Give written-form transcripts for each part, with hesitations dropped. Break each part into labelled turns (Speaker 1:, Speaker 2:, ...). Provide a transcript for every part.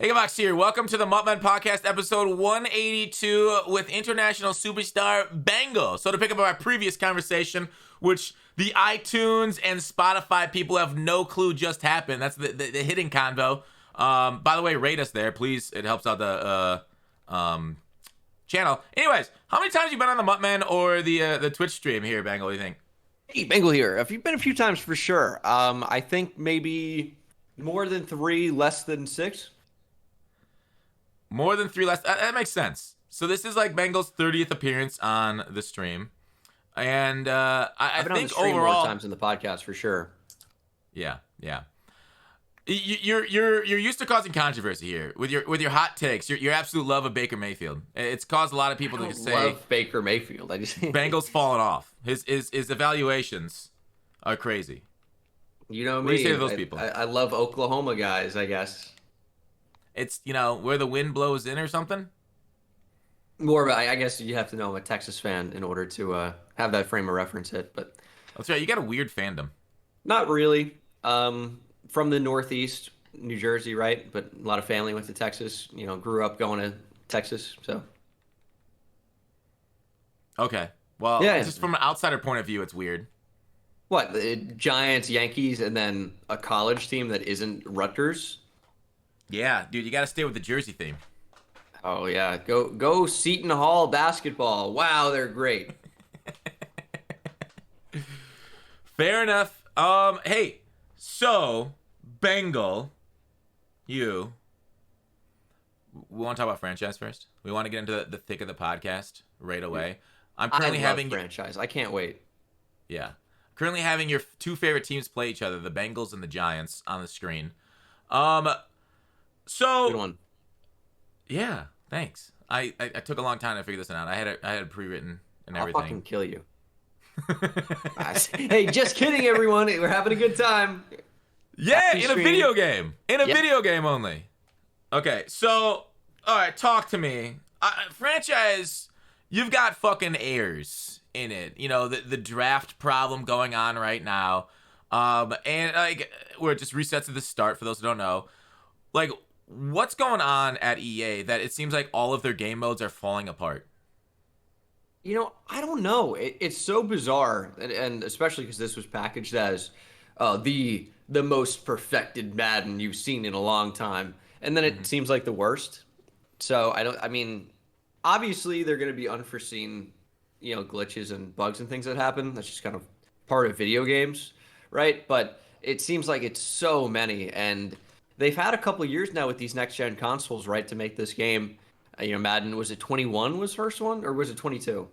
Speaker 1: Hey, Vox here. Welcome to the MUT Men Podcast, episode 182 with international superstar Bengal. So to pick up our previous conversation, which the iTunes and Spotify people have no clue just happened. That's the hidden convo. By the way, rate us there, please. It helps out the channel. Anyways, how many times have you been on the MUT Men or the Twitch stream here, Bengal? What do you think?
Speaker 2: Hey, Bengal here. You've been a few times for sure. I think maybe more than 3, less than 6.
Speaker 1: More than 3 less. That makes sense. So this is like Bengal's 30th appearance on the stream, and I
Speaker 2: been
Speaker 1: think
Speaker 2: on the stream
Speaker 1: overall
Speaker 2: more times in the podcast for sure.
Speaker 1: Yeah. You're used to causing controversy here with your hot takes. Your absolute love of Baker Mayfield. It's caused a lot of people to say
Speaker 2: love Baker Mayfield. I just
Speaker 1: Bengal's fallen off. His evaluations are crazy.
Speaker 2: You know me.
Speaker 1: What do you say to those people?
Speaker 2: I love Oklahoma guys, I guess.
Speaker 1: It's, where the wind blows in or something?
Speaker 2: More about, I guess you have to know I'm a Texas fan in order to have that frame of reference hit, but
Speaker 1: That's right. You got a weird fandom.
Speaker 2: not really. From the Northeast, New Jersey, right? But a lot of family went to Texas. Grew up going to Texas, so.
Speaker 1: Okay. Well,
Speaker 2: Yeah.
Speaker 1: just from an outsider point of view, it's weird.
Speaker 2: What, the Giants, Yankees, and then a college team that isn't Rutgers?
Speaker 1: Yeah, dude, you got to stay with the Jersey theme.
Speaker 2: Oh yeah, go Seton Hall basketball. Wow, they're great.
Speaker 1: Fair enough. Hey, so Bengal, we want to talk about franchise first. We want to get into the thick of the podcast right away. I'm currently
Speaker 2: I love franchise. I can't wait.
Speaker 1: Yeah, currently having your two favorite teams play each other, the Bengals and the Giants, on the screen. So
Speaker 2: Good one.
Speaker 1: yeah, thanks. I took a long time to figure this one out. I had it pre-written and
Speaker 2: I'll
Speaker 1: everything.
Speaker 2: fucking kill you. Hey, just kidding, everyone. We're having a good time.
Speaker 1: Yeah,
Speaker 2: Happy
Speaker 1: in a
Speaker 2: stream.
Speaker 1: video game. In a
Speaker 2: Yeah.
Speaker 1: video game only. Okay, so, all right, talk to me. Franchise, you've got fucking heirs in it. The draft problem going on right now. And, like, where it just resets at the start, for those who don't know. Like, what's going on at EA that it seems like all of their game modes are falling apart?
Speaker 2: I don't know. It's so bizarre, and especially because this was packaged as the most perfected Madden you've seen in a long time, and then it seems like the worst. So I mean, obviously there are going to be unforeseen, glitches and bugs and things that happen. That's just kind of part of video games, right? But it seems like it's so many, and they've had a couple of years now with these next gen consoles, right, to make this game. Madden, was it 21 was first one, or was it 22?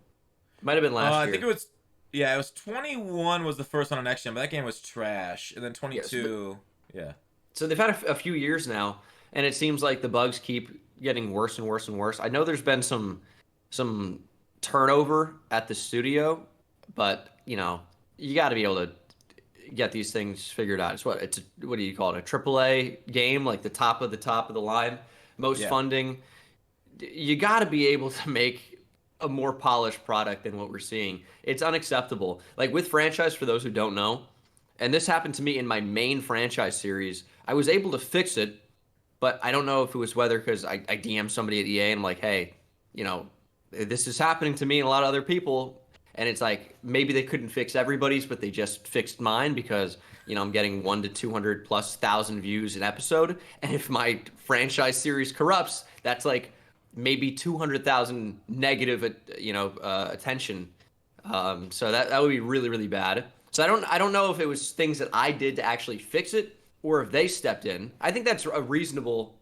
Speaker 2: Might have been last year.
Speaker 1: I think it was 21 was the first one on next gen, but that game was trash. And then 22, yeah.
Speaker 2: So they've had a few years now, and it seems like the bugs keep getting worse and worse and worse. I know there's been some turnover at the studio, but you got to be able to get these things figured out. What do you call it? A AAA game, like the top of the line, most funding. You got to be able to make a more polished product than what we're seeing. It's unacceptable. Like with franchise, for those who don't know, and this happened to me in my main franchise series, I was able to fix it, but I don't know if it was whether because I DM'd somebody at EA and I'm like, hey, this is happening to me and a lot of other people. And it's like, maybe they couldn't fix everybody's, but they just fixed mine because, I'm getting 1 to 200,000+ views an episode. And if my franchise series corrupts, that's like maybe 200,000 negative, attention. So that would be really, really bad. So I don't know if it was things that I did to actually fix it or if they stepped in. I think that's a reasonable,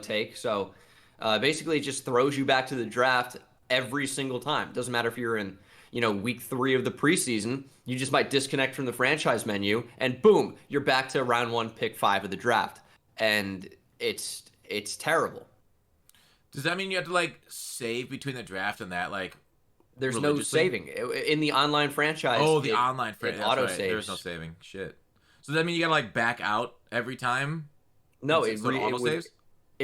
Speaker 2: take. So basically it just throws you back to the draft every single time. It doesn't matter if you're in, week 3 of the preseason, you just might disconnect from the franchise menu and boom, you're back to round 1, pick 5 of the draft. And it's terrible.
Speaker 1: Does that mean you have to, save between the draft and that,
Speaker 2: There's no saving. In the online franchise.
Speaker 1: Oh, the online franchise.
Speaker 2: Auto
Speaker 1: right.
Speaker 2: saves.
Speaker 1: There's no saving. Shit. So does that mean you gotta, back out every time?
Speaker 2: No,
Speaker 1: it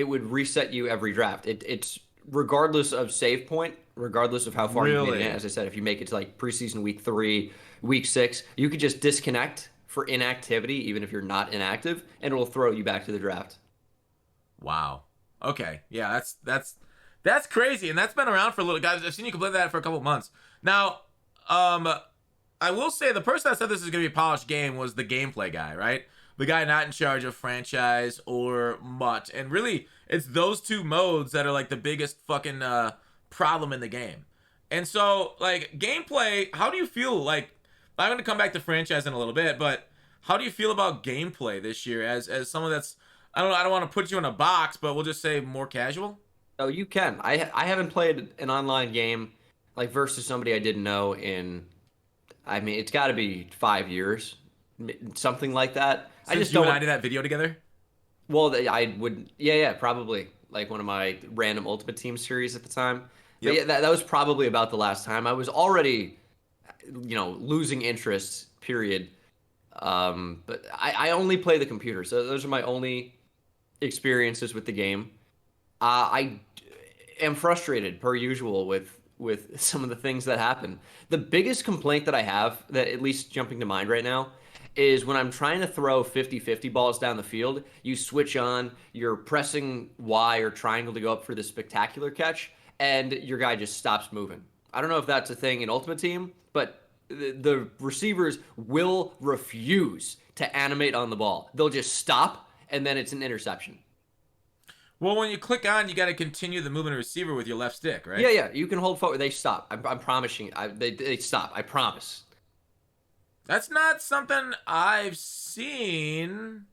Speaker 2: would reset you every draft. It's regardless of save point, regardless of how far you made it. As I said, if you make it to, preseason week 3, week 6, you could just disconnect for inactivity, even if you're not inactive, and it will throw you back to the draft.
Speaker 1: Wow. Okay. Yeah, that's crazy, and that's been around for a little. Guys, I've seen you complain that for a couple months now. I will say the person that said this is going to be a polished game was the gameplay guy, right? The guy not in charge of franchise or MUT, and really, it's those two modes that are like the biggest fucking problem in the game. And so, like gameplay, how do you feel? Like, I'm going to come back to franchise in a little bit, but how do you feel about gameplay this year as someone that's I don't want to put you in a box, but we'll just say more casual.
Speaker 2: Oh, you can. I haven't played an online game like versus somebody I didn't know in. I mean, it's got to be 5 years, something like that.
Speaker 1: Since
Speaker 2: I just
Speaker 1: you
Speaker 2: don't.
Speaker 1: and I did that video together.
Speaker 2: Well, I would. Yeah, probably like one of my random Ultimate Team series at the time. But
Speaker 1: Yep.
Speaker 2: yeah, that was probably about the last time. I was already, losing interest. Period. But I only play the computer, so those are my only experiences with the game. I am frustrated per usual with some of the things that happen. The biggest complaint that I have, that at least jumping to mind right now, is when I'm trying to throw 50-50 balls down the field, you switch on, you're pressing Y or triangle to go up for the spectacular catch, and your guy just stops moving. I don't know if that's a thing in Ultimate Team, but the receivers will refuse to animate on the ball. They'll just stop, and then it's an interception.
Speaker 1: Well, when you click on, you got to continue the movement of receiver with your left stick, right?
Speaker 2: Yeah. You can hold forward. They stop. I'm promising. They stop. I promise.
Speaker 1: That's not something I've seen.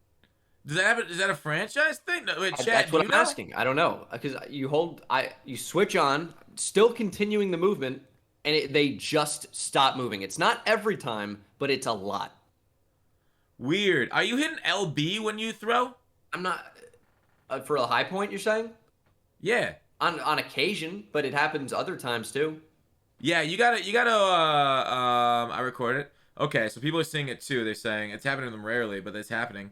Speaker 1: Does that happen? Is that a franchise thing? No, wait, Chad,
Speaker 2: That's what
Speaker 1: do you
Speaker 2: I'm
Speaker 1: know?
Speaker 2: asking. I don't know because you switch on, still continuing the movement, and they just stop moving. It's not every time, but it's a lot.
Speaker 1: Weird. Are you hitting LB when you throw?
Speaker 2: I'm not for a high point. You're saying
Speaker 1: Yeah.
Speaker 2: on occasion, but it happens other times too.
Speaker 1: Yeah, you gotta I record it. Okay, so people are seeing it too. They're saying it's happening to them rarely, but it's happening.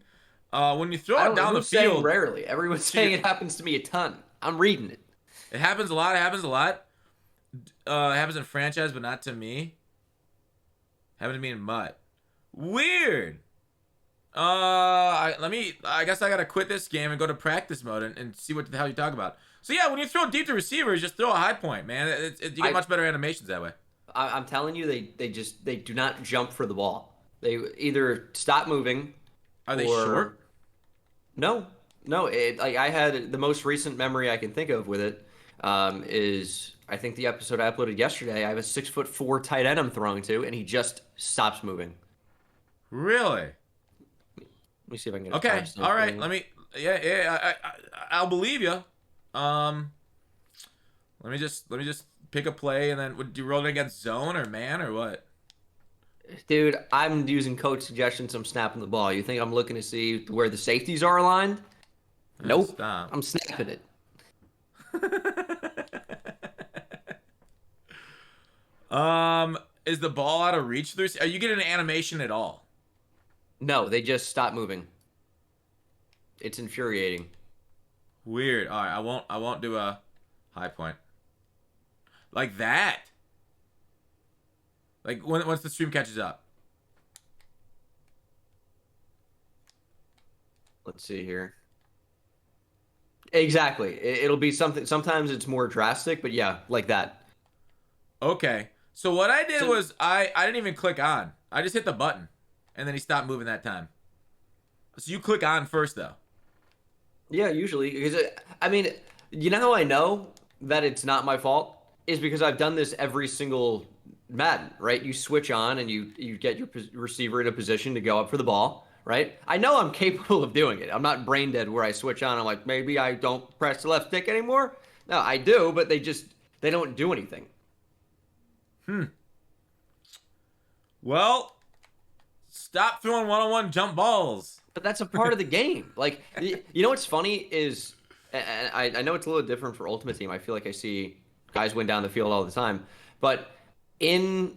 Speaker 1: When you throw
Speaker 2: I
Speaker 1: it
Speaker 2: don't know
Speaker 1: down the
Speaker 2: who's saying
Speaker 1: field,
Speaker 2: rarely. Everyone's saying it happens to me a ton. I'm reading it.
Speaker 1: it happens a lot. It happens a lot. It happens in franchise, but not to me. Happened to me in MUT. Weird. I guess I gotta quit this game and go to practice mode and see what the hell you talk about. So yeah, when you throw deep to receivers, just throw a high point, man. You get much better animations that way.
Speaker 2: I'm telling you, they do not jump for the ball. They either stop moving.
Speaker 1: Are they
Speaker 2: or...
Speaker 1: short?
Speaker 2: No. Like I had the most recent memory I can think of with it is I think the episode I uploaded yesterday. I have a 6'4" tight end I'm throwing to, and he just stops moving.
Speaker 1: Really?
Speaker 2: Let me see if I can get.
Speaker 1: Okay. All right. Let me. Yeah. I'll believe you. Let me just pick a play and then would you roll it against zone or man or what?
Speaker 2: Dude, I'm using coach suggestions. I'm snapping the ball. You think I'm looking to see where the safeties are aligned? Nope.
Speaker 1: Stop.
Speaker 2: I'm snapping it.
Speaker 1: Is the ball out of reach? Are you getting an animation at all?
Speaker 2: No, they just stop moving. It's infuriating.
Speaker 1: Weird. All right, I won't do a high point like that. Like once the stream catches up.
Speaker 2: Let's see here. Exactly. It'll be something. Sometimes it's more drastic, but yeah, like that.
Speaker 1: Okay. So what I did was I didn't even click on. I just hit the button, and then he stopped moving that time. So you click on first, though.
Speaker 2: Yeah, usually because I mean, you know how I know that it's not my fault is because I've done this every single Madden, right? You switch on and you get your receiver in a position to go up for the ball, right? I know I'm capable of doing it. I'm not brain dead where I switch on. I'm like, maybe I don't press the left stick anymore. No, I do, but they don't do anything.
Speaker 1: Well, stop throwing one-on-one jump balls.
Speaker 2: But that's a part of the game. Like, you know what's funny is, and I know it's a little different for Ultimate Team. I feel like I see guys win down the field all the time. But in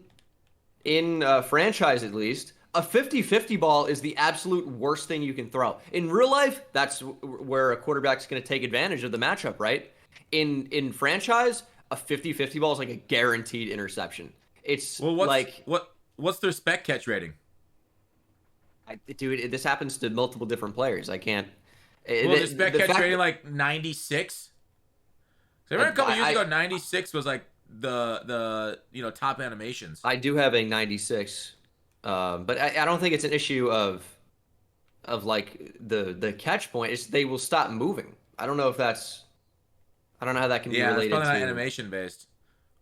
Speaker 2: franchise, at least, a 50-50 ball is the absolute worst thing you can throw. In real life, that's where a quarterback's going to take advantage of the matchup, right? In franchise, a 50-50 ball is like a guaranteed interception. It's
Speaker 1: what's their spec catch rating?
Speaker 2: Dude, this happens to multiple different players. I can't.
Speaker 1: Well, the spec catch rating like 96. So I remember a couple years ago, 96 was like the top animations.
Speaker 2: I do have a 96, but I don't think it's an issue of like the catch point. It's they will stop moving. I don't know how that can be related
Speaker 1: it's probably
Speaker 2: to
Speaker 1: not animation based.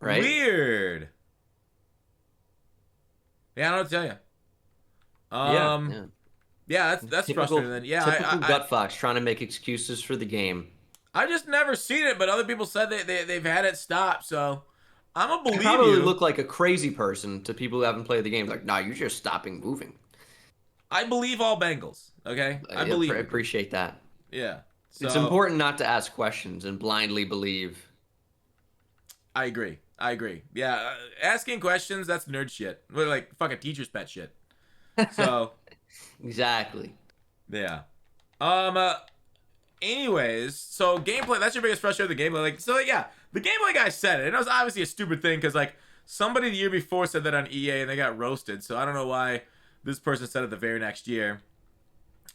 Speaker 2: Right?
Speaker 1: Weird. Yeah, I don't know what to tell you. Yeah, that's
Speaker 2: typical,
Speaker 1: frustrating. Then,
Speaker 2: typical gut fox trying to make excuses for the game.
Speaker 1: I just never seen it, but other people said they've had it stop, so I'm gonna believe you.
Speaker 2: Probably look like a crazy person to people who haven't played the game. Like, nah, you're just stopping moving.
Speaker 1: I believe all Bengals. Okay, I believe.
Speaker 2: I appreciate that.
Speaker 1: Yeah, so,
Speaker 2: it's important not to ask questions and blindly believe.
Speaker 1: I agree. Yeah, asking questions, that's nerd shit. Like fucking teacher's pet shit. So
Speaker 2: exactly.
Speaker 1: Yeah. Anyways, so gameplay, that's your biggest frustration with the gameplay. The gameplay guy said it. And it was obviously a stupid thing because like somebody the year before said that on EA and they got roasted. So I don't know why this person said it the very next year.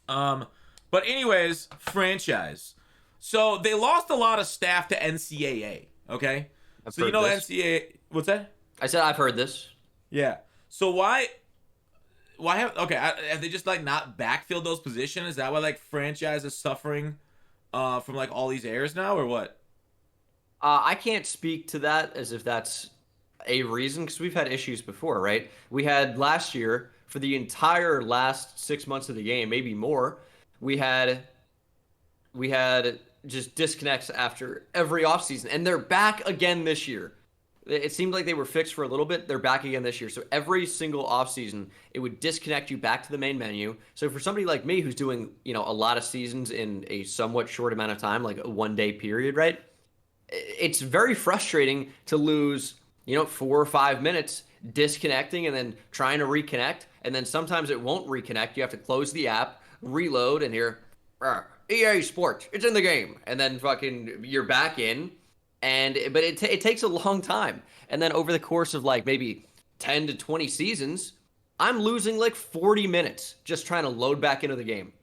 Speaker 1: But anyways, franchise. So they lost a lot of staff to NCAA. Okay. So you know this. NCAA. What's that?
Speaker 2: I said I've heard this.
Speaker 1: Yeah. So why have they just like not backfilled those positions? Is that why like franchise is suffering from like all these errors now, or what?
Speaker 2: I can't speak to that as if that's a reason because we've had issues before, right? We had last year for the entire last 6 months of the game, maybe more. We had just disconnects after every offseason, and they're back again this year. It seemed like they were fixed for a little bit. They're back again this year. So every single offseason, it would disconnect you back to the main menu. So for somebody like me who's doing, a lot of seasons in a somewhat short amount of time, like a 1 day period, right? It's very frustrating to lose, 4 or 5 minutes disconnecting and then trying to reconnect. And then sometimes it won't reconnect. You have to close the app, reload, and hear, EA Sports, it's in the game. And then fucking you're back in. But it takes a long time. And then over the course of like maybe 10 to 20 seasons, I'm losing like 40 minutes just trying to load back into the game.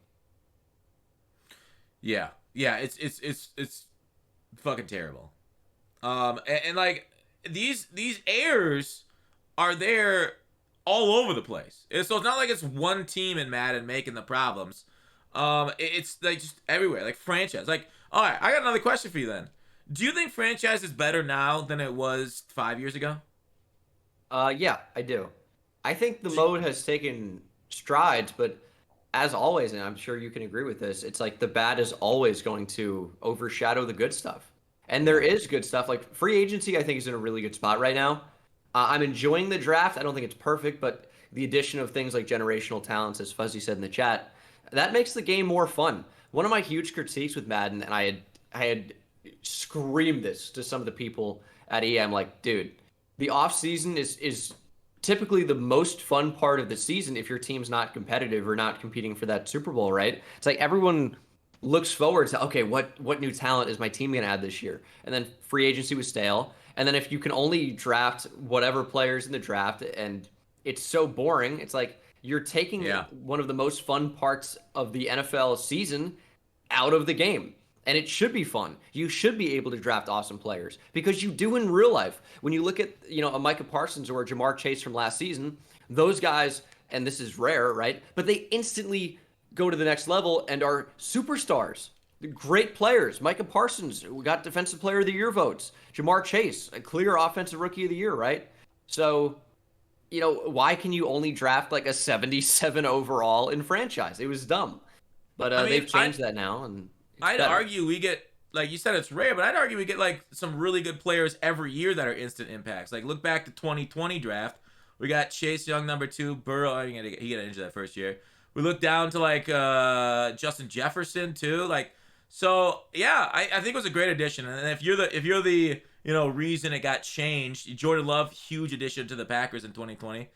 Speaker 1: Yeah, it's fucking terrible. And like these errors are there all over the place. So it's not like it's one team in Madden making the problems. It's like just everywhere, like franchise. Like, all right, I got another question for you then. Do you think franchise is better now than it was 5 years ago?
Speaker 2: Yeah, I do. I think the mode has taken strides, but as always, and I'm sure you can agree with this, it's like the bad is always going to overshadow the good stuff. And there is good stuff. Like free agency, I think is in a really good spot right now. I'm enjoying the draft. I don't think it's perfect, but the addition of things like generational talents, as Fuzzy said in the chat, that makes the game more fun. One of my huge critiques with Madden, and I had scream this to some of the people at EA. I'm like, dude, the off season is typically the most fun part of the season if your team's not competitive or not competing for that Super Bowl, right? It's like everyone looks forward to, okay, what new talent is my team gonna add this year? And then free agency was stale. And then if you can only draft whatever players in the draft and it's so boring, it's like you're taking one of the most fun parts of the NFL season out of the game. And it should be fun. You should be able to draft awesome players because you do in real life. When you look at, a Micah Parsons or a Jamar Chase from last season, those guys, and this is rare, right? But they instantly go to the next level and are superstars. Great players. Micah Parsons, we got Defensive Player of the Year votes. Jamar Chase, a clear Offensive Rookie of the Year, right? So, why can you only draft like a 77 overall in franchise? It was dumb. But they've changed that now, and
Speaker 1: I'd argue we get, like you said, it's rare, but I'd argue we get like some really good players every year that are instant impacts. Like look back to 2020 draft, we got Chase Young number 2, Burrow. He got injured that first year. We look down to like Justin Jefferson too. Like so, yeah, I think it was a great addition. And if you're the reason it got changed, Jordan Love, huge addition to the Packers in 2020.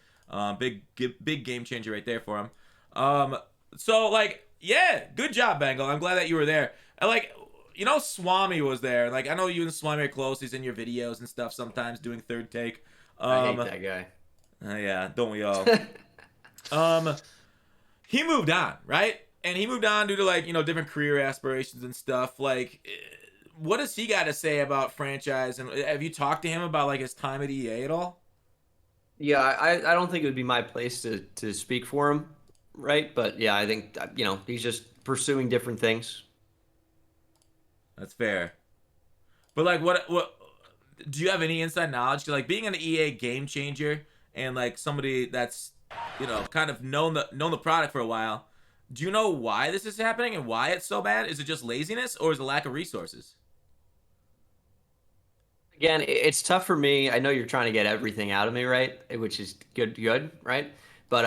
Speaker 1: Big game changer right there for him. So like. Yeah, good job, Bengal. I'm glad that you were there. And like, Swami was there. Like, I know you and Swami are close. He's in your videos and stuff sometimes doing third take.
Speaker 2: I hate that guy.
Speaker 1: Yeah, don't we all? He moved on, right? and he moved on due to like different career aspirations and stuff. Like, what does he got to say about franchise? And have you talked to him about like his time at EA at all?
Speaker 2: Yeah, I don't think it would be my place to speak for him, right? But yeah, I think he's just pursuing different things.
Speaker 1: That's fair. But like, what do you have any inside knowledge? 'Cause, like, being an EA game changer and like somebody that's kind of known the product for a while. Do you know why this is happening and why it's so bad? Is it just laziness or is it lack of resources?
Speaker 2: Again, it's tough for me. I know you're trying to get everything out of me, right? Which is good, right? But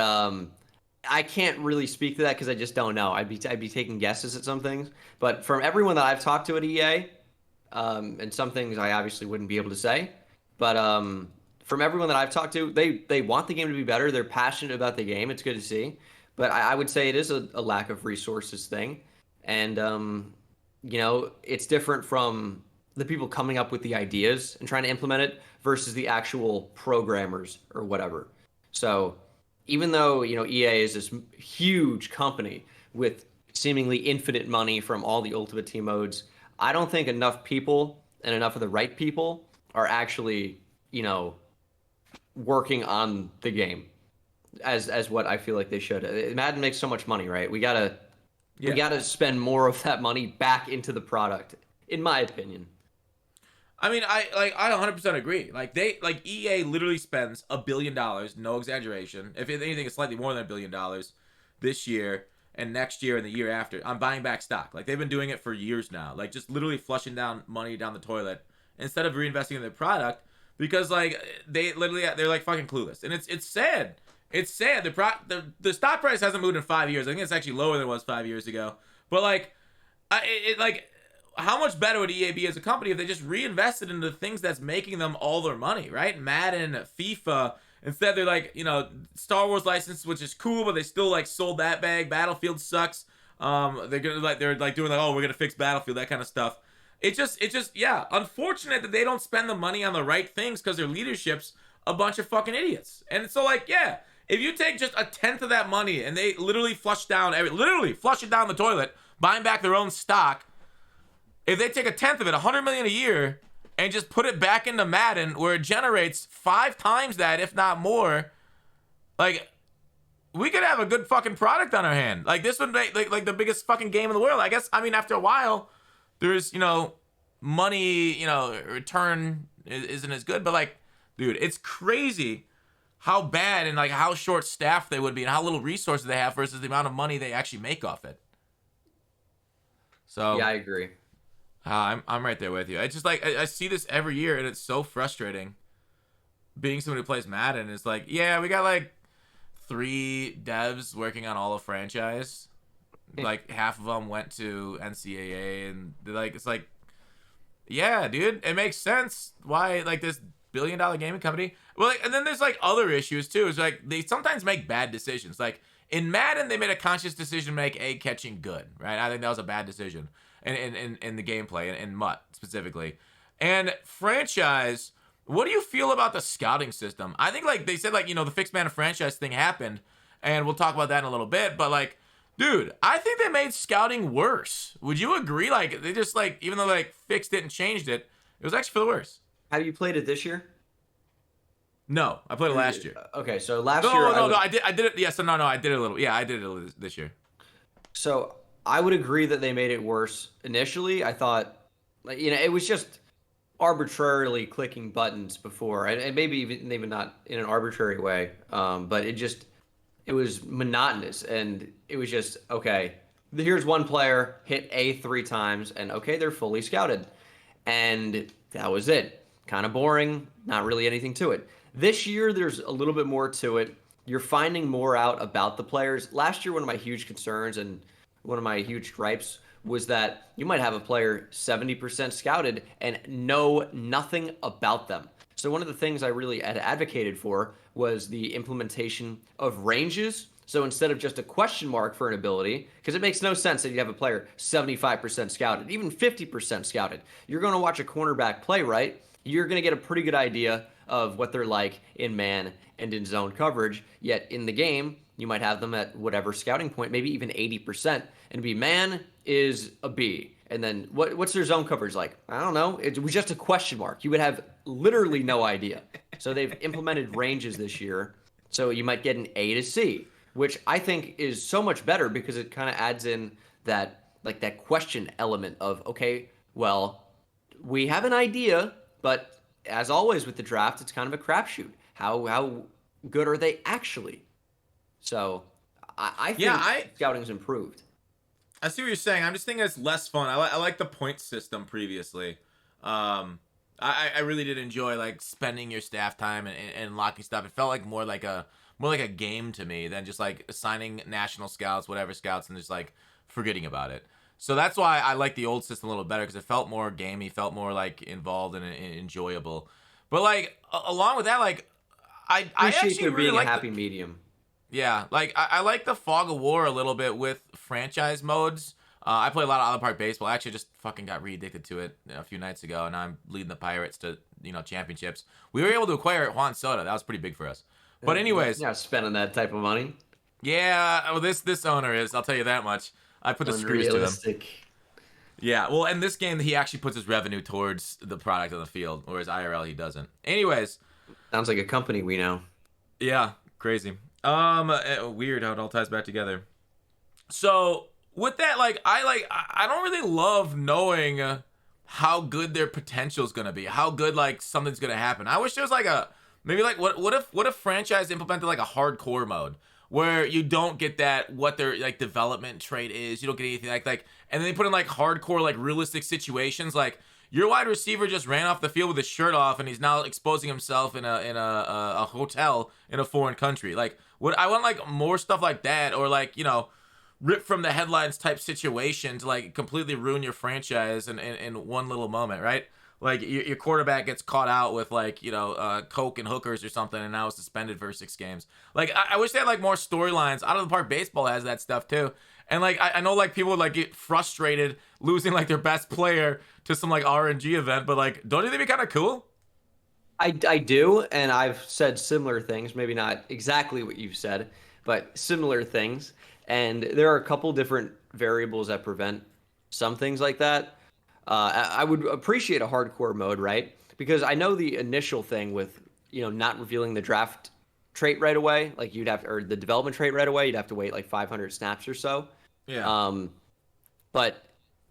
Speaker 2: I can't really speak to that because I just don't know. I'd be taking guesses at some things. But from everyone that I've talked to at EA, and some things I obviously wouldn't be able to say, but from everyone that I've talked to, they want the game to be better. They're passionate about the game. It's good to see. But I would say it is a lack of resources thing. And, it's different from the people coming up with the ideas and trying to implement it versus the actual programmers or whatever. So even though, EA is this huge company with seemingly infinite money from all the Ultimate Team modes, I don't think enough people and enough of the right people are actually, working on the game as what I feel like they should. Madden makes so much money, right? We gotta spend more of that money back into the product, in my opinion.
Speaker 1: I mean, I 100% agree. Like EA literally spends $1 billion, no exaggeration. If anything, it's slightly more than $1 billion this year and next year and the year after on buying back stock. Like, they've been doing it for years now. Like, just literally flushing down money down the toilet instead of reinvesting in their product, because like they're like fucking clueless. And it's sad. It's sad. The stock price hasn't moved in 5 years. I think it's actually lower than it was 5 years ago. But like, how much better would EA be as a company if they just reinvested into the things that's making them all their money, right? Madden, FIFA. Instead, they're like, Star Wars license, which is cool, but they still like sold that bag. Battlefield sucks. They're doing like, oh, we're gonna fix Battlefield, that kind of stuff. It's just yeah, unfortunate that they don't spend the money on the right things because their leadership's a bunch of fucking idiots. And so like, yeah, if you take just a tenth of that money and they literally flush it down the toilet, buying back their own stock. If they take a tenth of it, $100 million a year, and just put it back into Madden, where it generates 5 times that, if not more, like, we could have a good fucking product on our hand. Like, this would make like the biggest fucking game in the world. I guess. I mean, after a while, there's money, return isn't as good. But like, dude, it's crazy how bad and like how short staffed they would be and how little resources they have versus the amount of money they actually make off it. So
Speaker 2: yeah, I agree.
Speaker 1: I'm right there with you. I just like I see this every year and it's so frustrating. Being someone who plays Madden, it's like, yeah, we got like 3 devs working on all of franchise. Like half of them went to NCAA, and like it's like, yeah, dude, it makes sense why like this billion-dollar gaming company. Well, like, and then there's like other issues too. It's like they sometimes make bad decisions. Like in Madden, they made a conscious decision to make egg catching good, right? I think that was a bad decision in the gameplay in MUT specifically. And franchise, what do you feel about the scouting system? I think like they said like the fixed man of franchise thing happened, and we'll talk about that in a little bit. But like, dude, I think they made scouting worse. Would you agree? Like they just like, even though they like fixed it and changed it, it was actually for the worse.
Speaker 2: Have you played it this year?
Speaker 1: No, I played it last year.
Speaker 2: Okay, so last
Speaker 1: year.
Speaker 2: No,
Speaker 1: I did it. Yes, no, I did it a little. Yeah, I did it this year.
Speaker 2: So I would agree that they made it worse initially. I thought, it was just arbitrarily clicking buttons before, and maybe even not in an arbitrary way. But it was monotonous, and it was just, okay, here's one player, hit A 3 times, and okay, they're fully scouted. And that was it. Kind of boring, not really anything to it. This year, there's a little bit more to it. You're finding more out about the players. Last year, one of my huge concerns and one of my huge gripes was that you might have a player 70% scouted and know nothing about them. So one of the things I really had advocated for was the implementation of ranges. So instead of just a question mark for an ability, because it makes no sense that you have a player 75% scouted, even 50% scouted. You're going to watch a cornerback play, right? You're going to get a pretty good idea of what they're like in man and in zone coverage. Yet in the game, You might have them at whatever scouting point, maybe even 80%, and be man is a B. And then what's their zone coverage like? I don't know. It was just a question mark. You would have literally no idea. So they've implemented ranges this year. So you might get an A to C, which I think is so much better because it kind of adds in that question element of, okay, well, we have an idea, but as always with the draft, it's kind of a crapshoot. How good are they actually? So I think scouting's improved.
Speaker 1: I see what you're saying. I'm just thinking it's less fun. I like the point system previously. I really did enjoy like spending your staff time and locking stuff. It felt like more like a game to me than just like assigning national scouts, whatever scouts, and just like forgetting about it. So that's why I like the old system a little better because it felt more gamey, felt more like involved and enjoyable. But like along with that, like I actually
Speaker 2: there
Speaker 1: really
Speaker 2: being
Speaker 1: like
Speaker 2: a happy medium.
Speaker 1: Yeah, like I like the fog of war a little bit with franchise modes. I play a lot of Island Park baseball. I actually just fucking got re-addicted to it a few nights ago, and I'm leading the Pirates to championships. We were able to acquire Juan Soto. That was pretty big for us. But anyways,
Speaker 2: yeah, spending that type of money.
Speaker 1: Yeah, well, this owner is. I'll tell you that much. I put the screws to him. Yeah, well, in this game, he actually puts his revenue towards the product on the field, whereas IRL he doesn't. Anyways,
Speaker 2: sounds like a company we know.
Speaker 1: Yeah, crazy. Weird how it all ties back together. So with that, I don't really love knowing how good their potential is gonna be, how good like something's gonna happen. I wish there was like what if franchise implemented like a hardcore mode where you don't get that what their like development trait is, you don't get anything like, and then they put in like hardcore like realistic situations like. Your wide receiver just ran off the field with his shirt off, and he's now exposing himself in a hotel in a foreign country. Like, I want like more stuff like that, or like rip from the headlines type situation to like completely ruin your franchise in one little moment, right? Like your quarterback gets caught out with like coke and hookers or something, and now is suspended for 6 games. Like I wish they had like more storylines. Out of the Park baseball has that stuff too. And like I know like people would like get frustrated losing like their best player to some like RNG event, but like don't you think it'd be kind of cool?
Speaker 2: I do, and I've said similar things, maybe not exactly what you've said, but similar things. And there are a couple different variables that prevent some things like that. I would appreciate a hardcore mode, right? Because I know the initial thing with not revealing the draft trait right away, like or the development trait right away, you'd have to wait like 500 snaps or so.
Speaker 1: Yeah.
Speaker 2: But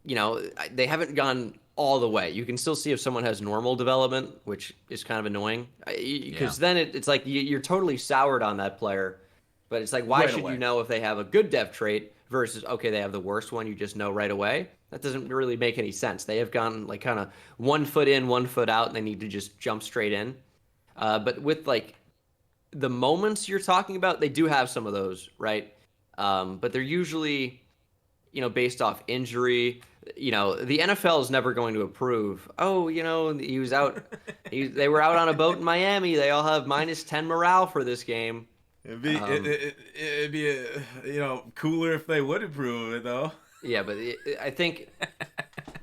Speaker 2: they haven't gone all the way. You can still see if someone has normal development, which is kind of annoying because then it's like you're totally soured on that player. But it's like, why should you know if they have a good dev trait versus, okay, they have the worst one, you just know right away? That doesn't really make any sense. They have gone like kind of 1 foot in, 1 foot out, and they need to just jump straight in. But with like the moments you're talking about, they do have some of those, right? But they're usually, based off injury. The NFL is never going to approve. Oh, he was out. They were out on a boat in Miami. They all have -10 morale for this game.
Speaker 1: It'd be cooler if they would approve it though.
Speaker 2: Yeah, but I think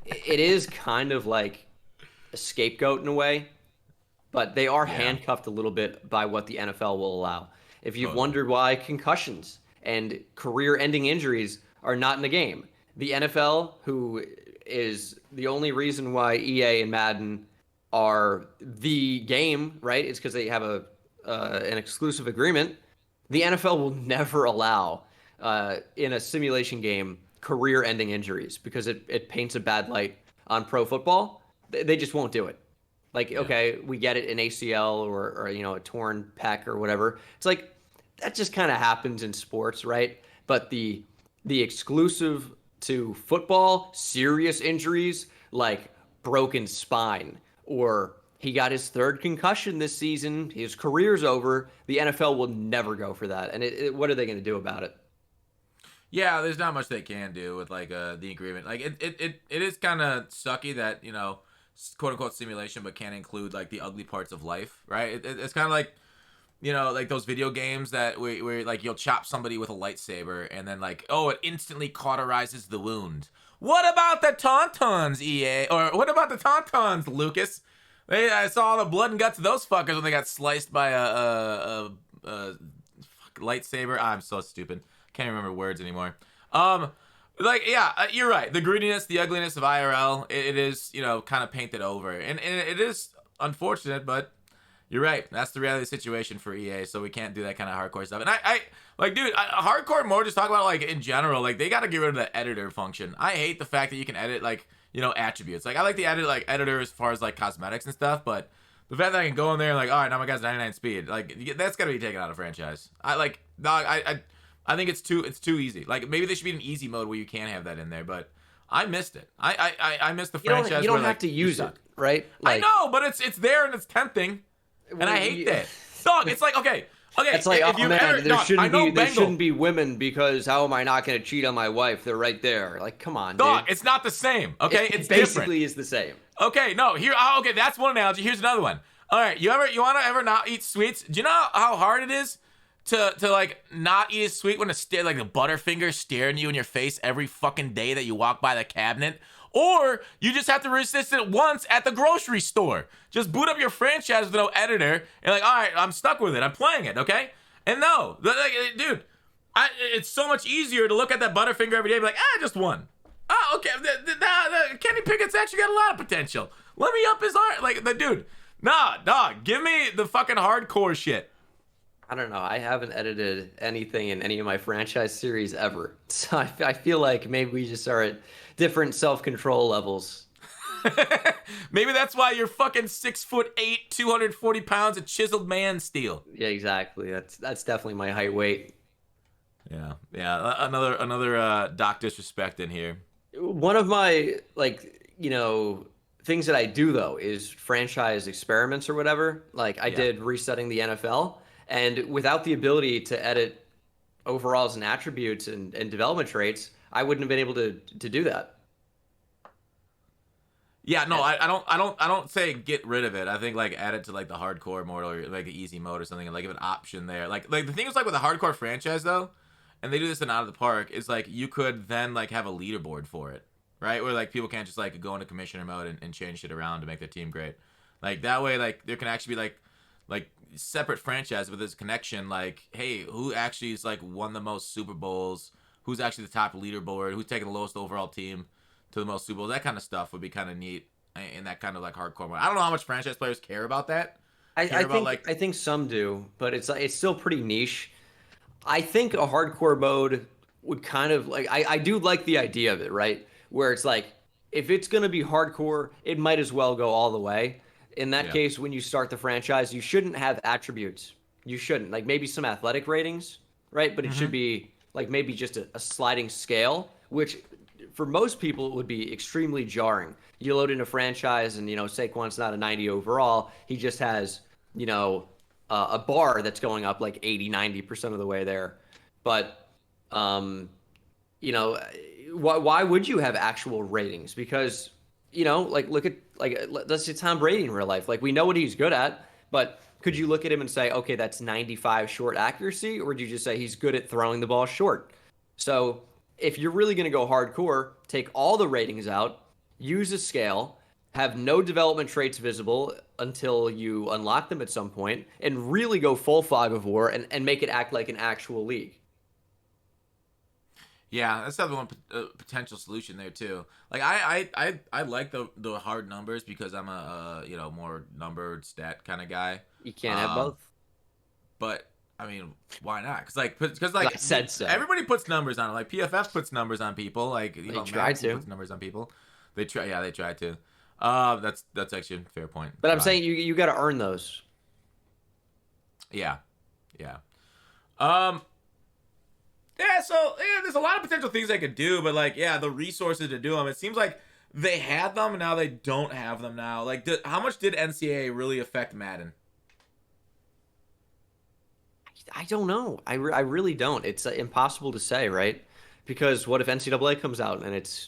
Speaker 2: it is kind of like a scapegoat in a way, but they are handcuffed a little bit by what the NFL will allow. If you've wondered why concussions and career-ending injuries are not in the game, the NFL, who is the only reason why EA and Madden are the game, right? It's because they have an exclusive agreement. The NFL will never allow in a simulation game career-ending injuries because it paints a bad light on pro football. They just won't do it. Like, okay, we get it, an ACL or a torn pec or whatever. It's like that just kind of happens in sports, right? But the exclusive to football, serious injuries like broken spine or he got his 3rd concussion this season, his career's over, the NFL will never go for that. And what are they going to do about it?
Speaker 1: Yeah, there's not much they can do with like the agreement. Like it is kind of sucky that quote unquote simulation, but can't include like the ugly parts of life, right? It's kind of like like those video games that where like you'll chop somebody with a lightsaber and then like it instantly cauterizes the wound. What about the Tauntauns, EA? Or what about the Tauntauns, Lucas? I saw all the blood and guts of those fuckers when they got sliced by a lightsaber. I'm so stupid. Can't remember words anymore. You're right. The grittiness, the ugliness of IRL, it is, kind of painted over. And it is unfortunate, but you're right. That's the reality of the situation for EA, so we can't do that kind of hardcore stuff. And hardcore mode, just talk about, like, in general, like, they got to get rid of the editor function. I hate the fact that you can edit, like, attributes. Like, I like the editor as far as, like, cosmetics and stuff, but the fact that I can go in there and, like, all right, now my guy's 99 speed, like, that's got to be taken out of franchise. I think it's too easy. Like, maybe there should be an easy mode where you can have that in there, but I missed it. I missed the franchise.
Speaker 2: You don't have to use it, right?
Speaker 1: Like, I know, but it's there and it's tempting, and I hate that. Dog, it's like, okay.
Speaker 2: It's like, there shouldn't be women because how am I not going to cheat on my wife? They're right there. Like, come on,
Speaker 1: dog,
Speaker 2: dude.
Speaker 1: it's not the same, okay?
Speaker 2: It basically is the same.
Speaker 1: Okay, no, okay, that's one analogy. Here's another one. All right, you want to ever not eat sweets? Do you know how hard it is to like not eat a sweet when like the Butterfinger staring you in your face every fucking day that you walk by the cabinet? Or you just have to resist it once at the grocery store. Just boot up your franchise with no editor and like, all right, I'm stuck with it. I'm playing it, okay? And no, dude, it's so much easier to look at that Butterfinger every day and be like, just one. Oh, okay. Kenny Pickett's actually got a lot of potential. Let me up his art. Like, the dude, nah, dog, give me the fucking hardcore shit.
Speaker 2: I don't know. I haven't edited anything in any of my franchise series ever. So I feel like maybe we just are at different self-control levels.
Speaker 1: Maybe that's why you're fucking 6'8", 240 pounds of chiseled man steel.
Speaker 2: Yeah, exactly. That's definitely my height weight.
Speaker 1: Yeah. Another doc disrespect in here.
Speaker 2: One of my things that I do though is franchise experiments or whatever. Like I did resetting the NFL. And without the ability to edit overalls and attributes and development traits, I wouldn't have been able to do that.
Speaker 1: Yeah, no, I don't say get rid of it. I think like add it to like the hardcore mode or like an easy mode or something, and like give an option there. Like the thing is like with a hardcore franchise though, and they do this in Out of the Park, is like you could then like have a leaderboard for it, right? Where like people can't just like go into commissioner mode and change shit around to make their team great. Like that way, like there can actually be like separate franchise with this connection, like, hey, who actually is like won the most Super Bowls, who's actually the top leaderboard, who's taking the lowest overall team to the most Super Bowls. That kind of stuff would be kind of neat in that kind of like hardcore mode. I don't know how much franchise players care about that.
Speaker 2: I think some do, but it's still pretty niche. I think a hardcore mode would kind of like, I do like the idea of it, right? Where it's like, if it's going to be hardcore, it might as well go all the way. In that case, when you start the franchise, you shouldn't have attributes. You shouldn't. Like maybe some athletic ratings, right? But it should be like maybe just a sliding scale, which for most people would be extremely jarring. You load in a franchise and, Saquon's not a 90 overall. He just has, a bar that's going up like 80, 90% of the way there. But, why would you have actual ratings? Because, look at, let's say Tom Brady in real life. Like, we know what he's good at, but could you look at him and say, okay, that's 95 short accuracy? Or would you just say he's good at throwing the ball short? So if you're really going to go hardcore, take all the ratings out, use a scale, have no development traits visible until you unlock them at some point, and really go full fog of war and make it act like an actual league.
Speaker 1: Yeah, that's definitely one potential solution there too. Like I like the hard numbers because I'm a more numbered stat kind of guy.
Speaker 2: You can't have both.
Speaker 1: But I mean, why not? Because I
Speaker 2: said so.
Speaker 1: Everybody puts numbers on it. Like PFF puts numbers on people. Like
Speaker 2: they try to
Speaker 1: puts numbers on people. They try. Yeah, they try to. That's actually a fair point.
Speaker 2: But I'm saying you got to earn those.
Speaker 1: Yeah. There's a lot of potential things they could do, but the resources to do them. It seems like they had them and now they don't have them now. Like, how much did NCAA really affect Madden?
Speaker 2: I don't know. I really don't. It's impossible to say, right? Because what if NCAA comes out and it's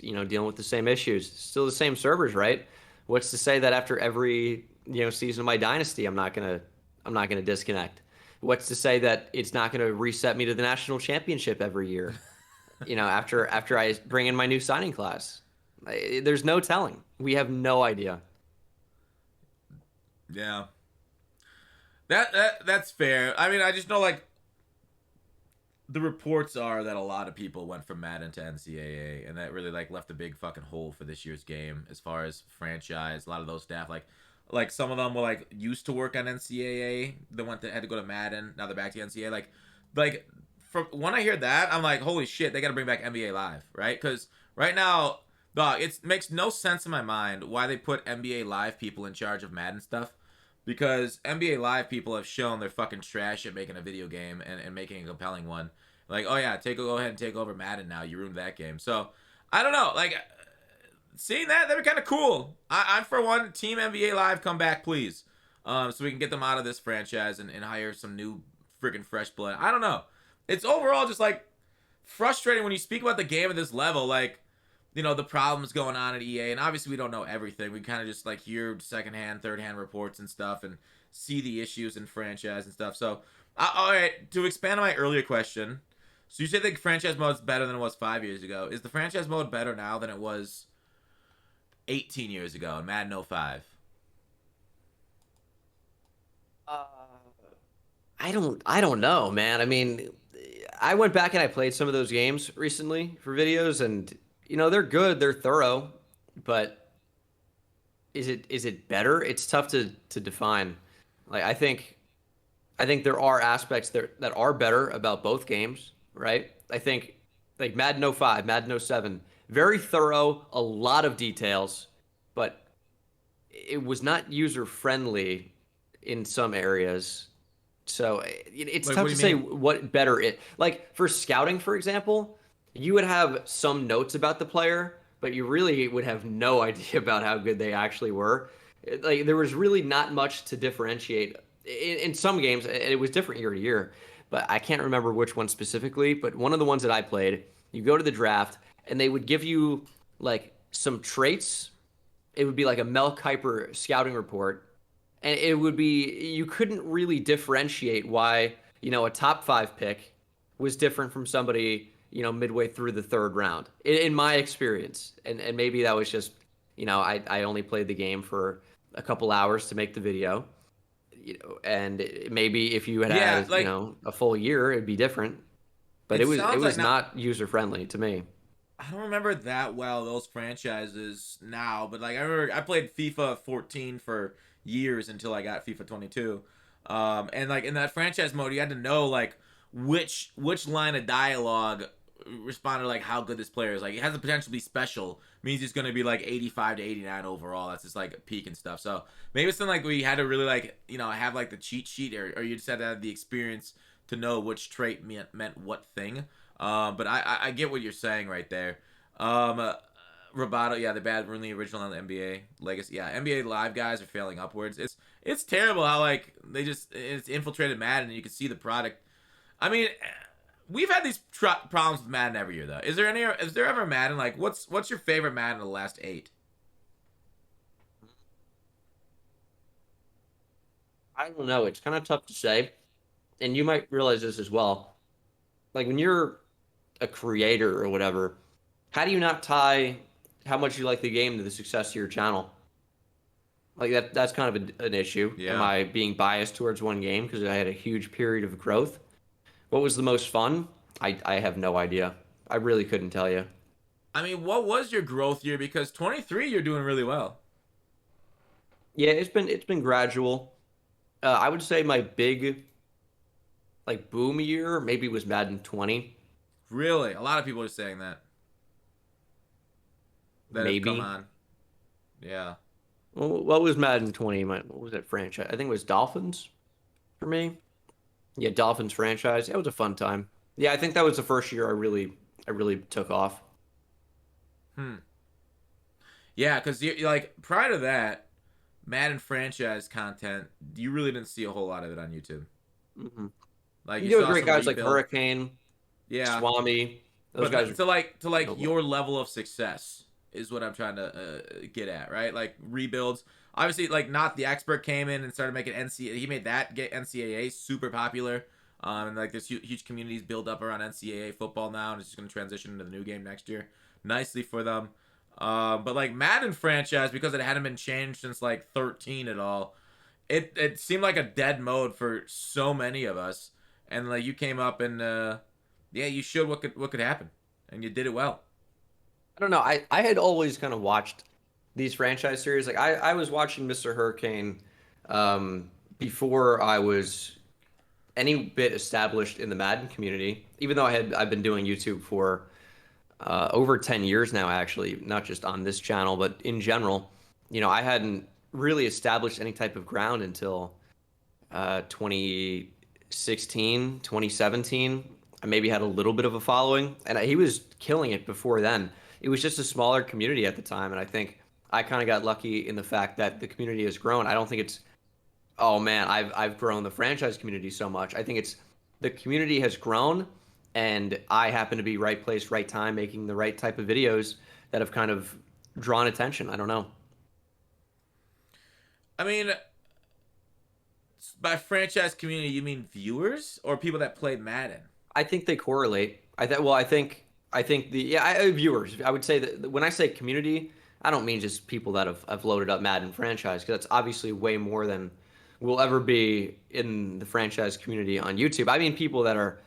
Speaker 2: dealing with the same issues, still the same servers, right? What's to say that after every season of my dynasty, I'm not gonna disconnect? What's to say that it's not going to reset me to the national championship every year? After I bring in my new signing class, there's no telling. We have no idea.
Speaker 1: Yeah, that's fair. I mean, I just know the reports are that a lot of people went from Madden to NCAA, and that really like left a big fucking hole for this year's game as far as franchise. A lot of those staff, like some of them were like used to work on NCAA, they had to go to Madden, now they're back to NCAA. Like from when I hear that, I'm like, holy shit, they got to bring back NBA Live, right? Because right now, dog, it makes no sense in my mind why they put NBA Live people in charge of Madden stuff. Because NBA Live people have shown they're fucking trash at making a video game and making a compelling one. Like, oh yeah, go ahead and take over Madden now. You ruined that game. So, I don't know. Like, seeing that'd be kind of cool. I'm for one, Team NBA Live, come back, please. So we can get them out of this franchise and hire some new freaking fresh blood. I don't know. It's overall just, like, frustrating when you speak about the game at this level. Like, you know, the problems going on at EA, and obviously we don't know everything. We kind of just like hear secondhand, third-hand reports and stuff and see the issues in franchise and stuff. So, all right, to expand on my earlier question, so you say the franchise mode is better than it was 5 years ago. Is the franchise mode better now than it was 18 years ago in Madden 05?
Speaker 2: I don't know, man. I mean, I went back and I played some of those games recently for videos, and you know, they're good, they're thorough, but is it better? It's tough to define. Like I think there are aspects that are better about both games, right? I think like Madden 05, Madden 07, very thorough, a lot of details, but it was not user friendly in some areas. So it's
Speaker 1: Like,
Speaker 2: tough
Speaker 1: what
Speaker 2: to
Speaker 1: do you
Speaker 2: say
Speaker 1: mean?
Speaker 2: what better it. Like for scouting, for example, you would have some notes about the player, but you really would have no idea about how good they actually were. Like there was really not much to differentiate in some games. It was different year to year, but I can't remember which one specifically. But one of the ones that I played, you go to the draft and they would give you like some traits. It would be like a Mel Kiper scouting report, and it would be you couldn't really differentiate why, you know, a top 5 pick was different from somebody, you know, midway through the third round in my experience. And maybe that was just, you know, I only played the game for a couple hours to make the video, you know, and maybe if you had
Speaker 1: Yeah,
Speaker 2: had, you
Speaker 1: like,
Speaker 2: know, a full year, it'd be different, but
Speaker 1: it
Speaker 2: it
Speaker 1: sounds like
Speaker 2: was
Speaker 1: now.
Speaker 2: not user friendly to me.
Speaker 1: I don't remember that well those franchises now, but like I remember I played FIFA 14 for years until I got FIFA 22. And like in that franchise mode, you had to know like which line of dialogue responded to like how good this player is. Like it has the potential to be special. Means he's gonna be like 85 to 89 overall. That's just like a peak and stuff. So maybe it's something like we had to really like, you know, have like the cheat sheet, or you just had to have the experience to know which trait meant what thing. But I get what you're saying right there. Roboto, yeah, the bad really original on the NBA legacy. Yeah, NBA Live guys are failing upwards. It's terrible how like it's infiltrated Madden and you can see the product. I mean, we've had these problems with Madden every year though. Is there ever a Madden like what's your favorite Madden of the last 8?
Speaker 2: I don't know. It's kind of tough to say, and you might realize this as well. Like when you're a creator or whatever, how do you not tie how much you like the game to the success of your channel? Like that's kind of an issue. Am
Speaker 1: Yeah.
Speaker 2: I being biased towards one game because I had a huge period of growth? What was the most fun? I have no idea. I really couldn't tell you.
Speaker 1: I mean, what was your growth year? Because 23, you're doing really well.
Speaker 2: Yeah, it's been gradual. I would say my big like boom year maybe was Madden 20,
Speaker 1: Really, a lot of people are saying that have come
Speaker 2: maybe.
Speaker 1: on. Yeah.
Speaker 2: Well, what was Madden 20? What was that franchise? I think it was Dolphins for me. Yeah, Dolphins franchise. It was a fun time. Yeah, I think that was the first year I really took off.
Speaker 1: Hmm. Yeah, because you like prior to that, Madden franchise content, you really didn't see a whole lot of it on YouTube.
Speaker 2: Hmm.
Speaker 1: Like
Speaker 2: You
Speaker 1: you
Speaker 2: do have
Speaker 1: saw
Speaker 2: great
Speaker 1: some
Speaker 2: guys like
Speaker 1: rebuild.
Speaker 2: Hurricane,
Speaker 1: Yeah,
Speaker 2: Swami. Those
Speaker 1: but
Speaker 2: guys.
Speaker 1: to like
Speaker 2: Noble.
Speaker 1: your level of success is what I'm trying to get at, right? Like rebuilds. Obviously, like not the expert came in and started making NCAA. He made that get NCAA super popular. And like this huge communities build up around NCAA football now, and it's just going to transition into the new game next year. Nicely for them. But like Madden franchise, because it hadn't been changed since like 13 at all, it seemed like a dead mode for so many of us. And like you came up and Yeah, you showed what could happen, and you did it well.
Speaker 2: I don't know. I had always kind of watched these franchise series. Like I was watching Mr. Hurricane before I was any bit established in the Madden community. Even though I've been doing YouTube for over 10 years now, actually, not just on this channel, but in general. I hadn't really established any type of ground until 2016, 2017. I maybe had a little bit of a following, and he was killing it before then. It was just a smaller community at the time, and I think I kind of got lucky in the fact that the community has grown. I don't think it's, oh man, I've grown the franchise community so much. I think it's the community has grown, and I happen to be right place, right time, making the right type of videos that have kind of drawn attention. I don't know.
Speaker 1: I mean, by franchise community, you mean viewers or people that play Madden?
Speaker 2: I think they correlate. I think viewers. I would say that when I say community, I don't mean just people that have loaded up Madden franchise, because that's obviously way more than will ever be in the franchise community on YouTube. I mean people that are,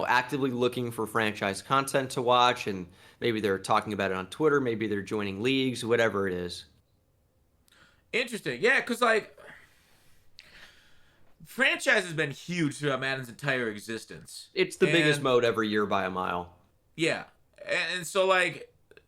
Speaker 2: actively looking for franchise content to watch, and maybe they're talking about it on Twitter, maybe they're joining leagues, whatever it is.
Speaker 1: Interesting. Yeah, because, franchise has been huge throughout Madden's entire existence.
Speaker 2: It's the biggest mode every year by a mile.
Speaker 1: Yeah. And so,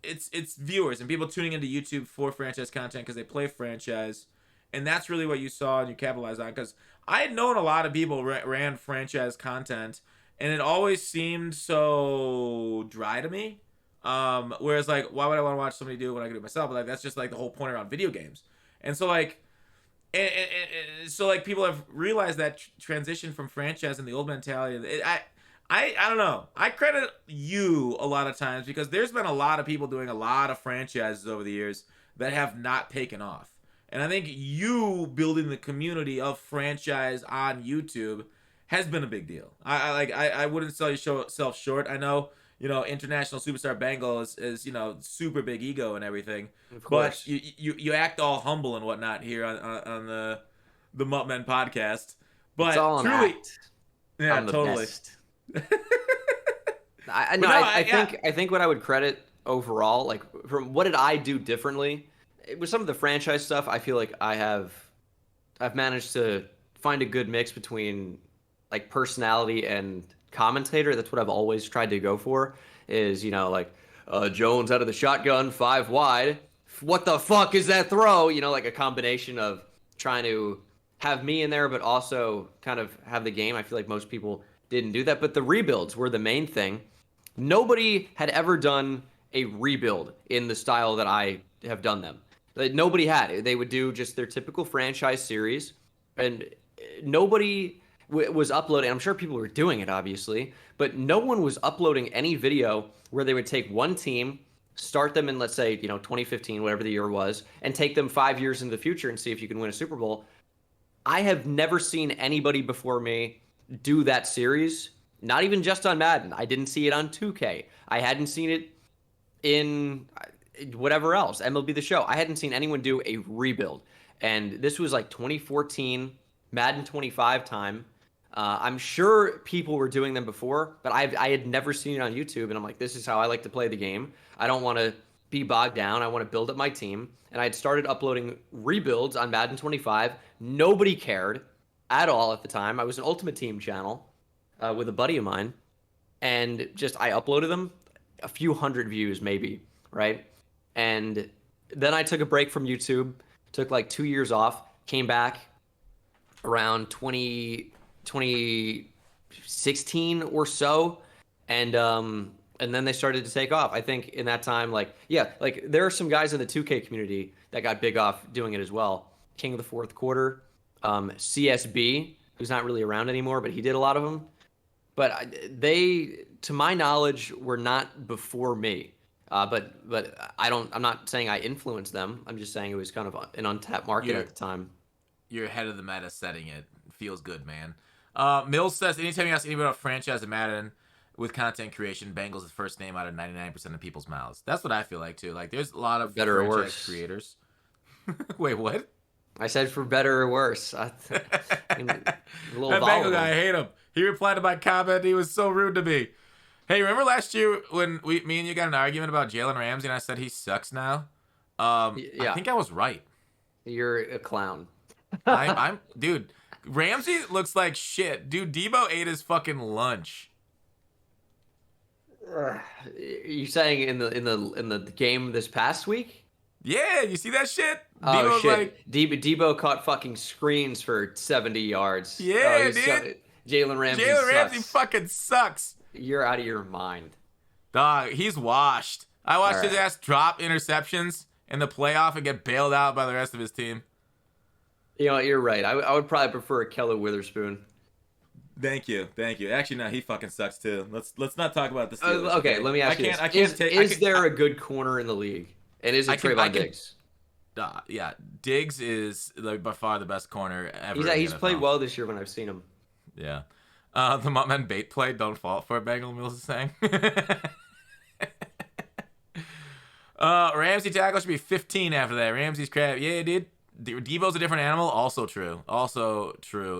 Speaker 1: it's viewers and people tuning into YouTube for franchise content because they play franchise. And that's really what you saw and you capitalized on. Because I had known a lot of people ran franchise content, and it always seemed so dry to me. Whereas, why would I want to watch somebody do it when I can do it myself? But, that's just, the whole point around video games. And so, people have realized that transition from franchise and the old mentality. I don't know. I credit you a lot of times because there's been a lot of people doing a lot of franchises over the years that have not taken off. And I think you building the community of franchise on YouTube has been a big deal. I wouldn't sell yourself short. I know, international superstar Bengal is super big ego and everything.
Speaker 2: Of course.
Speaker 1: But you act all humble and whatnot here on the MUT Men podcast. But
Speaker 2: it's all
Speaker 1: truly,
Speaker 2: act.
Speaker 1: Yeah,
Speaker 2: I'm the
Speaker 1: totally.
Speaker 2: Best. I think what I would credit overall, from what did I do differently, with some of the franchise stuff, I feel like I've managed to find a good mix between personality and commentator. That's what I've always tried to go for. Is Jones out of the shotgun, 5 wide. What the fuck is that throw? A combination of trying to have me in there, but also kind of have the game. I feel like most people didn't do that, but the rebuilds were the main thing. Nobody had ever done a rebuild in the style that I have done them. Nobody had. They would do just their typical franchise series, and nobody was uploading. I'm sure people were doing it, obviously, but no one was uploading any video where they would take one team, start them in, let's say, 2015, whatever the year was, and take them 5 years into the future and see if you can win a Super Bowl. I have never seen anybody before me do that series, not even just on Madden. I didn't see it on 2K. I hadn't seen it in whatever else, MLB The Show. I hadn't seen anyone do a rebuild. And this was 2014, Madden 25 time. I'm sure people were doing them before, but I had never seen it on YouTube. And I'm like, this is how I like to play the game. I don't want to be bogged down. I want to build up my team. And I had started uploading rebuilds on Madden 25. Nobody cared at all at the time. I was an Ultimate Team channel with a buddy of mine. And I uploaded them, a few hundred views maybe, right? And then I took a break from YouTube, took 2 years off, came back around 2016 or so, and then they started to take off. I think in that time, there are some guys in the 2K community that got big off doing it as well. King of the Fourth Quarter, CSB, who's not really around anymore, but he did a lot of them. But they, to my knowledge, were not before me. But I'm not saying I influenced them. I'm just saying it was kind of an untapped market at the time.
Speaker 1: You're ahead of the meta setting it. Feels good, man. Mills says, anytime you ask anybody about franchise and Madden with content creation, Bengal's the first name out of 99% of people's mouths. That's what I feel like, too. There's a lot of
Speaker 2: better
Speaker 1: franchise
Speaker 2: or worse
Speaker 1: creators. Wait, what?
Speaker 2: I said for better or worse. A little
Speaker 1: that Bengal guy, I hate him. He replied to my comment. He was so rude to me. Hey, remember last year when me and you got an argument about Jalen Ramsey and I said he sucks now? I
Speaker 2: Yeah,
Speaker 1: think I was right.
Speaker 2: you're a clown.
Speaker 1: Dude, Ramsey looks like shit. Dude, Debo ate his fucking lunch.
Speaker 2: You saying in the game this past week?
Speaker 1: Yeah, you see that shit?
Speaker 2: Oh
Speaker 1: Debo's
Speaker 2: shit!
Speaker 1: like,
Speaker 2: Debo caught fucking screens for 70 yards.
Speaker 1: yeah,
Speaker 2: He's
Speaker 1: dude.
Speaker 2: Jalen Ramsey
Speaker 1: Jalen Ramsey
Speaker 2: sucks.
Speaker 1: fucking sucks.
Speaker 2: You're out of your mind.
Speaker 1: Dog, he's washed. I watched his
Speaker 2: Alright.
Speaker 1: ass drop interceptions in the playoff and get bailed out by the rest of his team.
Speaker 2: You know, you're right. I would probably prefer Keller Witherspoon.
Speaker 1: Thank you. Actually, no, he fucking sucks too. Let's not talk about this.
Speaker 2: Okay, let me ask you this. Is there a good corner in the league? And is it Trayvon Diggs?
Speaker 1: Yeah, Diggs is like by far the best corner ever.
Speaker 2: He's played well this year when I've seen him.
Speaker 1: Yeah. The MUT Men bait play, don't fall for it, Bengal Mills is saying. Ramsey tackle should be 15 after that. Ramsey's crap. Yeah, dude. Debo's a different animal. Also true,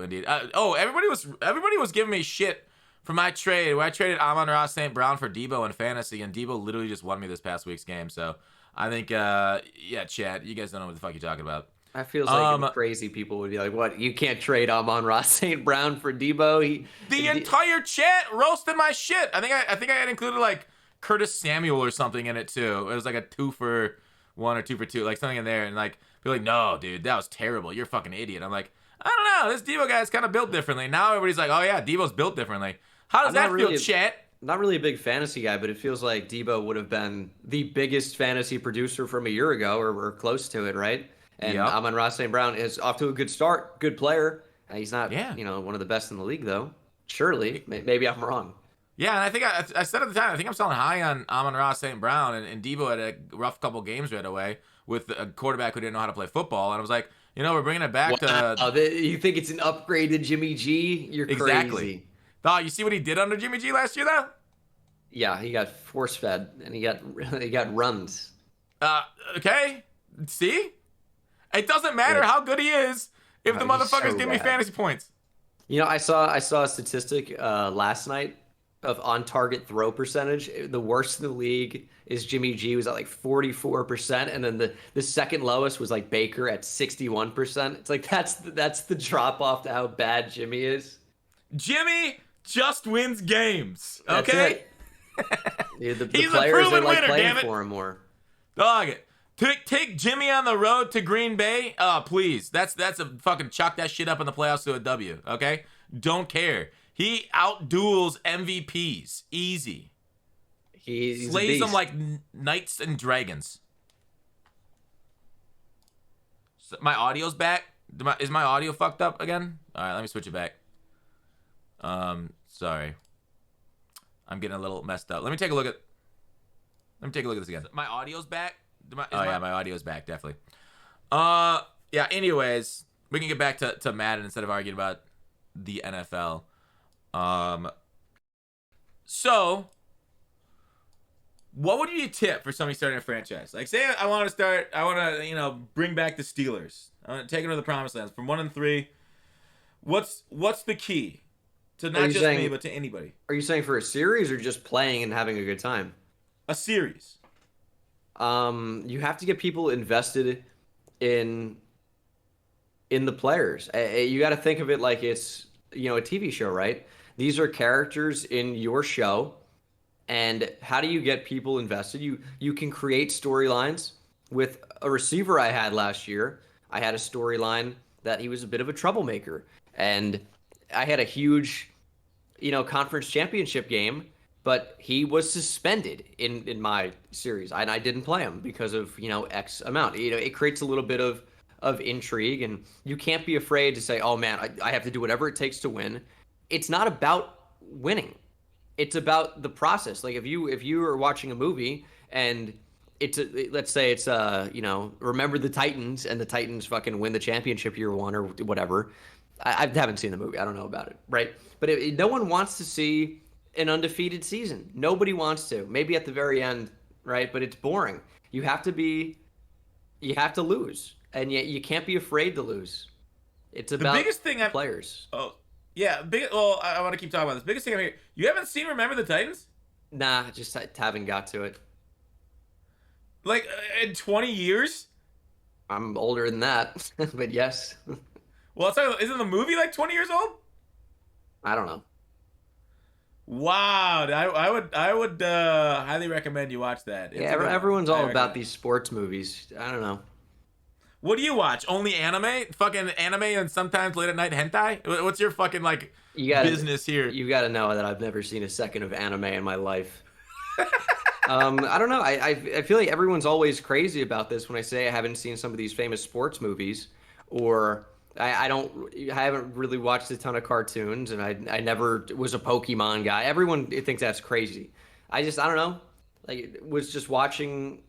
Speaker 1: indeed. Everybody was giving me shit for my trade where I traded Amon-Ra St. Brown for Debo in fantasy, and Debo literally just won me this past week's game. So I think, Chad, you guys don't know what the fuck you're talking about.
Speaker 2: I feel like crazy people would be like, "What? You can't trade Amon-Ra St. Brown for Debo?"
Speaker 1: The entire chat roasted my shit. I think I had included like Curtis Samuel or something in it too. It was like a 2 for 1 or 2 for 2, like something in there, and like be like, "No, dude, that was terrible. You're a fucking idiot." I'm like, I don't know. This Debo guy's kind of built differently. Now everybody's like, "Oh yeah, Debo's built differently." How does that feel, chat?
Speaker 2: Not really a big fantasy guy, but it feels like Debo would have been the biggest fantasy producer from a year ago, or close to it, right? And
Speaker 1: Yep.
Speaker 2: Amon-Ra St. Brown is off to a good start, good player. He's not,
Speaker 1: Yeah.
Speaker 2: one of the best in the league, though. Surely, maybe I'm wrong.
Speaker 1: Yeah, and I think I said at the time, I think I'm selling high on Amon-Ra St. Brown, and Debo had a rough couple games right away with a quarterback who didn't know how to play football, and I was like, we're bringing it back to...
Speaker 2: You think it's an upgrade to Jimmy G? You're
Speaker 1: Exactly.
Speaker 2: crazy.
Speaker 1: Dog, you see what he did under Jimmy G last year, though?
Speaker 2: Yeah, he got force-fed, and he got runs.
Speaker 1: Okay. See? It doesn't matter how good he is if the motherfuckers give me fantasy points.
Speaker 2: I saw a statistic last night of on-target throw percentage. The worst in the league is Jimmy G was at like 44%, and then the second lowest was like Baker at 61%. It's like that's the drop off to how bad Jimmy is.
Speaker 1: Jimmy just wins games. Okay?
Speaker 2: Yeah, the
Speaker 1: He's
Speaker 2: players
Speaker 1: a proven
Speaker 2: are like
Speaker 1: winner,
Speaker 2: playing
Speaker 1: damn it.
Speaker 2: for him more.
Speaker 1: Dog, take Jimmy on the road to Green Bay. Oh, please. That's a fucking chalk that shit up in the playoffs to a W, okay? Don't care. He outduels MVPs. Easy.
Speaker 2: He's
Speaker 1: Slays them like knights and dragons. So my audio's back. Is my audio fucked up again? All right, let me switch it back. Sorry. I'm getting a little messed up. Let me take a look at this again. My audio's back. My audio's back, definitely. Yeah, anyways, we can get back to Madden instead of arguing about the NFL. So what would you tip for somebody starting a franchise? Like, say I want to bring back the Steelers. I want to take them to the promised lands from 1-3. What's the key to not just me, but to anybody?
Speaker 2: Are you saying for a series or just playing and having a good time?
Speaker 1: A series.
Speaker 2: You have to get people invested in the players. You got to think of it like it's a TV show, right? These are characters in your show, and how do you get people invested? You can create storylines. With a receiver I had last year, I had a storyline that he was a bit of a troublemaker, and I had a huge, conference championship game, but he was suspended in my series, and I didn't play him because of X amount. It creates a little bit of intrigue, and you can't be afraid to say, "Oh man, I have to do whatever it takes to win." It's not about winning; it's about the process. Like if you are watching a movie and let's say it's Remember the Titans, and the Titans fucking win the championship year one or whatever. I haven't seen the movie. I don't know about it, right? But no one wants to see an undefeated season. Nobody wants to. Maybe at the very end, right? But it's boring. You have to lose, and yet you can't be afraid to lose. It's about the biggest thing players.
Speaker 1: Oh, yeah. I want to keep talking about this. Biggest thing I'm here. You haven't seen Remember the Titans?
Speaker 2: Nah, just haven't got to it.
Speaker 1: Like in 20 years?
Speaker 2: I'm older than that, but yes.
Speaker 1: Well, isn't the movie like 20 years old?
Speaker 2: I don't know.
Speaker 1: Wow, I would highly recommend you watch that.
Speaker 2: Yeah,
Speaker 1: It's a good one.
Speaker 2: everyone's
Speaker 1: I
Speaker 2: all about
Speaker 1: recommend.
Speaker 2: these sports movies. I don't know.
Speaker 1: What do you watch? Only anime? Fucking anime and sometimes late at night hentai? What's your fucking like
Speaker 2: You gotta,
Speaker 1: business here?
Speaker 2: you gotta know that I've never seen a second of anime in my life. I don't know. I feel like everyone's always crazy about this when I say I haven't seen some of these famous sports movies, or I haven't really watched a ton of cartoons, and I never was a Pokemon guy. Everyone thinks that's crazy. I don't know. Like, was just watching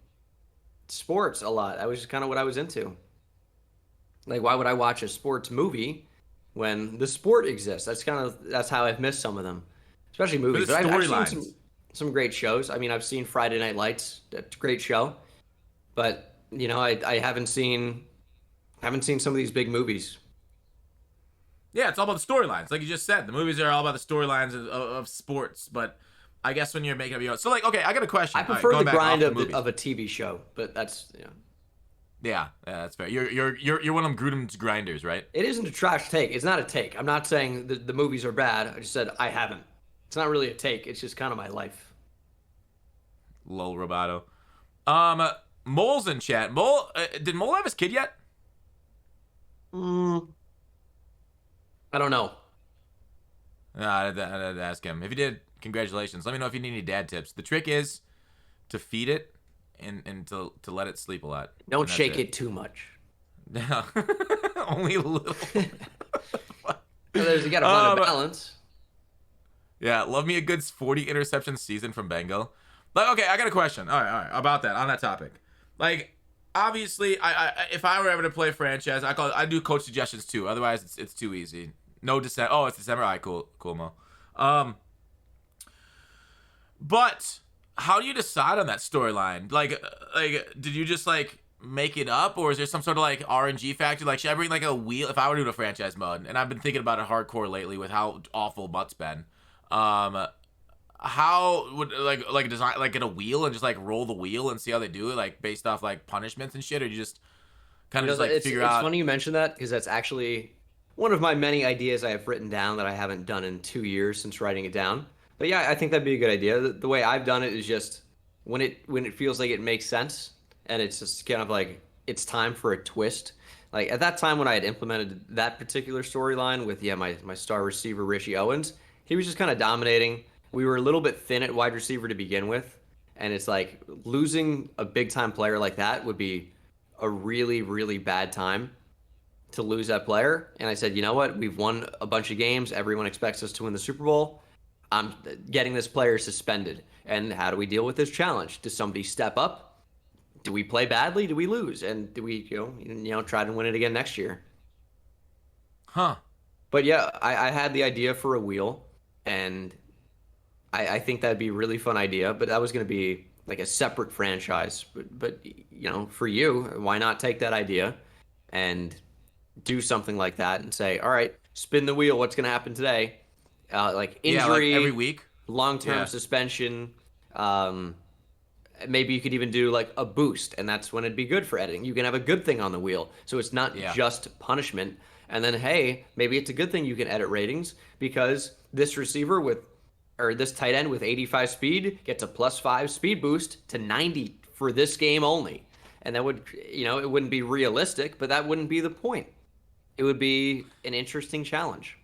Speaker 2: sports a lot. That was just kind of what I was into. Like, why would I watch a sports movie when the sport exists? That's how I've missed some of them, especially movies.
Speaker 1: the
Speaker 2: But I've seen
Speaker 1: storylines.
Speaker 2: some great shows. I mean, I've seen Friday Night Lights. That's a great show. But I haven't seen some of these big movies.
Speaker 1: Yeah, it's all about the storylines. Like you just said, the movies are all about the storylines of sports. But I guess when you're making up your own. So, like, okay, I got a question.
Speaker 2: I
Speaker 1: All right,
Speaker 2: prefer
Speaker 1: going
Speaker 2: the
Speaker 1: back off
Speaker 2: grind
Speaker 1: the
Speaker 2: of
Speaker 1: movies.
Speaker 2: of a TV show, but that's
Speaker 1: Yeah, that's fair. You're one of them Grudem's grinders, right?
Speaker 2: it isn't a trash take. It's not a take. I'm not saying the movies are bad. I just said I haven't. It's not really a take. It's just kind of my life.
Speaker 1: Lol, Roboto. Mole's in chat. Did Mole have his kid yet?
Speaker 2: Mm, I don't know.
Speaker 1: No, I'd ask him. If he did, congratulations. Let me know if you need any dad tips. The trick is to feed it and to let it sleep a lot.
Speaker 2: Don't
Speaker 1: And that's
Speaker 2: shake it too much.
Speaker 1: No. Only a little.
Speaker 2: You got to find a balance.
Speaker 1: Yeah, love me a good 40 interception season from Bengal. Like, okay, I got a question. All right, about that, on that topic. Like, obviously, I if I were ever to play franchise, I do coach suggestions too. Otherwise, it's too easy. No December. Oh, it's December. All right, cool, Mo. But how do you decide on that storyline? Like, did you just like make it up, or is there some sort of like RNG factor? Like, should I bring like a wheel if I were to do a franchise mode? And I've been thinking about it hardcore lately with how awful MUT's been. How would like design like get a wheel and just like roll the wheel and see how they do it, like based off like punishments and shit, or you just kind of just like figure
Speaker 2: it's
Speaker 1: out?
Speaker 2: funny you mention that because that's actually one of my many ideas I have written down that I haven't done in 2 years since writing it down. But yeah, I think that'd be a good idea. The way I've done it is just when it feels like it makes sense and it's just kind of like it's time for a twist. Like at that time when I had implemented that particular storyline with my star receiver Richie Owens, he was just kind of dominating. We were a little bit thin at wide receiver to begin with, and it's like losing a big time player like that would be a really, really bad time to lose that player. And I said, you know what? We've won a bunch of games. Everyone expects us to win the Super Bowl. I'm getting this player suspended. And how do we deal with this challenge? Does somebody step up? Do we play badly? Do we lose? And do we, try to win it again next year?
Speaker 1: Huh.
Speaker 2: But yeah, I had the idea for a wheel, and I think that'd be a really fun idea. But that was going to be like a separate franchise. But for you, why not take that idea and do something like that and say, all right, spin the wheel. What's going to happen today? Like injury,
Speaker 1: like every week,
Speaker 2: long-term suspension. Maybe you could even do like a boost, and that's when it'd be good for editing. You can have a good thing on the wheel, so it's not just punishment. And then, hey, maybe it's a good thing you can edit ratings because this receiver or this tight end with 85 speed gets a +5 speed boost to 90 for this game only. And that would, it wouldn't be realistic, but that wouldn't be the point. It would be an interesting challenge.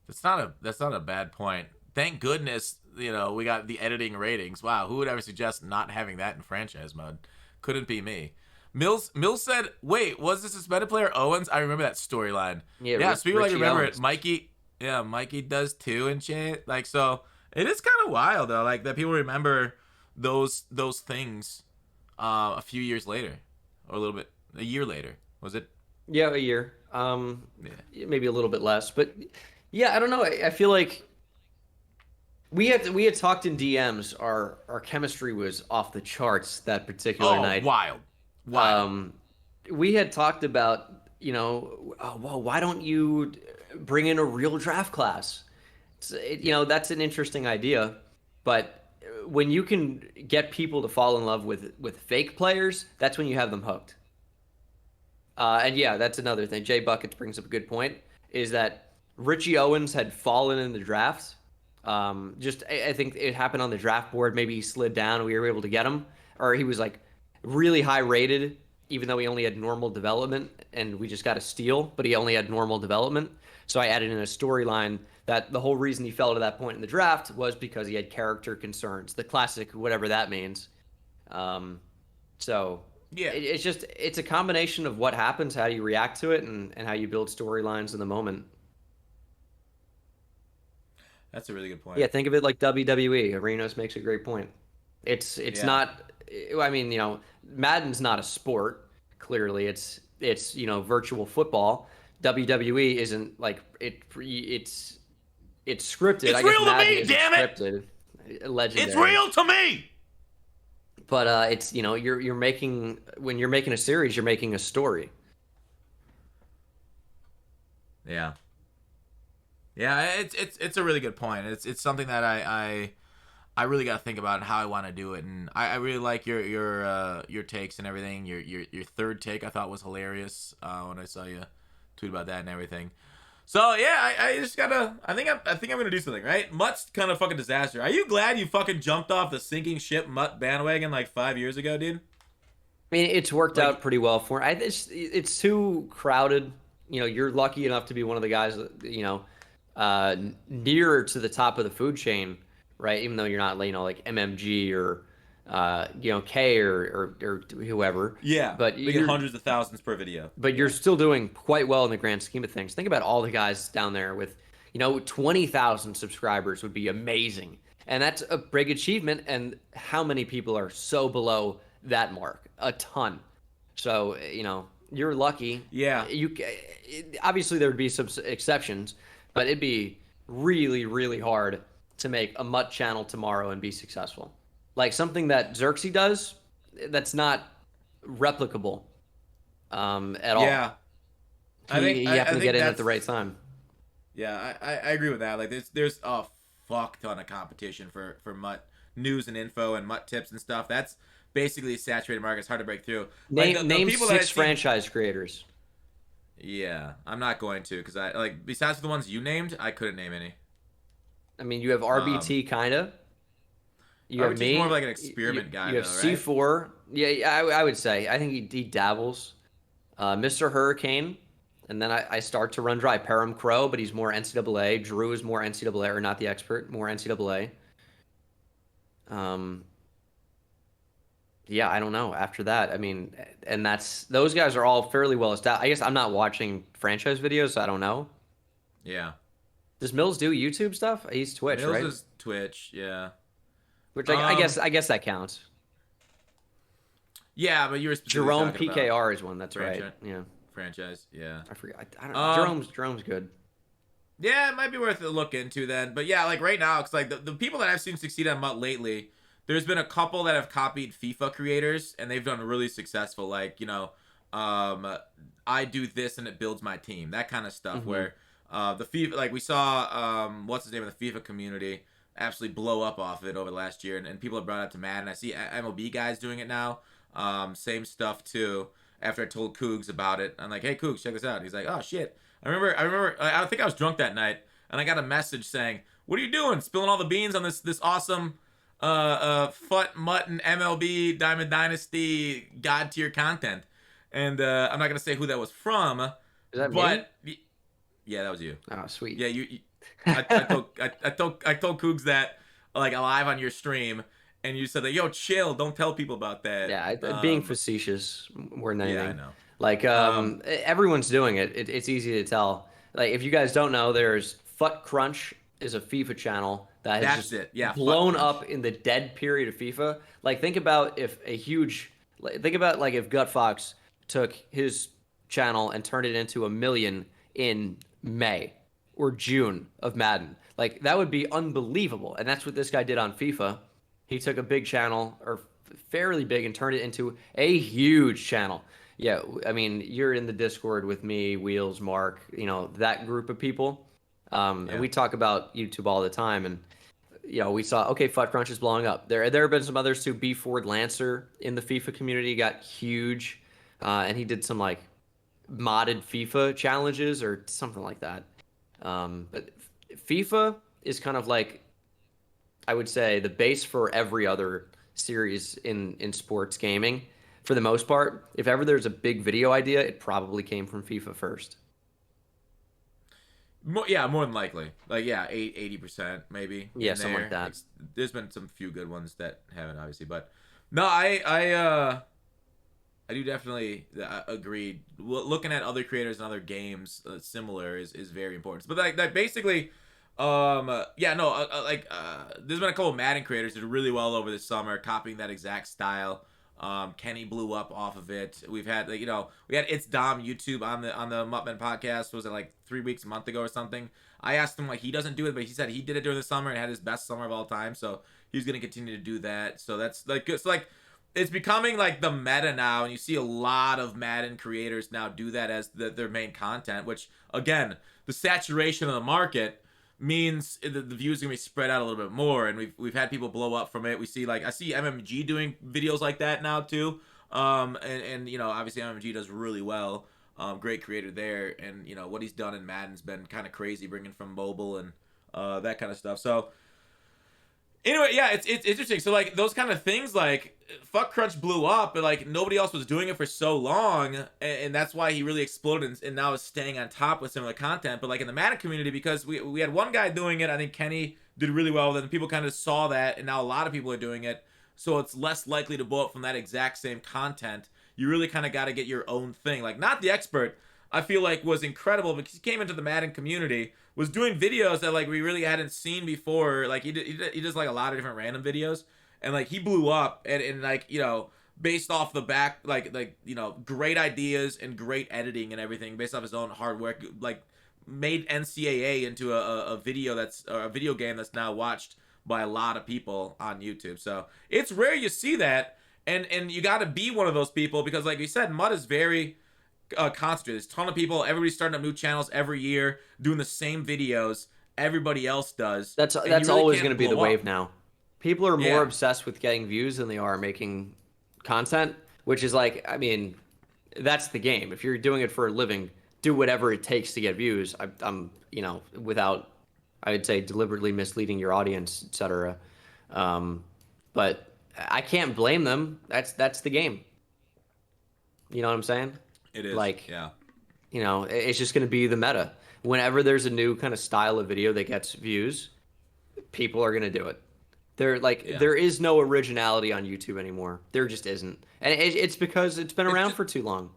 Speaker 1: That's not a bad point. Thank goodness, we got the editing ratings. Wow, who would ever suggest not having that in franchise mode? Couldn't be me. Mills said, "Wait, was the suspended player Owens? I remember that storyline. Yeah, speaking like remember Owens. It, Mikey. Yeah, Mikey does too and shit. Like, so it is kind of wild though. Like that people remember those things a few years later, or a year later. Was it?
Speaker 2: Yeah, a year. Maybe a little bit less, but yeah, I don't know. I feel like we had talked in DMs. Our chemistry was off the charts that particular night.
Speaker 1: Wild.
Speaker 2: We had talked about, well, why don't you bring in a real draft class? That's an interesting idea, but when you can get people to fall in love with fake players, that's when you have them hooked. And yeah, that's another thing. Jay Buckets brings up a good point, is that Richie Owens had fallen in the draft. I think it happened on the draft board. Maybe he slid down and we were able to get him. Or he was like really high rated, even though he only had normal development, and we just got a steal, but he only had normal development. So I added in a storyline that the whole reason he fell to that point in the draft was because he had character concerns. The classic, whatever that means. So
Speaker 1: Yeah.
Speaker 2: It's a combination of what happens, how you react to it, and how you build storylines in the moment.
Speaker 1: That's a really good point.
Speaker 2: Yeah, think of it like WWE. Arenas makes a great point. It's not. I mean, Madden's not a sport. Clearly, it's virtual football. WWE isn't like it. It's scripted.
Speaker 1: It's
Speaker 2: I guess
Speaker 1: real to
Speaker 2: Madden
Speaker 1: me,
Speaker 2: isn't
Speaker 1: damn it!
Speaker 2: scripted. Legendary.
Speaker 1: It's real to me.
Speaker 2: But it's you're making, when you're making a series, you're making a story.
Speaker 1: Yeah. Yeah, it's a really good point. It's something that I really got to think about how I want to do it, and I really like your takes and everything. Your third take I thought was hilarious when I saw you tweet about that and everything. So yeah, I just gotta. I think I'm gonna do something, right? Mutt's kind of fucking disaster. Are you glad you fucking jumped off the sinking ship Mutt bandwagon like 5 years ago, dude?
Speaker 2: I mean, it's worked out pretty well for him. It's too crowded. You're lucky enough to be one of the guys that, nearer to the top of the food chain, right? Even though you're not, like MMG or, K or whoever.
Speaker 1: Yeah,
Speaker 2: but
Speaker 1: we get hundreds of thousands per video.
Speaker 2: But you're still doing quite well in the grand scheme of things. Think about all the guys down there with, 20,000 subscribers would be amazing. And that's a big achievement. And how many people are so below that mark? A ton. So, you're lucky.
Speaker 1: Yeah.
Speaker 2: Obviously, there would be some exceptions, but it'd be really, really hard to make a Mutt channel tomorrow and be successful. Like something that Xerxes does, that's not replicable at all.
Speaker 1: Yeah.
Speaker 2: You have to get in at the right time.
Speaker 1: Yeah, I agree with that. Like there's a fuck ton of competition for Mutt news and info and Mutt tips and stuff. That's basically a saturated market. It's hard to break through.
Speaker 2: Name 6 franchise creators.
Speaker 1: Yeah, I'm not going to, because besides the ones you named, I couldn't name any.
Speaker 2: I mean, you have RBT kinda. You have me.
Speaker 1: More of like an experiment guy.
Speaker 2: You have
Speaker 1: though, right?
Speaker 2: C4. Yeah, I would say. I think he dabbles. Mr. Hurricane, and then I start to run dry. Param Crow, but he's more NCAA. Drew is more NCAA, or not the expert, more NCAA. Yeah, I don't know. After that, I mean, and those guys are all fairly well established. I guess I'm not watching franchise videos, so I don't know.
Speaker 1: Yeah.
Speaker 2: Does Mills do YouTube stuff? He's Twitch,
Speaker 1: Mills
Speaker 2: right?
Speaker 1: is Twitch, yeah.
Speaker 2: Which I guess that counts.
Speaker 1: Yeah, but you were specifically
Speaker 2: Jerome
Speaker 1: talking
Speaker 2: PKR
Speaker 1: about
Speaker 2: is one. That's right. Yeah.
Speaker 1: Franchise, yeah.
Speaker 2: I forget. I don't know. Jerome's good.
Speaker 1: Yeah, it might be worth a look into then. But yeah, like right now, it's like the people that I've seen succeed on Mutt lately, there's been a couple that have copied FIFA creators, and they've done really successful. Like, I do this and it builds my team. That kind of stuff.
Speaker 2: Mm-hmm.
Speaker 1: Where the FIFA, like we saw, what's his name in the FIFA community, absolutely blow up off of it over the last year, and people have brought it up to Madden. I see MLB guys doing it now. Same stuff too. After I told Cougs about it, I'm like, hey Cougs, check this out. He's like, oh shit. I remember. I think I was drunk that night, and I got a message saying, "What are you doing? Spilling all the beans on this awesome FUT Mutton MLB Diamond Dynasty God tier content." And I'm not gonna say who that was from.
Speaker 2: Is that
Speaker 1: but
Speaker 2: me?
Speaker 1: Yeah, that was you.
Speaker 2: Oh, sweet.
Speaker 1: Yeah, I told Cougs that like live on your stream, and you said that, yo, chill, don't tell people about that.
Speaker 2: Yeah, being facetious more than anything.
Speaker 1: Yeah, I know.
Speaker 2: Like everyone's doing it. It's easy to tell. Like if you guys don't know, there's FUT Crunch is a FIFA channel that has blown up in the dead period of FIFA. Like think about if if Gut Fox took his channel and turned it into 1 million in May or June of Madden. Like that would be unbelievable. And that's what this guy did on FIFA. He took a big channel, or fairly big, and turned it into a huge channel. Yeah, I mean, you're in the Discord with me, Wheels, Mark, that group of people. And we talk about YouTube all the time. And we saw, okay, FUT Crunch is blowing up. There have been some others too. B Ford Lancer in the FIFA community got huge, and he did some like modded FIFA challenges or something like that. But FIFA is kind of like, I would say, the base for every other series in sports gaming. For the most part, if ever there's a big video idea, it probably came from FIFA first.
Speaker 1: More than likely. Like, yeah, 80% maybe.
Speaker 2: Yeah, something like that.
Speaker 1: Like, there's been some few good ones that haven't, obviously, but no, I do definitely agree. Looking at other creators and other games similar is very important. But like basically, yeah, no, there's been a couple of Madden creators that did really well over the summer, copying that exact style. Kenny blew up off of it. We've had we had It's Dom YouTube on the MUT Men podcast. Was it like 3 weeks, a month ago or something? I asked him, like, he doesn't do it, but he said he did it during the summer and had his best summer of all time. So he's gonna continue to do that. So that's like good. So like, it's becoming like the meta now, and you see a lot of Madden creators now do that as their main content. Which, again, the saturation of the market means the views are gonna be spread out a little bit more, and we've had people blow up from it. We see, like, I see MMG doing videos like that now too. And obviously MMG does really well. Great creator there, and what he's done in Madden's been kind of crazy, bringing from mobile and that kind of stuff. So anyway, yeah, it's interesting. So like those kind of things, like Fuck Crunch blew up, but like nobody else was doing it for so long, and that's why he really exploded and now is staying on top with similar content. But like in the Madden community, because we had one guy doing it, I think Kenny did really well with it, and people kind of saw that, and now a lot of people are doing it, so it's less likely to blow up from that exact same content. You really kind of got to get your own thing. Like, Not the Expert, I feel like, was incredible because he came into the Madden community, was doing videos that like we really hadn't seen before. Like he does like a lot of different random videos, and like he blew up and like based off the back like great ideas and great editing and everything based off his own hard work, like made NCAA into a video game that's now watched by a lot of people on YouTube. So it's rare you see that, and you got to be one of those people because, like we said, MUT is very concentrated. There's a ton of people. Everybody's starting up new channels every year, doing the same videos everybody else does.
Speaker 2: That's
Speaker 1: really
Speaker 2: always going to be the wave
Speaker 1: up.
Speaker 2: now. People are more obsessed with getting views than they are making content, which is like, I mean, that's the game. If you're doing it for a living, do whatever it takes to get views. I'm without, I would say, deliberately misleading your audience, etc. But I can't blame them. That's the game. You know what I'm saying?
Speaker 1: It is.
Speaker 2: Like,
Speaker 1: yeah.
Speaker 2: It's just going to be the meta. Whenever there's a new kind of style of video that gets views, people are going to do it. There is no originality on YouTube anymore. There just isn't. And it's because it's been around for too long.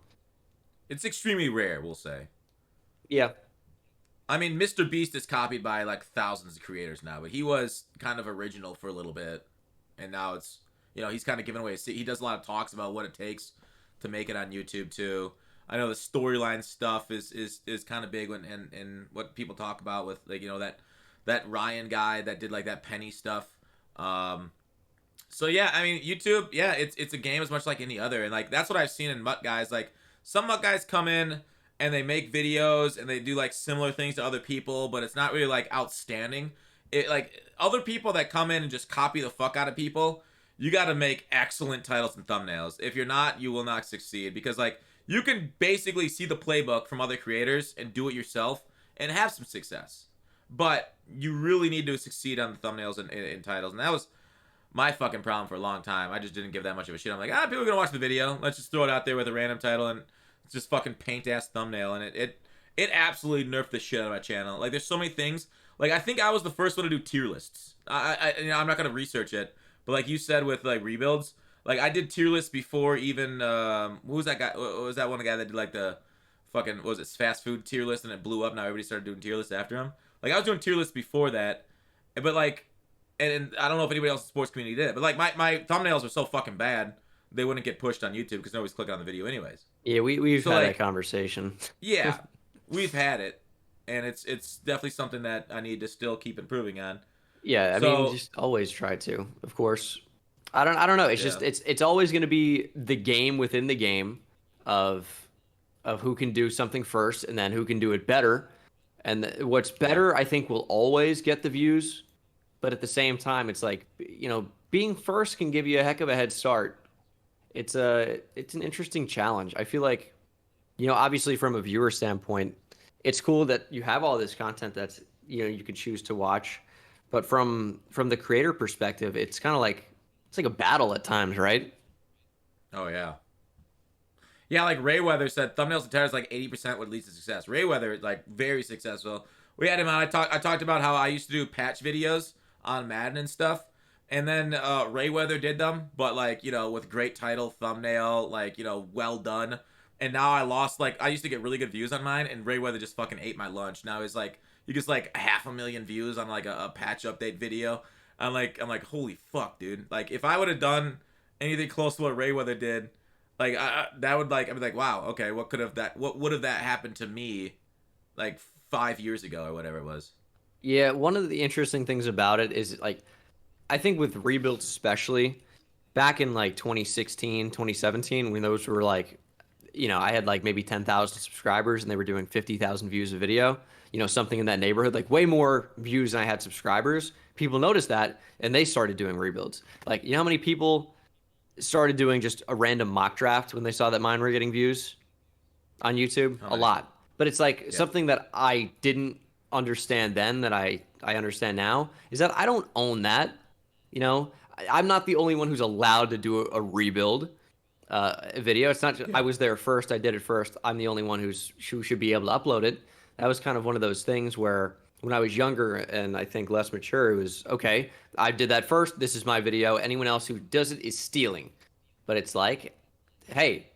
Speaker 1: It's extremely rare, we'll say.
Speaker 2: Yeah.
Speaker 1: I mean, Mr. Beast is copied by like thousands of creators now, but he was kind of original for a little bit. And now it's, he's kind of giving away. He does a lot of talks about what it takes to make it on YouTube too. I know the storyline stuff is kind of big and what people talk about with like that Ryan guy that did like that Penny stuff. So yeah, I mean YouTube, yeah, it's a game as much like any other, and like that's what I've seen in MUT guys. Like some MUT guys come in and they make videos and they do like similar things to other people, but it's not really like outstanding. It like other people that come in and just copy the fuck out of people. You got to make excellent titles and thumbnails. If you're not, you will not succeed because like you can basically see the playbook from other creators and do it yourself and have some success. But you really need to succeed on the thumbnails and titles. And that was my fucking problem for a long time. I just didn't give that much of a shit. I'm like, people are going to watch the video. Let's just throw it out there with a random title and it's just fucking paint-ass thumbnail. And it absolutely nerfed the shit out of my channel. Like, there's so many things. Like, I think I was the first one to do tier lists. I'm not going to research it. But like you said with, like, rebuilds, like, I did tier lists before even, who was that guy? What was that one guy that did, like, the fucking, what was it, fast food tier list and it blew up? Now everybody started doing tier lists after him. Like, I was doing tier lists before that, but, like, and I don't know if anybody else in the sports community did it, but, like, my thumbnails are so fucking bad, they wouldn't get pushed on YouTube because nobody's clicking on the video anyways.
Speaker 2: Yeah, we've had that conversation.
Speaker 1: Yeah, we've had it, and it's definitely something that I need to still keep improving on.
Speaker 2: Yeah, I mean, just always try to, of course. I don't know. It's just it's always going to be the game within the game of who can do something first and then who can do it better. And what's better, I think, will always get the views. but at the same time, it's like, being first can give you a heck of a head start. It's an interesting challenge. I feel like, obviously from a viewer standpoint, it's cool that you have all this content that's, you can choose to watch. But from the creator perspective, it's kind of like, it's like a battle at times, right?
Speaker 1: Oh yeah. Yeah, like Ray Weather said, thumbnails and titles like 80% would lead to success. Ray Weather, like, very successful. We had him on. I talked about how I used to do patch videos on Madden and stuff. And then Ray Weather did them, but like, with great title, thumbnail, like, well done. And now I lost, like, I used to get really good views on mine, and Ray Weather just fucking ate my lunch. Now he's like, he gets like 500,000 views on like a patch update video. I'm like, holy fuck, dude. Like, if I would have done anything close to what Ray Weather did, like, that would, like, I'd be like, wow, okay, what would have that happened to me, like, 5 years ago or whatever it was.
Speaker 2: Yeah, one of the interesting things about it is, like, I think with rebuilds especially, back in like 2016, 2017, when those were like, I had like maybe 10,000 subscribers and they were doing 50,000 views a video, something in that neighborhood, like way more views than I had subscribers. People noticed that and they started doing rebuilds. Like, how many people started doing just a random mock draft when they saw that mine were getting views on YouTube? A lot. But it's like something that I didn't understand then that I understand now is that I don't own that. I'm not the only one who's allowed to do a rebuild video. It's not just, I was there first, I did it first. I'm the only one who should be able to upload it. That was kind of one of those things where when I was younger and I think less mature, it was, okay, I did that first. This is my video. Anyone else who does it is stealing. But it's like, hey,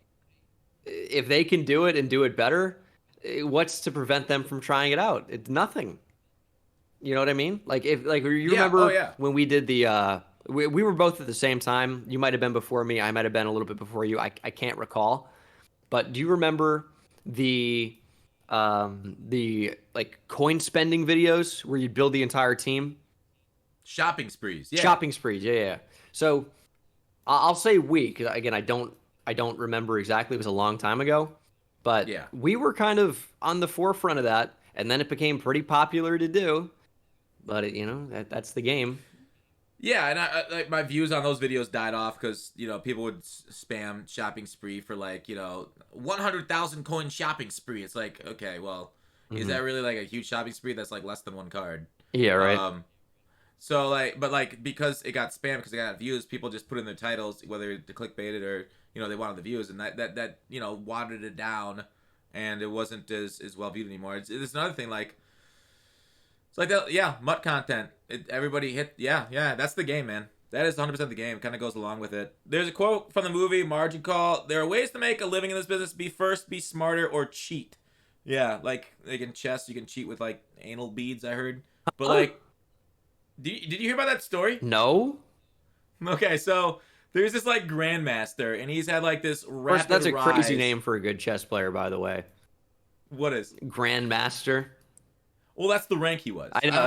Speaker 2: if they can do it and do it better, what's to prevent them from trying it out? It's nothing. You know what I mean? Like, if like you remember when we did the we were both at the same time. You might have been before me. I might have been a little bit before you. I can't recall. But do you remember the like coin spending videos where you'd build the entire team?
Speaker 1: Shopping sprees. Yeah.
Speaker 2: Shopping sprees. Yeah. So I'll say we, 'cause again, I don't remember exactly. It was a long time ago. But we were kind of on the forefront of that, and then it became pretty popular to do. But that's the game.
Speaker 1: Yeah, and I like my views on those videos died off because people would spam shopping spree for like 100,000 coin shopping spree. It's like, okay, well, is that really like a huge shopping spree? That's like less than one card.
Speaker 2: Yeah, right.
Speaker 1: So like, but like because it got spammed because it got views, people just put in their titles whether to clickbait it or they wanted the views, and that watered it down, and it wasn't as well viewed anymore. It's another thing like. It's like that, MUT content. Everybody hit, that's the game, man. That is 100% the game. Kind of goes along with it. There's a quote from the movie Margin Call. There are ways to make a living in this business. Be first, be smarter, or cheat. Yeah, like in chess, you can cheat with like anal beads. I heard, but like, did you hear about that story?
Speaker 2: No.
Speaker 1: Okay, so there's this like grandmaster, and he's had like this rapid
Speaker 2: First, that's a
Speaker 1: rise.
Speaker 2: crazy name for a good chess player, by the way.
Speaker 1: What is
Speaker 2: grandmaster?
Speaker 1: Well, that's the rank he was.
Speaker 2: I know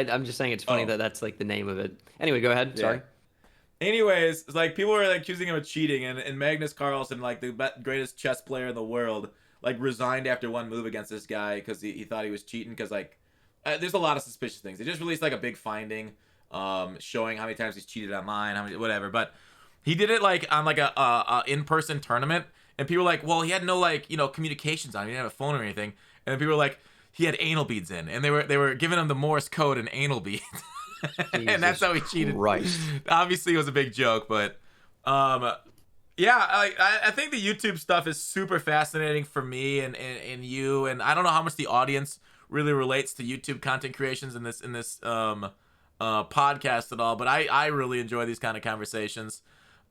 Speaker 2: I'm just saying it's funny that that's like the name of it. Anyway, go ahead. Sorry.
Speaker 1: Anyways, it's like people were like accusing him of cheating, and Magnus Carlsen, like the greatest chess player in the world, like resigned after one move against this guy because he thought he was cheating. Because like, there's a lot of suspicious things. They just released like a big finding, showing how many times he's cheated online, how many whatever. But he did it like on like a in-person tournament, and people were like, well, he had no like communications on him. He didn't have a phone or anything, and then people were like. He had anal beads in, and they were giving him the Morse code and anal beads, and that's how he cheated.
Speaker 2: Right.
Speaker 1: Obviously, it was a big joke, but I think the YouTube stuff is super fascinating for me and you, and I don't know how much the audience really relates to YouTube content creations in this podcast at all, but I really enjoy these kind of conversations.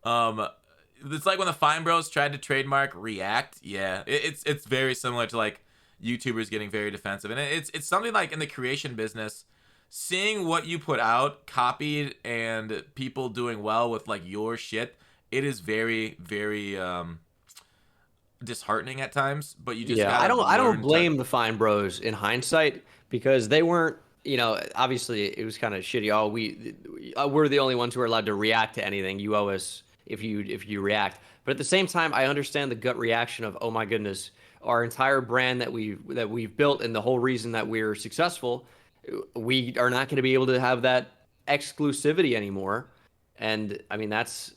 Speaker 1: It's like when the Fine Bros tried to trademark React. Yeah, it's very similar to like. YouTubers getting very defensive, and it's something like in the creation business, seeing what you put out copied and people doing well with like your shit, it is very very disheartening at times. But you just
Speaker 2: I don't blame the Fine Bros in hindsight because they weren't obviously it was kind of shitty. We're the only ones who are allowed to react to anything. You owe us if you react, but at the same time I understand the gut reaction of oh my goodness. Our entire brand that we've built and the whole reason that we're successful, we are not going to be able to have that exclusivity anymore, and I mean that's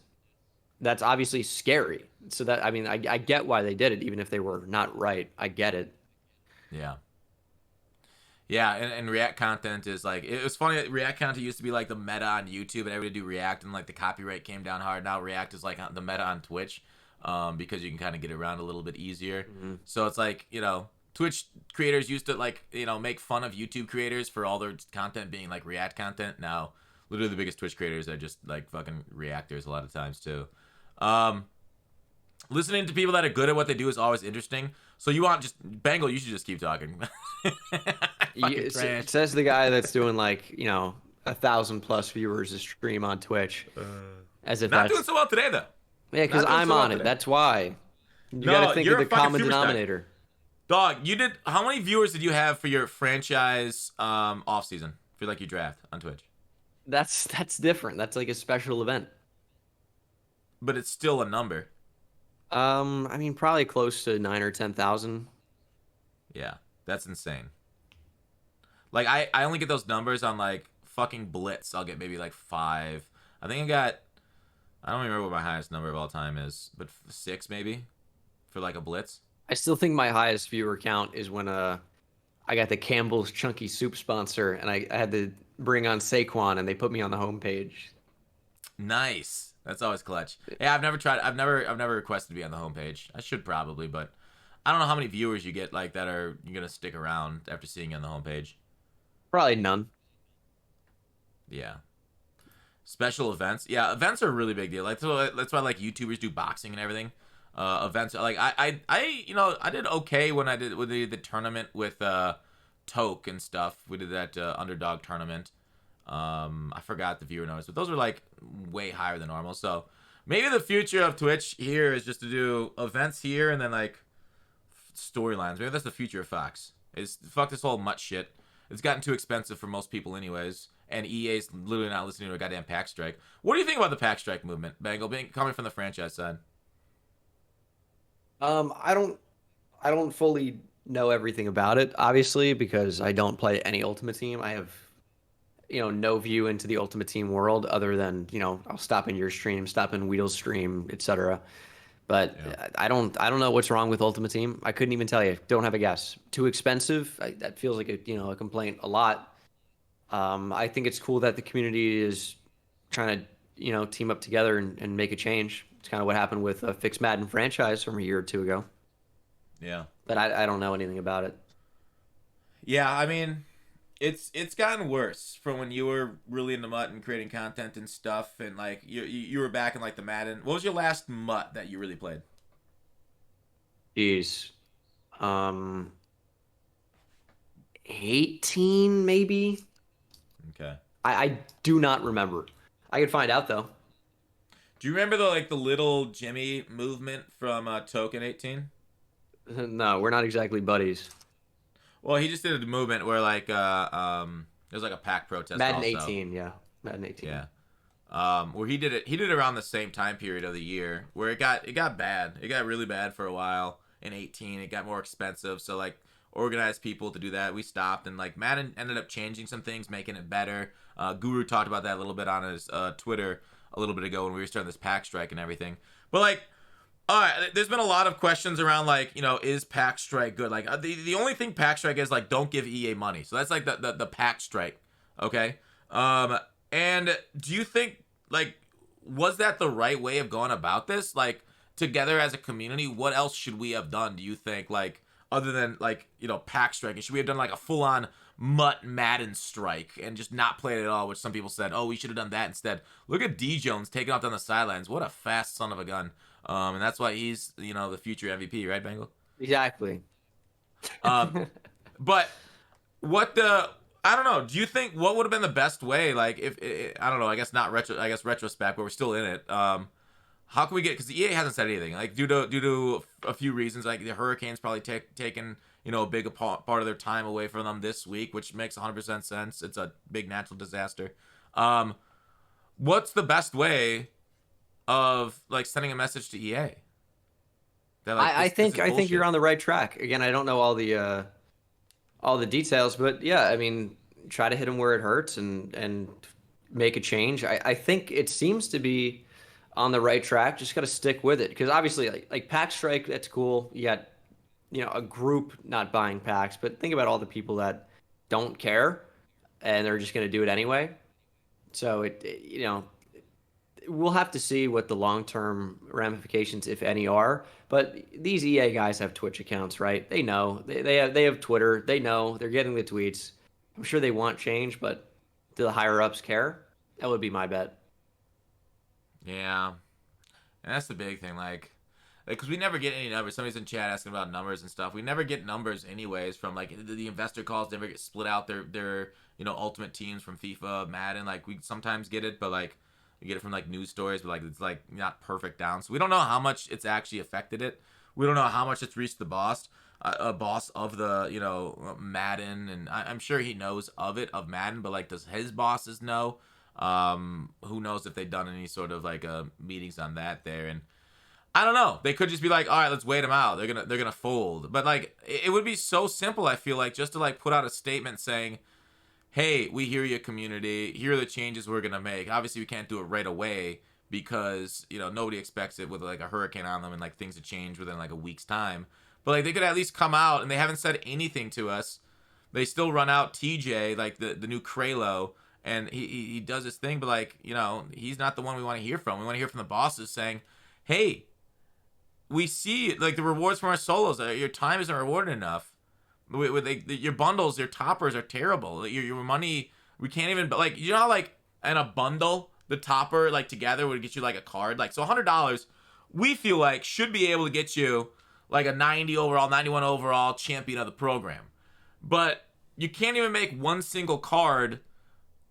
Speaker 2: obviously scary. So that I mean I get why they did it, even if they were not right. I get it.
Speaker 1: Yeah. Yeah, and React content is like, it was funny that React content used to be like the meta on YouTube, and everybody do React, and like the copyright came down hard. Now React is like the meta on Twitch, because you can kind of get around a little bit easier.
Speaker 2: Mm-hmm.
Speaker 1: So it's like, Twitch creators used to like, make fun of YouTube creators for all their content being like React content. Now, literally the biggest Twitch creators are just like fucking Reactors a lot of times too. Listening to people that are good at what they do is always interesting. So you want just Bengal, you should just keep talking.
Speaker 2: It says the guy that's doing like 1,000+ viewers a stream on Twitch. As if
Speaker 1: not doing so well today though.
Speaker 2: Yeah, because I'm on it. That's why. You gotta think of the common denominator.
Speaker 1: Dog, you did. How many viewers did you have for your franchise off season for like your draft on Twitch?
Speaker 2: That's different. That's like a special event.
Speaker 1: But it's still a number.
Speaker 2: I mean, probably close to 9,000 or 10,000.
Speaker 1: Yeah, that's insane. Like I only get those numbers on like fucking Blitz. I'll get maybe like 5. I think I don't remember what my highest number of all time is, but 6 maybe for like a Blitz.
Speaker 2: I still think my highest viewer count is when I got the Campbell's Chunky Soup sponsor, and I had to bring on Saquon, and they put me on the homepage.
Speaker 1: Nice. That's always clutch. Yeah, I've never tried. I've never requested to be on the homepage. I should probably, but I don't know how many viewers you get like that are you're gonna stick around after seeing you on the homepage.
Speaker 2: Probably none.
Speaker 1: Yeah. Special events. Yeah, events are a really big deal. Like that's why like YouTubers do boxing and everything. Events like I did okay when I did the tournament with Toke and stuff. We did that underdog tournament. I forgot the viewer numbers, but those are like way higher than normal. So maybe the future of Twitch here is just to do events here and then like storylines. Maybe that's the future of Fox. Is fuck this whole MUT shit. It's gotten too expensive for most people anyways, and EA's literally not listening to a goddamn pack strike. What do you think about the pack strike movement, Bengal, coming from the franchise side?
Speaker 2: I don't fully know everything about it, obviously, because I don't play any Ultimate Team. I have no view into the Ultimate Team world other than, I'll stop in your stream, stop in Weedle's stream, etc. But yeah. I don't know what's wrong with Ultimate Team. I couldn't even tell you. Don't have a guess. Too expensive. That feels like a complaint a lot. I think it's cool that the community is trying to team up together and make a change. It's kind of what happened with a Fixed Madden franchise from a year or two ago.
Speaker 1: Yeah.
Speaker 2: But I don't know anything about it.
Speaker 1: Yeah, I mean, it's gotten worse from when you were really into MUT and creating content and stuff, and like you were back in like the Madden. What was your last MUT that you really played?
Speaker 2: Jeez, 18 maybe.
Speaker 1: Okay.
Speaker 2: I do not remember. I could find out though.
Speaker 1: Do you remember the little Jimmy movement from Token 18?
Speaker 2: No, we're not exactly buddies.
Speaker 1: Well, he just did a movement where like there's like a pack protest.
Speaker 2: Madden
Speaker 1: also.
Speaker 2: 18, yeah. Madden 18.
Speaker 1: Yeah. Where he did it around the same time period of the year where it got bad. It got really bad for a while in 18. It got more expensive, so like organized people to do that. We stopped, and like Madden ended up changing some things, making it better. Guru talked about that a little bit on his Twitter a little bit ago when we were starting this pack strike and everything. But like, all right, there's been a lot of questions around like, is pack strike good? Like the only thing pack strike is like, don't give EA money. So that's like the pack strike. Okay. And do you think like, was that the right way of going about this? Like together as a community, what else should we have done? Do you think like, other than like, pack striking, should we have done like a full on MUT Madden strike and just not play it at all, which some people said, oh, we should have done that instead. Look at D Jones taking off down the sidelines. What a fast son of a gun. And that's why he's, the future MVP, right, Bengal?
Speaker 2: Exactly.
Speaker 1: But I don't know. Do you think what would have been the best way? Like if I don't know, I guess not retrospect, but we're still in it. How can we get, because EA hasn't said anything, like due to a few reasons, like the Hurricanes probably taken a big part of their time away from them this week, which makes 100% sense. It's a big natural disaster. What's the best way of like sending a message to EA?
Speaker 2: That, like, I think you're on the right track. Again, I don't know all the details, but yeah, I mean, try to hit them where it hurts and make a change. I think it seems to be on the right track. Just got to stick with it because obviously, like Pack Strike, that's cool. You got a group not buying packs, but think about all the people that don't care and they're just going to do it anyway. So we'll have to see what the long-term ramifications, if any, are. But these EA guys have Twitch accounts, right? They know. They have Twitter. They know. They're getting the tweets. I'm sure they want change, but do the higher-ups care? That would be my bet.
Speaker 1: Yeah. And that's the big thing, because we never get any numbers. Somebody's in chat asking about numbers and stuff. We never get numbers anyways from, the investor calls never get split out their ultimate teams from FIFA, Madden. We sometimes get it, but, we get it from, news stories, but, it's, not perfect down. So we don't know how much it's actually affected it. We don't know how much it's reached the boss of the, Madden. And I'm sure he knows of Madden, but, does his bosses know? Who knows if they've done any sort of, meetings on that there. And I don't know. They could just be all right, let's wait them out. They're gonna fold. But it would be so simple, I feel just to put out a statement saying, hey, we hear you, community. Here are the changes we're gonna make. Obviously, we can't do it right away because nobody expects it with a hurricane on them and things to change within a week's time. But they could at least come out, and they haven't said anything to us. They still run out TJ, the new Kralo, and he does his thing. But he's not the one we want to hear from. We want to hear from the bosses saying, hey, we see the rewards from our solos. Your time isn't rewarded enough. Your bundles, your toppers are terrible. Your money, we can't even. How in a bundle the topper together would get you a card. So $100 we feel should be able to get you a 90 overall, 91 overall champion of the program. But you can't even make one single card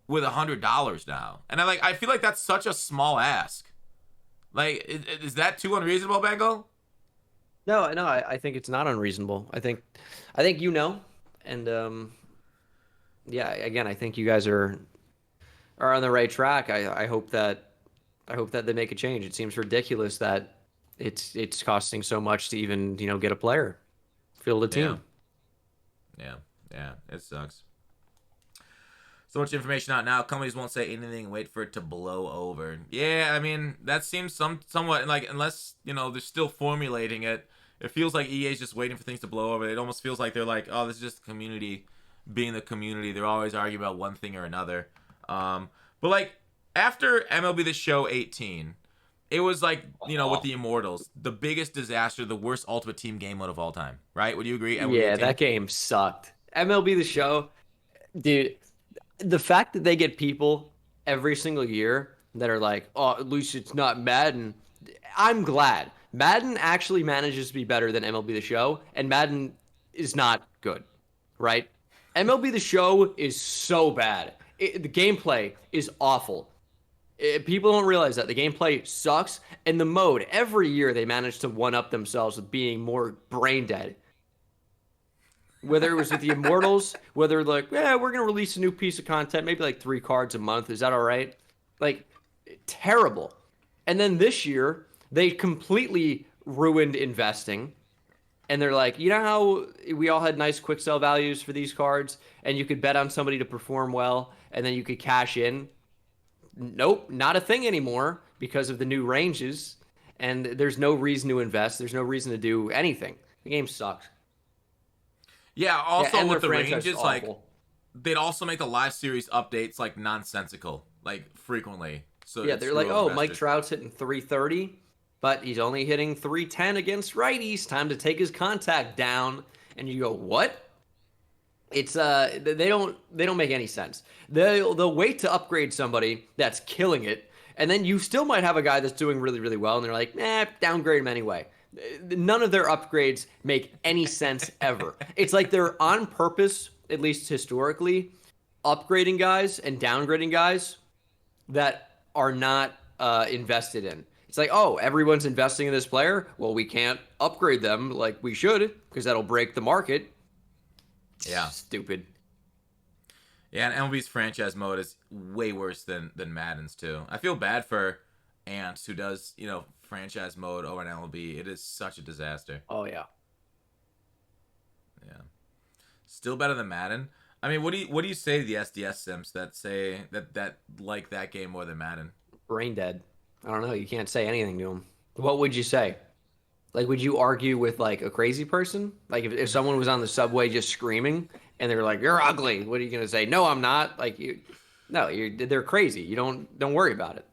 Speaker 1: with $100 now. And I feel that's such a small ask. Is that too unreasonable, Bengal?
Speaker 2: No, I think it's not unreasonable. I think and yeah, again, I think you guys are on the right track. I hope that they make a change. It seems ridiculous that it's costing so much to even get a player, field a team.
Speaker 1: Yeah, it sucks. So much information out now. Companies won't say anything. Wait for it to blow over. Yeah, I mean that seems somewhat unless they're still formulating it. It feels like EA's just waiting for things to blow over. It almost feels like they're oh, this is just the community being the community. They're always arguing about one thing or another. But after MLB The Show 18, it was with the Immortals, the biggest disaster, the worst Ultimate Team game mode of all time. Right? Would you agree?
Speaker 2: Yeah, that game sucked. MLB The Show, dude. The fact that they get people every single year that are oh, at least it's not Madden. I'm glad. Madden actually manages to be better than MLB The Show, and Madden is not good, right? MLB The Show is so bad. The gameplay is awful. People don't realize that. The gameplay sucks, and the mode, every year they manage to one-up themselves with being more brain dead. Whether it was with the Immortals, whether we're going to release a new piece of content, maybe 3 cards a month. Is that all right? Terrible. And then this year, they completely ruined investing. And they're how we all had nice quick sell values for these cards, and you could bet on somebody to perform well, and then you could cash in? Nope, not a thing anymore because of the new ranges. And there's no reason to invest. There's no reason to do anything. The game sucks.
Speaker 1: Yeah, also with the ranges, they'd also make the live series updates nonsensical, frequently. So
Speaker 2: yeah, they're oh, Mike Trout's hitting 330, but he's only hitting 310 against righties. Time to take his contact down. And you go, what? It's they don't make any sense. They'll wait to upgrade somebody that's killing it, and then you still might have a guy that's doing really, really well, and they're downgrade him anyway. None of their upgrades make any sense ever. It's they're on purpose, at least historically, upgrading guys and downgrading guys that are not invested in. It's oh, everyone's investing in this player. Well, we can't upgrade them like we should because that'll break the market.
Speaker 1: Yeah.
Speaker 2: Stupid.
Speaker 1: Yeah, and MLB's franchise mode is way worse than Madden's, too. I feel bad for Ants, who does, franchise mode over in MLB. It is such a disaster.
Speaker 2: Oh, yeah.
Speaker 1: Yeah. Still better than Madden. I mean, what do you say to the SDS simps that say that like that game more than Madden?
Speaker 2: Brain dead. I don't know. You can't say anything to them. What would you say? Like, would you argue with like a crazy person? Like, if someone was on the subway just screaming and they were like, "You're ugly," what are you gonna say? No, I'm not. Like you, no, they're crazy. You don't worry about it.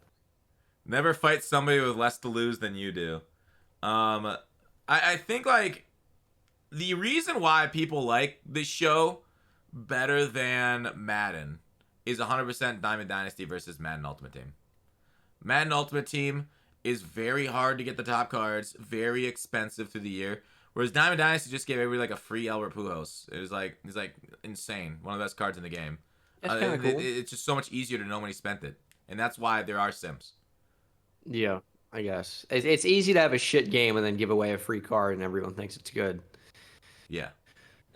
Speaker 1: Never fight somebody with less to lose than you do. I think like the reason why people like this show better than Madden is 100% Diamond Dynasty versus Madden Ultimate Team. Madden Ultimate Team is very hard to get the top cards, very expensive through the year. Whereas Diamond Dynasty just gave everybody like a free Albert Pujols. He's like insane, one of the best cards in the game.
Speaker 2: That's kind of cool.
Speaker 1: It's just so much easier to know when he spent it, and that's why there are sims.
Speaker 2: Yeah, I guess it's easy to have a shit game and then give away a free card and everyone thinks it's good.
Speaker 1: Yeah.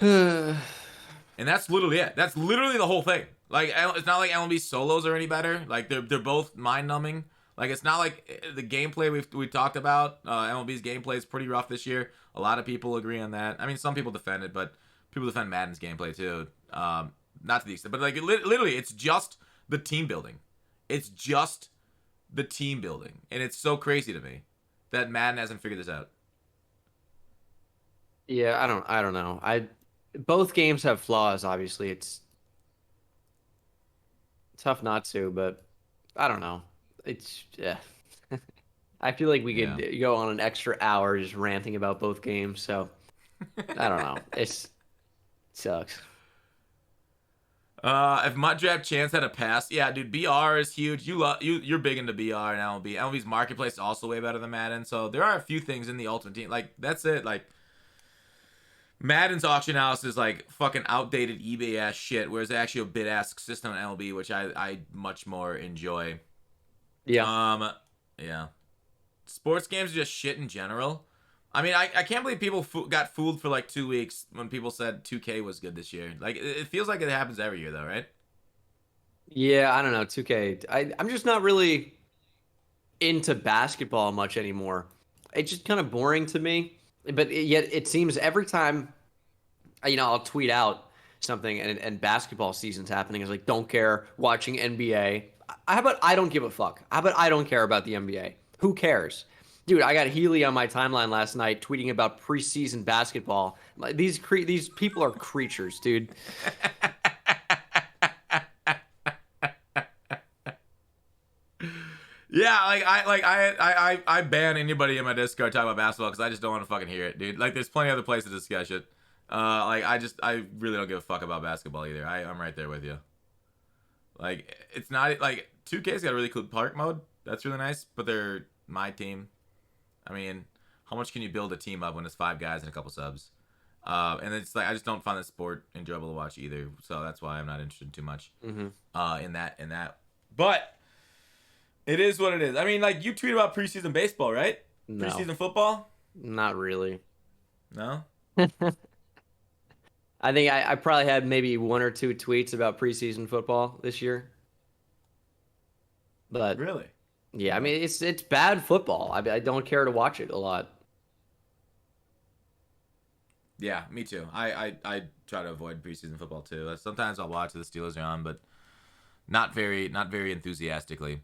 Speaker 1: And that's literally it. That's literally the whole thing. Like, it's not like MLB solos are any better. Like, they're both mind numbing. Like, it's not like the gameplay we talked about. MLB's gameplay is pretty rough this year. A lot of people agree on that. I mean, some people defend it, but people defend Madden's gameplay too. Not to the extent, but like literally, it's just the team building. It's just the team building, and it's so crazy to me that Madden hasn't figured this out.
Speaker 2: Yeah, I don't know. Both games have flaws, obviously. It's tough not to, but I don't know. It's yeah. I feel like we could go on an extra hour just ranting about both games, so I don't know. It sucks.
Speaker 1: If MUT Draft Chance had a pass, yeah, dude, BR is huge. You're big into BR and MLB. MLB's marketplace is also way better than Madden. So there are a few things in the Ultimate Team. Like, that's it. Like, Madden's auction house is like fucking outdated eBay ass shit, whereas actually a bid ask system in MLB, which I much more enjoy.
Speaker 2: Yeah.
Speaker 1: Yeah. Sports games are just shit in general. I mean, I can't believe people got fooled for like 2 weeks when people said 2K was good this year. Like, it feels like it happens every year, though, right?
Speaker 2: Yeah, I don't know. 2K. I'm just not really into basketball much anymore. It's just kind of boring to me. But yet it seems every time, I'll tweet out something and basketball season's happening. It's like, don't care, watching NBA. How about I don't give a fuck? How about I don't care about the NBA? Who cares? Dude, I got Healy on my timeline last night tweeting about preseason basketball. These people are creatures, dude.
Speaker 1: Yeah, I ban anybody in my Discord talking about basketball because I just don't want to fucking hear it, dude. Like, there's plenty of other places to discuss it. I really don't give a fuck about basketball either. I'm right there with you. Like, it's not like 2K's got a really cool park mode. That's really nice, but they're my team. I mean, how much can you build a team up when it's 5 guys and a couple subs? And it's like I just don't find the sport enjoyable to watch either. So that's why I'm not interested too much in that. But it is what it is. I mean, like, you tweet about preseason baseball, right?
Speaker 2: No.
Speaker 1: Preseason football?
Speaker 2: Not really.
Speaker 1: No?
Speaker 2: I think I probably had maybe 1 or 2 tweets about preseason football this year. But
Speaker 1: Really?
Speaker 2: yeah, I mean, it's bad football. I don't care to watch it a lot.
Speaker 1: Yeah, me too. I try to avoid preseason football too. Sometimes I'll watch the Steelers are on, but not very enthusiastically.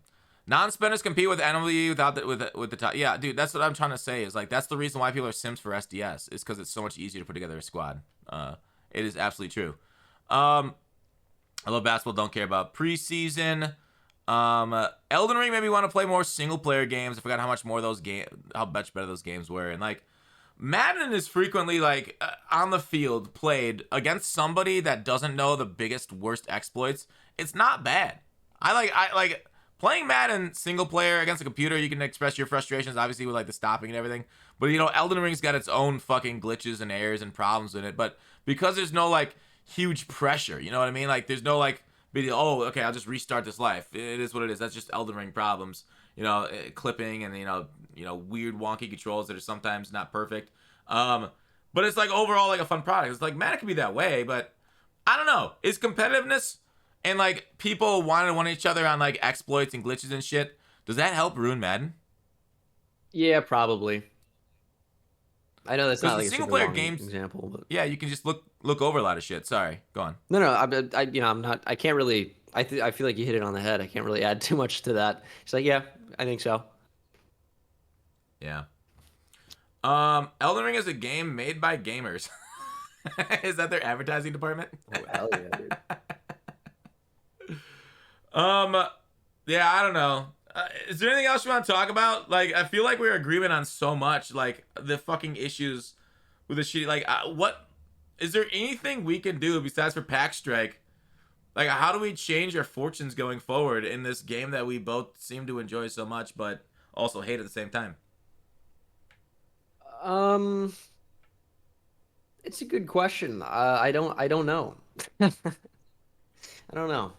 Speaker 1: Non-spenders compete with MLB with the top. Yeah, dude, that's what I'm trying to say. Is like that's the reason why people are Sims for SDS is because it's so much easier to put together a squad. It is absolutely true. I love basketball. Don't care about preseason. Elden Ring made me want to play more single player games. I forgot how much better those games were. And like Madden is frequently like on the field played against somebody that doesn't know the biggest worst exploits. It's not bad. I like playing Madden single player against a computer. You can express your frustrations obviously with like the stopping and everything. But Elden Ring's got its own fucking glitches and errors and problems in it. But because there's no like huge pressure, you know what I mean? Like there's no like video, oh, okay, I'll just restart this life. It is what it is. That's just Elden Ring problems. Clipping and weird wonky controls that are sometimes not perfect. But it's like overall like a fun product. It's like Madden could be that way, but I don't know. Is competitiveness and like people wanting to one each other on like exploits and glitches and shit, does that help ruin Madden?
Speaker 2: Yeah, probably. I know that's
Speaker 1: Because
Speaker 2: not
Speaker 1: the
Speaker 2: like a
Speaker 1: single
Speaker 2: super
Speaker 1: player
Speaker 2: long
Speaker 1: games,
Speaker 2: example, but
Speaker 1: yeah, you can just look over a lot of shit. Sorry, go on.
Speaker 2: no, I'm not. I can't really. I feel like you hit it on the head. I can't really add too much to that. It's like, yeah, I think so.
Speaker 1: Yeah. Elden Ring is a game made by gamers. Is that their advertising department?
Speaker 2: Oh, hell yeah, dude.
Speaker 1: Yeah, I don't know. Is there anything else you want to talk about? Like, I feel like we're in agreement on so much. Like, the fucking issues with the shitty. Like, what is there anything we can do besides for Pack Strike? Like, how do we change our fortunes going forward in this game that we both seem to enjoy so much, but also hate at the same time?
Speaker 2: It's a good question. I don't know. I don't know.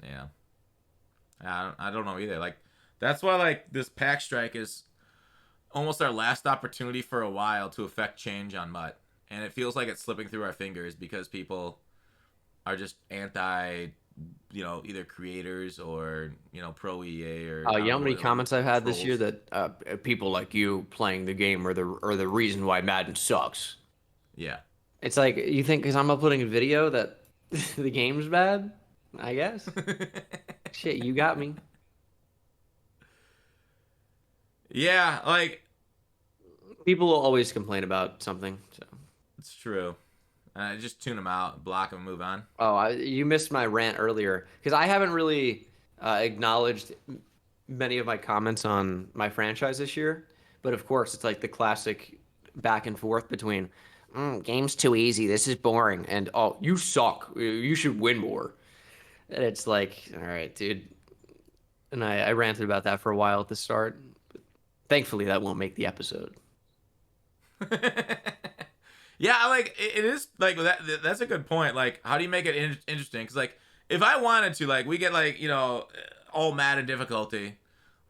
Speaker 1: Yeah. I don't know either. Like, that's why, like, this Pack Strike is almost our last opportunity for a while to affect change on MUT. And it feels like it's slipping through our fingers because people are just anti, either creators or, pro EA or.
Speaker 2: You know how many comments I've had this year
Speaker 1: trolls.
Speaker 2: that people like you playing the game are the reason why Madden sucks.
Speaker 1: Yeah.
Speaker 2: It's like, you think because I'm uploading a video that the game's bad? I guess. Shit, you got me.
Speaker 1: Yeah, like,
Speaker 2: People will always complain about something. So.
Speaker 1: it's true. Just tune them out, block them, move on.
Speaker 2: Oh, you missed my rant earlier because I haven't really acknowledged many of my comments on my franchise this year. But of course, it's like the classic back and forth between game's too easy, this is boring, and oh, you suck, you should win more. And it's like, all right, dude. And I ranted about that for a while at the start. But thankfully, that won't make the episode.
Speaker 1: Yeah, like it is like that. That's a good point. Like, how do you make it interesting? Because like, if I wanted to, like, we get like all Madden difficulty,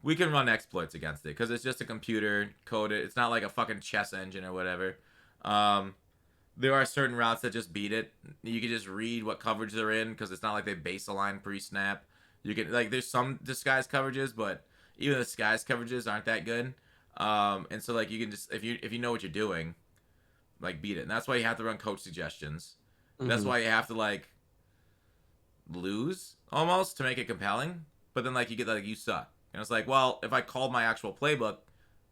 Speaker 1: we can run exploits against it because it's just a computer coded. It's not like a fucking chess engine or whatever. There are certain routes that just beat it. You can just read what coverage they're in because it's not like they base align pre-snap. You can like there's some disguised coverages, but even the disguised coverages aren't that good. And so like you can just if you know what you're doing, like beat it. And that's why you have to run coach suggestions. Mm-hmm. That's why you have to like lose almost to make it compelling. But then like you get like you suck. And it's like, well, if I called my actual playbook,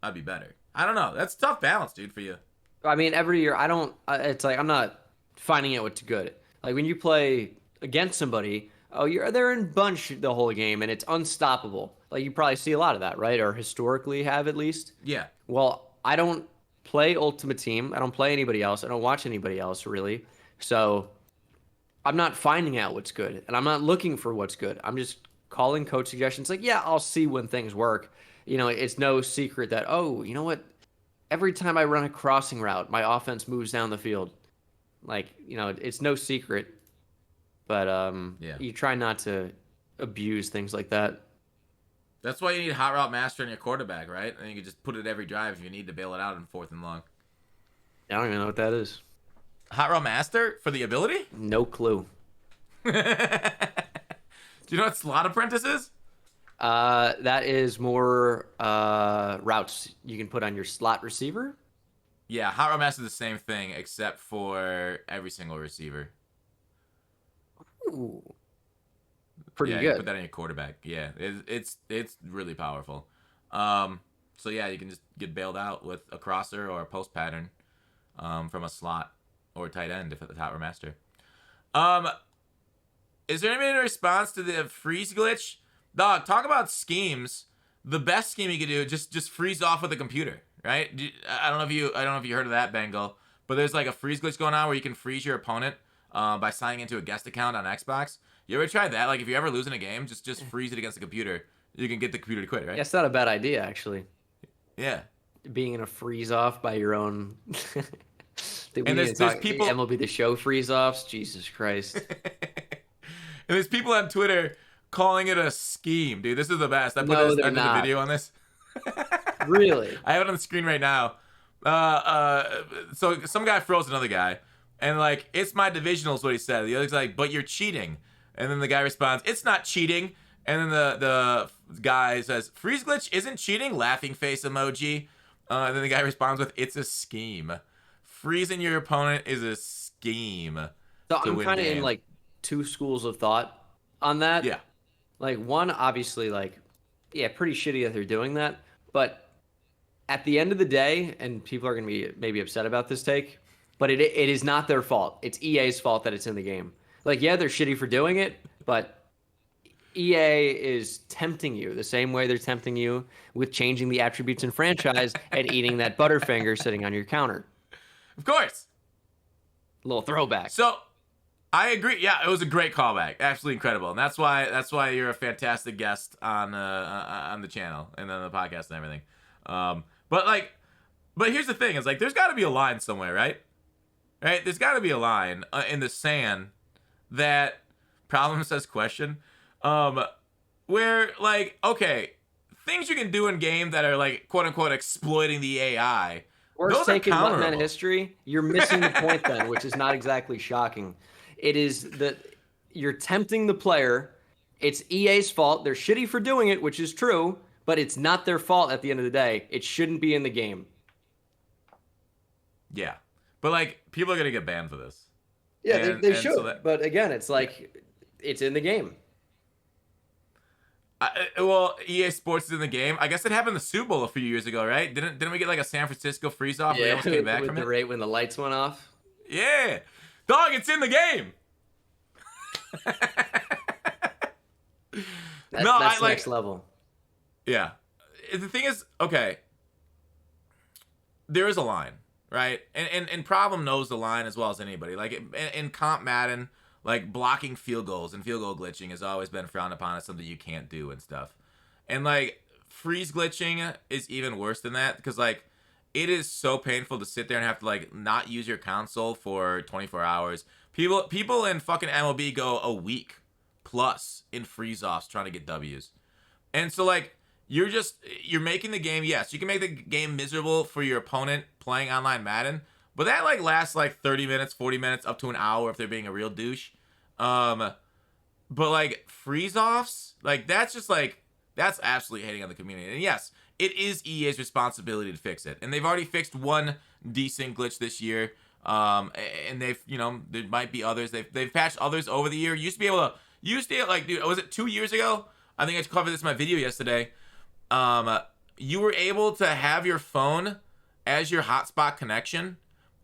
Speaker 1: I'd be better. I don't know. That's a tough balance, dude, for you.
Speaker 2: I mean, every year I don't. It's like I'm not finding out what's good. Like when you play against somebody, they're in bunch the whole game and it's unstoppable. Like you probably see a lot of that, right? Or historically have at least.
Speaker 1: Yeah.
Speaker 2: Well, I don't play Ultimate Team. I don't play anybody else. I don't watch anybody else really. So I'm not finding out what's good, and I'm not looking for what's good. I'm just calling coach suggestions. Like, yeah, I'll see when things work. It's no secret that you know what? Every time I run a crossing route, my offense moves down the field. Like, it's no secret. But
Speaker 1: yeah.
Speaker 2: You try not to abuse things like that.
Speaker 1: That's why you need Hot Route Master in your quarterback, right? And you can just put it every drive if you need to bail it out in 4th and long.
Speaker 2: I don't even know what that is.
Speaker 1: Hot Route Master for the ability?
Speaker 2: No clue.
Speaker 1: Do you know what Slot Apprentice is?
Speaker 2: That is more routes you can put on your slot receiver.
Speaker 1: Yeah, Hot Route Master is the same thing except for every single receiver.
Speaker 2: Ooh. Pretty
Speaker 1: good.
Speaker 2: You
Speaker 1: put that in your quarterback. Yeah, it's really powerful. So yeah, you can just get bailed out with a crosser or a post pattern from a slot or a tight end if it's Hot Route Master. Is there any response to the freeze glitch? Dog, talk about schemes. The best scheme you could do just freeze off with a computer, right? I don't know if you heard of that, Bengal, but there's like a freeze glitch going on where you can freeze your opponent by signing into a guest account on Xbox. You ever tried that? Like if you ever lose in a game, just freeze it against the computer. You can get the computer to quit, right?
Speaker 2: That's not a bad idea, actually.
Speaker 1: Yeah.
Speaker 2: Being in a freeze off by your own.
Speaker 1: And there's people
Speaker 2: MLB The Show freeze offs. Jesus Christ.
Speaker 1: And there's people on Twitter calling it a scheme, dude. This is the best. I did a video on this.
Speaker 2: Really?
Speaker 1: I have it on the screen right now. So some guy froze another guy, and like, it's my divisional is what he said. The other's like, but you're cheating. And then the guy responds, it's not cheating. And then the guy says, freeze glitch isn't cheating, laughing face emoji. And then the guy responds with, "It's a scheme. Freezing your opponent is a scheme
Speaker 2: So
Speaker 1: to
Speaker 2: I'm
Speaker 1: win
Speaker 2: kind of in
Speaker 1: games."
Speaker 2: like two schools of thought on that.
Speaker 1: Yeah.
Speaker 2: Like one, obviously, like, yeah, pretty shitty that they're doing that. But at the end of the day, and people are going to be maybe upset about this take, but it is not their fault. It's EA's fault that it's in the game. Like, yeah, they're shitty for doing it, but EA is tempting you the same way they're tempting you with changing the attributes in franchise and eating that Butterfinger sitting on your counter.
Speaker 1: Of course.
Speaker 2: A little throwback.
Speaker 1: So I agree. Yeah, it was a great callback. Absolutely incredible. And that's why you're a fantastic guest on the channel and on the podcast and everything. But here's the thing: is like there's got to be a line somewhere, right? Right? There's got to be a line in the sand that problem says question, where like okay, things you can do in game that are like quote unquote exploiting the AI.
Speaker 2: Worst
Speaker 1: Those are
Speaker 2: take in MUT Men
Speaker 1: counterable.
Speaker 2: history. You're missing the point then, which is not exactly shocking. It is that you're tempting the player. It's EA's fault. They're shitty for doing it, which is true, but it's not their fault at the end of the day. It shouldn't be in the game.
Speaker 1: Yeah, but like people are gonna get banned for this.
Speaker 2: Yeah,
Speaker 1: And-
Speaker 2: they
Speaker 1: and
Speaker 2: should.
Speaker 1: so that-
Speaker 2: But again, it's like it's in the game.
Speaker 1: Well, EA Sports is in the game. I guess it happened in the Super Bowl a few years ago, right? Didn't we get like a San Francisco freeze off? They almost came back
Speaker 2: with
Speaker 1: from
Speaker 2: the
Speaker 1: it.
Speaker 2: rate when the lights went off.
Speaker 1: Yeah, dog, it's in the game.
Speaker 2: That's next level.
Speaker 1: Yeah, the thing is, okay, there is a line, right? And Problem knows the line as well as anybody. Like in comp Madden, like blocking field goals and field goal glitching has always been frowned upon as something you can't do and stuff. And like freeze glitching is even worse than that because like it is so painful to sit there and have to like not use your console for 24 hours. People in fucking MLB go a week plus in freeze offs trying to get W's. And so like you're making the game, yes, you can make the game miserable for your opponent playing online Madden, but that like lasts like 30 minutes, 40 minutes, up to an hour if they're being a real douche. But like freeze offs, like that's absolutely hating on the community. And yes, it is EA's responsibility to fix it. And they've already fixed one decent glitch this year. And they've, there might be others. They've patched others over the year. You used to like, dude, was it 2 years ago? I think I covered this in my video yesterday. You were able to have your phone as your hotspot connection.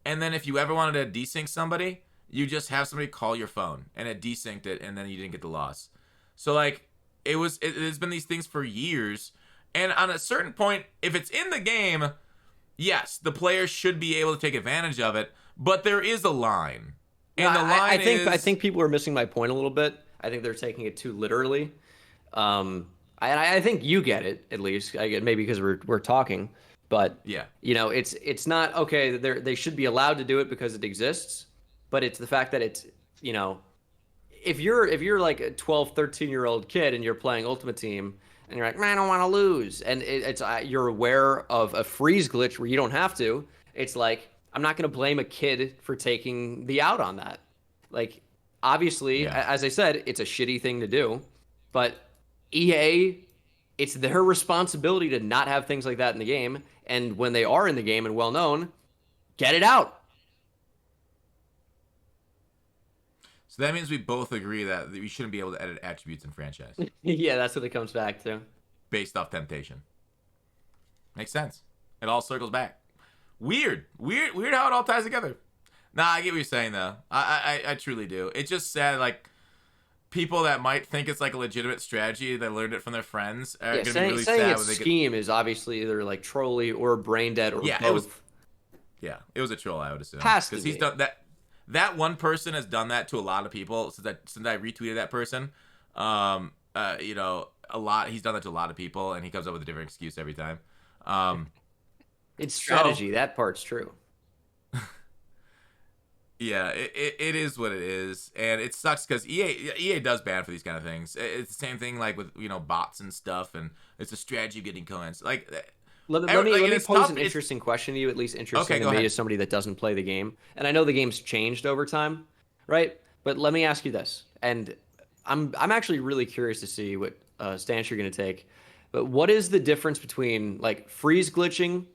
Speaker 1: And then if you ever wanted to desync somebody, you just have somebody call your phone and it desynced it and then you didn't get the loss. So like there's been these things for years. And on a certain point, if it's in the game, yes, the player should be able to take advantage of it, but there is a line. And the line
Speaker 2: I think people are missing my point a little bit. I think they're taking it too literally. I think you get it at least. I get maybe because we're talking, but
Speaker 1: yeah,
Speaker 2: it's not okay. They should be allowed to do it because it exists, but it's the fact that it's if you're like a 12, 13-year-old kid and you're playing Ultimate Team and you're like, man, I don't want to lose, and it's you're aware of a freeze glitch where you don't have to. It's like I'm not going to blame a kid for taking the out on that. Like obviously, as I said, it's a shitty thing to do, but EA, it's their responsibility to not have things like that in the game. And when they are in the game and well known, get it out.
Speaker 1: So that means we both agree that we shouldn't be able to edit attributes in franchise
Speaker 2: Yeah, that's what it comes back to.
Speaker 1: based off temptation. Makes sense. It all circles back. Weird how it all ties together. Nah, I get what you're saying though. I truly do. It's just sad like people that might think it's like a legitimate strategy that learned it from their friends are gonna be really
Speaker 2: saying
Speaker 1: sad
Speaker 2: it's
Speaker 1: when they
Speaker 2: scheme is obviously either like trolly or brain dead or both.
Speaker 1: It was a troll, I would assume.
Speaker 2: Has to
Speaker 1: because he's
Speaker 2: be.
Speaker 1: done that. That one person has done that to a lot of people since I retweeted that person. A lot. He's done that to a lot of people, and he comes up with a different excuse every time.
Speaker 2: It's strategy. That part's true.
Speaker 1: Yeah, it is what it is, and it sucks because EA does bad for these kind of things. It's the same thing like with bots and stuff, and it's a strategy of getting coins. Like,
Speaker 2: let me pose an interesting question to you, at least interesting to me as somebody that doesn't play the game. And I know the game's changed over time, right? But let me ask you this, and I'm actually really curious to see what stance you're going to take. But what is the difference between like freeze glitching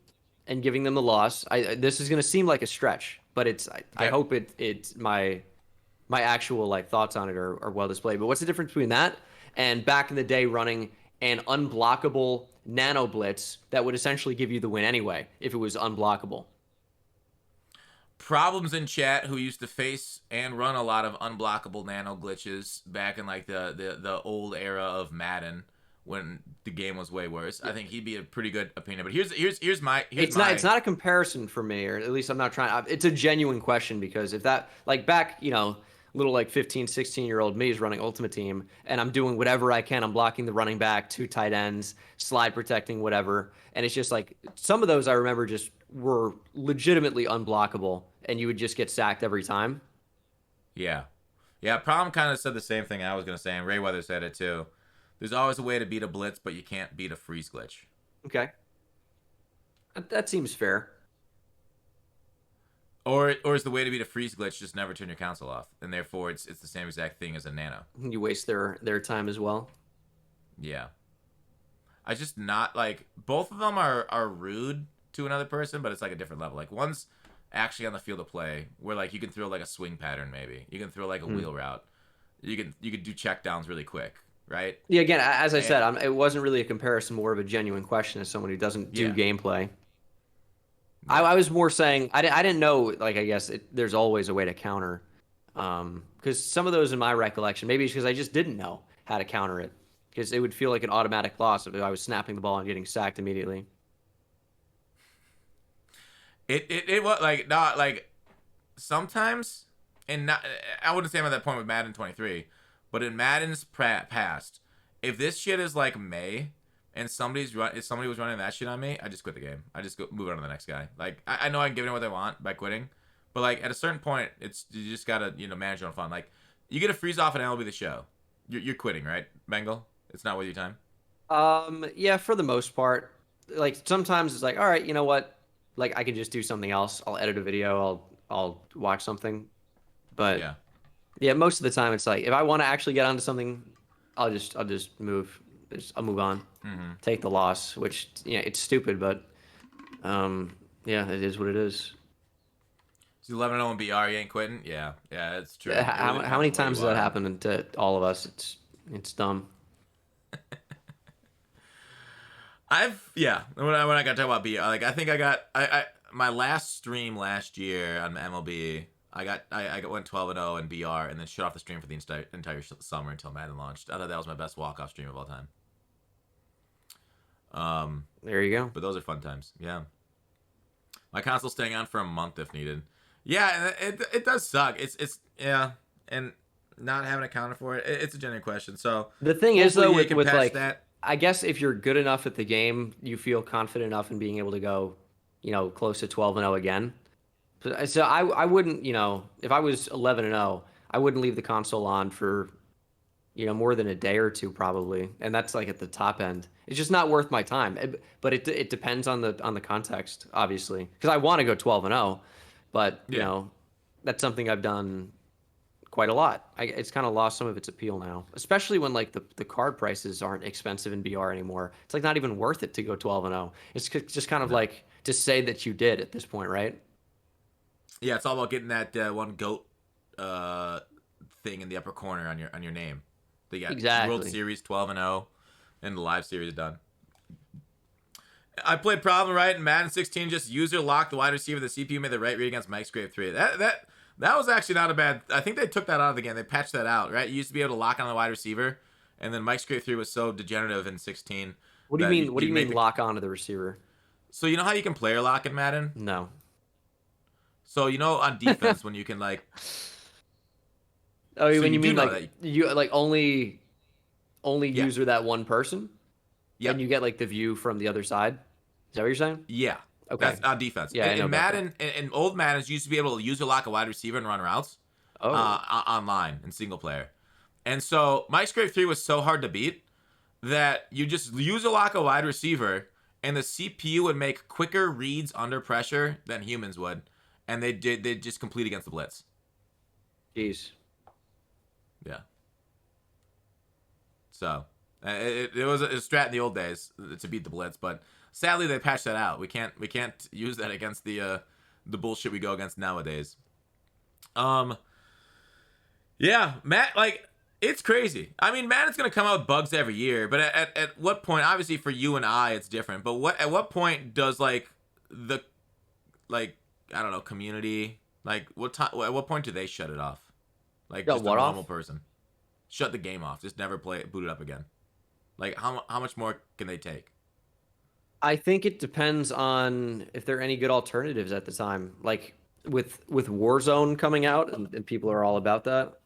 Speaker 2: and giving them the loss. This is going to seem like a stretch, but I hope it's my actual like thoughts on it are well displayed. But what's the difference between that and back in the day running an unblockable nano blitz that would essentially give you the win anyway if it was unblockable?
Speaker 1: Problems in chat who used to face and run a lot of unblockable nano glitches back in like the old era of Madden when the game was way worse. I think he'd be a pretty good opinion. But here's my
Speaker 2: It's not a comparison for me, or at least I'm not trying. It's a genuine question, because if that, like, back, little like 15, 16-year-old me is running Ultimate Team, and I'm doing whatever I can. I'm blocking the running back, 2 tight ends, slide protecting, whatever. And it's just like some of those I remember just were legitimately unblockable, and you would just get sacked every time.
Speaker 1: Yeah. Problem kind of said the same thing I was gonna say, and Ray Weather said it too. There's always a way to beat a blitz, but you can't beat a freeze glitch.
Speaker 2: Okay. That seems fair.
Speaker 1: Or is the way to beat a freeze glitch just never turn your console off, and therefore it's the same exact thing as a nano.
Speaker 2: You waste their time as well.
Speaker 1: Yeah. I just not like both of them are rude to another person, but it's like a different level. Like one's actually on the field of play where like you can throw like a swing pattern, maybe you can throw like a wheel route. You can do check downs really quick. Right?
Speaker 2: Yeah, again, as I said, it wasn't really a comparison, more of a genuine question as someone who doesn't do gameplay. I was more saying, I didn't know, like, I guess there's always a way to counter. Because some of those in my recollection, maybe it's because I just didn't know how to counter it. Because it would feel like an automatic loss if I was snapping the ball and getting sacked immediately.
Speaker 1: It was like, not like, sometimes, and not, I wouldn't say I'm at that point with Madden 23, but in Madden's past, if this shit is like May and if somebody was running that shit on me, I just quit the game. I just go move on to the next guy. Like I know I can give them what they want by quitting, but like at a certain point, you just gotta manage your own fun. Like you get a freeze off an MLB The Show, you're quitting, right, Bengal? It's not worth your time.
Speaker 2: Yeah, for the most part. Like sometimes it's like, all right, you know what? Like I can just do something else. I'll edit a video. I'll watch something, but
Speaker 1: yeah.
Speaker 2: Yeah, most of the time it's like if I want to actually get onto something, I'll just move. I'll move on, take the loss, which it's stupid, but yeah, it is what it is.
Speaker 1: It's 11-0 in BR. You ain't quitting. Yeah, it's true.
Speaker 2: How many times has that happened to all of us? It's dumb.
Speaker 1: When I got to talk about BR, like I think I my last stream last year on MLB. I went 12-0 in BR and then shut off the stream for the entire summer until Madden launched. I thought that was my best walk-off stream of all time.
Speaker 2: There you go.
Speaker 1: But those are fun times. Yeah. My console's staying on for a month if needed. Yeah, it does suck. It's and not having accounted for it, it's a genuine question. So
Speaker 2: the thing is though, with like
Speaker 1: that.
Speaker 2: I guess if you're good enough at the game, you feel confident enough in being able to go, close to 12-0 again. So I wouldn't, if I was 11-0, I wouldn't leave the console on for, more than a day or two probably, and that's like at the top end. It's just not worth my time. But it depends on the context, obviously, because I want to go 12-0, but that's something I've done quite a lot. It's kind of lost some of its appeal now, especially when like the card prices aren't expensive in BR anymore. It's like not even worth it to go 12-0. It's just kind of like to say that you did at this point, right?
Speaker 1: Yeah, it's all about getting that one goat thing in the upper corner on your name. They got
Speaker 2: exactly.
Speaker 1: World Series 12-0, and the live series done. I played problem right in Madden 16. Just user locked the wide receiver. The CPU made the right read against Mike Scrape 3. That was actually not a bad. I think they took that out of the game. They patched that out, right? You used to be able to lock on the wide receiver, and then Mike Scrape 3 was so degenerative in 16.
Speaker 2: What do you mean? What do you mean lock onto the receiver?
Speaker 1: So you know how you can player lock in Madden?
Speaker 2: No.
Speaker 1: So on defense when you can like.
Speaker 2: Oh, so when you mean like you like only user that one person? Yeah. And you get like the view from the other side? Is that what you're saying?
Speaker 1: Yeah. Okay. That's on defense. Yeah. In Madden, in old Maddens, you used to be able to user lock a wide receiver and run routes online in single player. And so Mike Scrape 3 was so hard to beat that you just user lock a wide receiver and the CPU would make quicker reads under pressure than humans would. And they just complete against the blitz.
Speaker 2: Jeez.
Speaker 1: Yeah. So it was a strat in the old days to beat the blitz, but Sadly, they patched that out. We can't use that against the bullshit we go against nowadays. Yeah, Matt, like, it's crazy. I mean, Madden's gonna come out with bugs every year, but at what point? Obviously, for you and I, it's different. But at what point does like the I don't know, community, like at what point do they shut it off? Like just a normal person, shut the game off, just never play it, boot it up again. Like how much more can they take?
Speaker 2: I think it depends on if there are any good alternatives at the time. Like with Warzone coming out and people are all about that,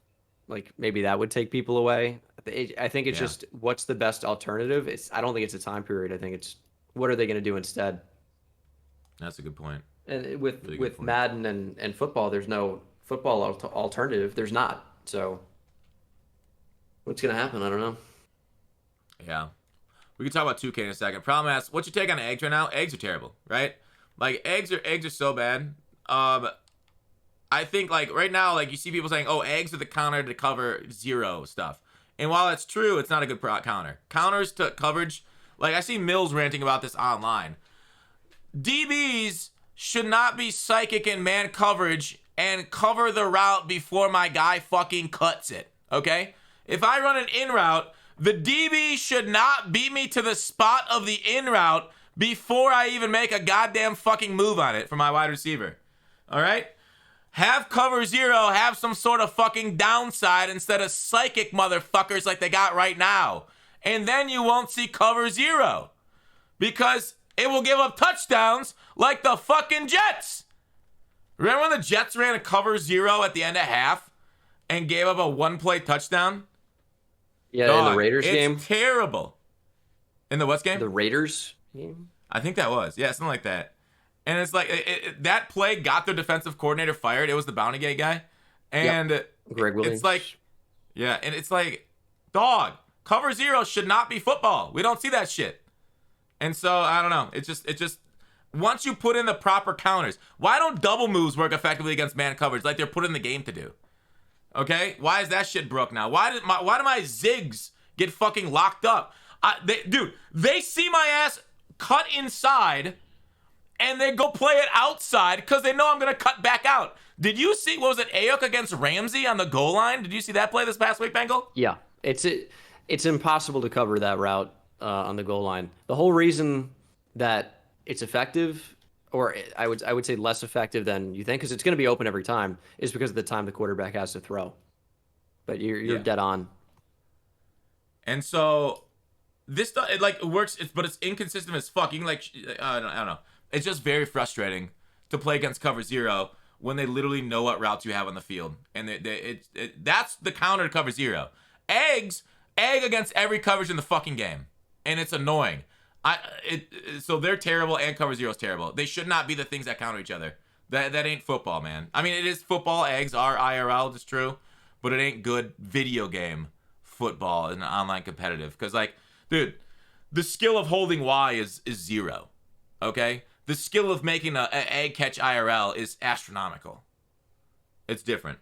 Speaker 2: like maybe that would take people away. I think it's just what's the best alternative. I don't think it's a time period. I think it's what are they going to do instead.
Speaker 1: That's a good point.
Speaker 2: And with Madden and football, there's no football alternative. There's not. So what's going to happen? I don't know.
Speaker 1: Yeah. We can talk about 2K in a second. Problem asks, what's your take on eggs right now? Eggs are terrible, right? Like eggs are so bad. I think like right now, like you see people saying, "Oh, eggs are the counter to cover zero stuff." And while that's true, it's not a good counter. Counters to coverage, like I see Mills ranting about this online. DBs should not be psychic in man coverage and cover the route before my guy fucking cuts it. Okay? If I run an in route, the DB should not beat me to the spot of the in route before I even make a goddamn fucking move on it for my wide receiver. All right? Have cover zero, have some sort of fucking downside instead of psychic motherfuckers like they got right now. And then you won't see cover zero. Because it will give up touchdowns like the fucking Jets. Remember when the Jets ran a cover zero at the end of half and gave up a one-play touchdown?
Speaker 2: Yeah,
Speaker 1: Dog,
Speaker 2: in the Raiders game?
Speaker 1: It's terrible. In the what game?
Speaker 2: The Raiders game?
Speaker 1: I think that was. Yeah, something like that. And it's like, that play got their defensive coordinator fired. It was the Bounty Gate guy. And
Speaker 2: Greg Williams.
Speaker 1: It's like, yeah, and it's like, dog, cover zero should not be football. We don't see that shit. And so, I don't know. It just, once you put in the proper counters, why don't double moves work effectively against man coverage like they're put in the game to do? Okay? Why is that shit broke now? Why do my zigs get fucking locked up? They see my ass cut inside and they go play it outside because they know I'm going to cut back out. Did you see, what was it, Ayuk against Ramsey on the goal line? Did you see that play this past week, Bengal?
Speaker 2: Yeah. It's impossible to cover that route on the goal line. The whole reason that it's effective, or I would say less effective than you think, because it's going to be open every time, is because of the time the quarterback has to throw. But you're dead on. And
Speaker 1: so this stuff, it works, but it's inconsistent as fuck. You can I don't know. It's just very frustrating to play against cover zero when they literally know what routes you have on the field. And that's the counter to cover zero. Egg against every coverage in the fucking game. And it's annoying. So they're terrible and cover zero is terrible. They should not be the things that counter each other. That ain't football, man. I mean, it is football. Eggs are IRL, it's true. But it ain't good video game football in online competitive. Because, like, dude, the skill of holding Y is zero. Okay? The skill of making an egg catch IRL is astronomical. It's different.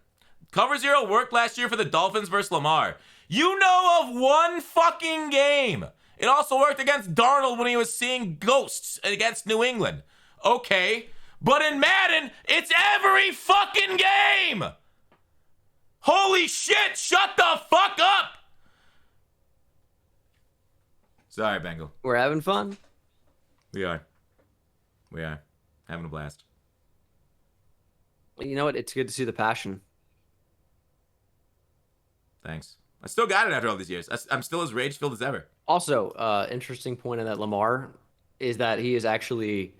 Speaker 1: Cover zero worked last year for the Dolphins versus Lamar. You know of one fucking game. It also worked against Darnold when he was seeing ghosts against New England. Okay, but in Madden, it's every fucking game. Holy shit, shut the fuck up. Sorry, Bengal.
Speaker 2: We're having fun.
Speaker 1: We are. Having a blast.
Speaker 2: You know what? It's good to see the passion.
Speaker 1: Thanks. I still got it after all these years. I'm still as rage-filled as ever.
Speaker 2: Also, interesting point on that Lamar is that he is actually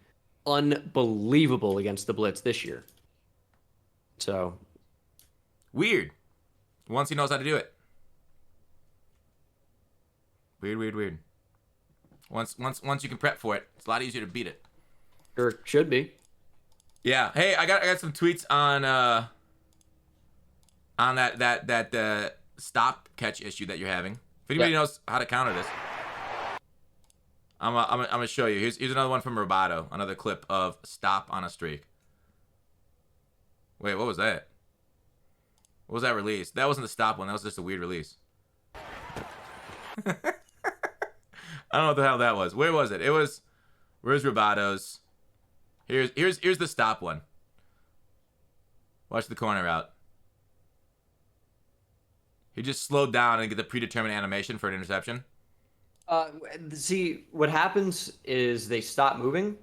Speaker 2: unbelievable against the blitz this year. So
Speaker 1: weird. Once he knows how to do it. Weird. Once you can prep for it, it's a lot easier to beat it.
Speaker 2: Sure, should be.
Speaker 1: Yeah. Hey, I got some tweets on that stop catch issue that you're having. If anybody knows how to counter this, I'm gonna show you. Here's another one from Roboto, another clip of stop on a streak. Wait, what was that? What was that release? That wasn't the stop one. That was just a weird release. I don't know what the hell that was. Where was it? It was Where's Roboto's? Here's the stop one. Watch the corner route. He just slowed down and get the predetermined animation for an interception.
Speaker 2: See, what happens is they stop moving,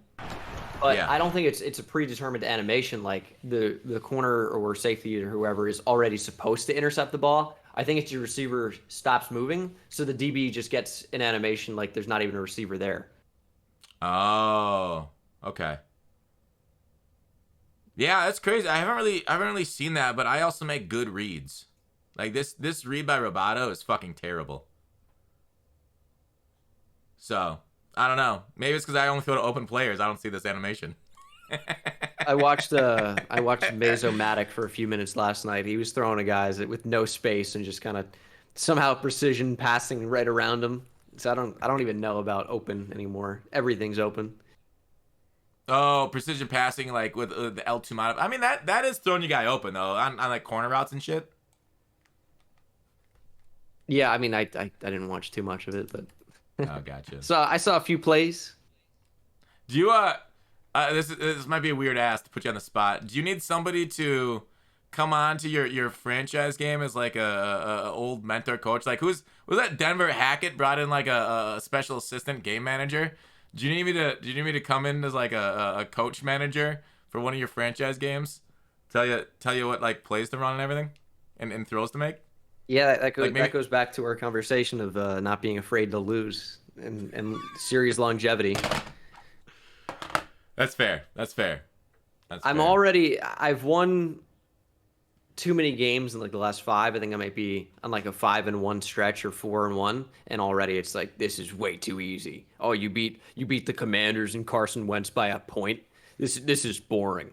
Speaker 2: but
Speaker 1: Yeah.
Speaker 2: I don't think it's a predetermined animation. Like the corner or safety or whoever is already supposed to intercept the ball. I think it's your receiver stops moving, so the DB just gets an animation like there's not even a receiver there.
Speaker 1: Oh, okay. Yeah, that's crazy. I haven't really seen that, but I also make good reads. Like this read by Roboto is fucking terrible. So, I don't know. Maybe it's because I only throw to open players. I don't see this animation.
Speaker 2: I watched Mazomatic for a few minutes last night. He was throwing to guys with no space and just kind of somehow precision passing right around him. So I don't even know about open anymore. Everything's open.
Speaker 1: Oh, precision passing like with the L2 mod. I mean that is throwing your guy open though on like corner routes and shit.
Speaker 2: Yeah, I mean I didn't watch too much of it, but
Speaker 1: Oh, gotcha.
Speaker 2: so I saw a few plays.
Speaker 1: Do you this might be a weird ask to put you on the spot. Do you need somebody to come on to your franchise game as like a old mentor coach? Like was that Denver Hackett brought in like a special assistant game manager? Do you need me to come in as like a coach manager for one of your franchise games? Tell you what like plays to run and everything, and throws to make.
Speaker 2: Yeah, that goes
Speaker 1: Like maybe-
Speaker 2: that goes back to our conversation of not being afraid to lose and series longevity.
Speaker 1: That's fair.
Speaker 2: I've won too many games in like the last 5. I think I might be on like a 5-1 stretch or 4-1, and already it's like this is way too easy. Oh, you beat the Commanders and Carson Wentz by a point. This is boring.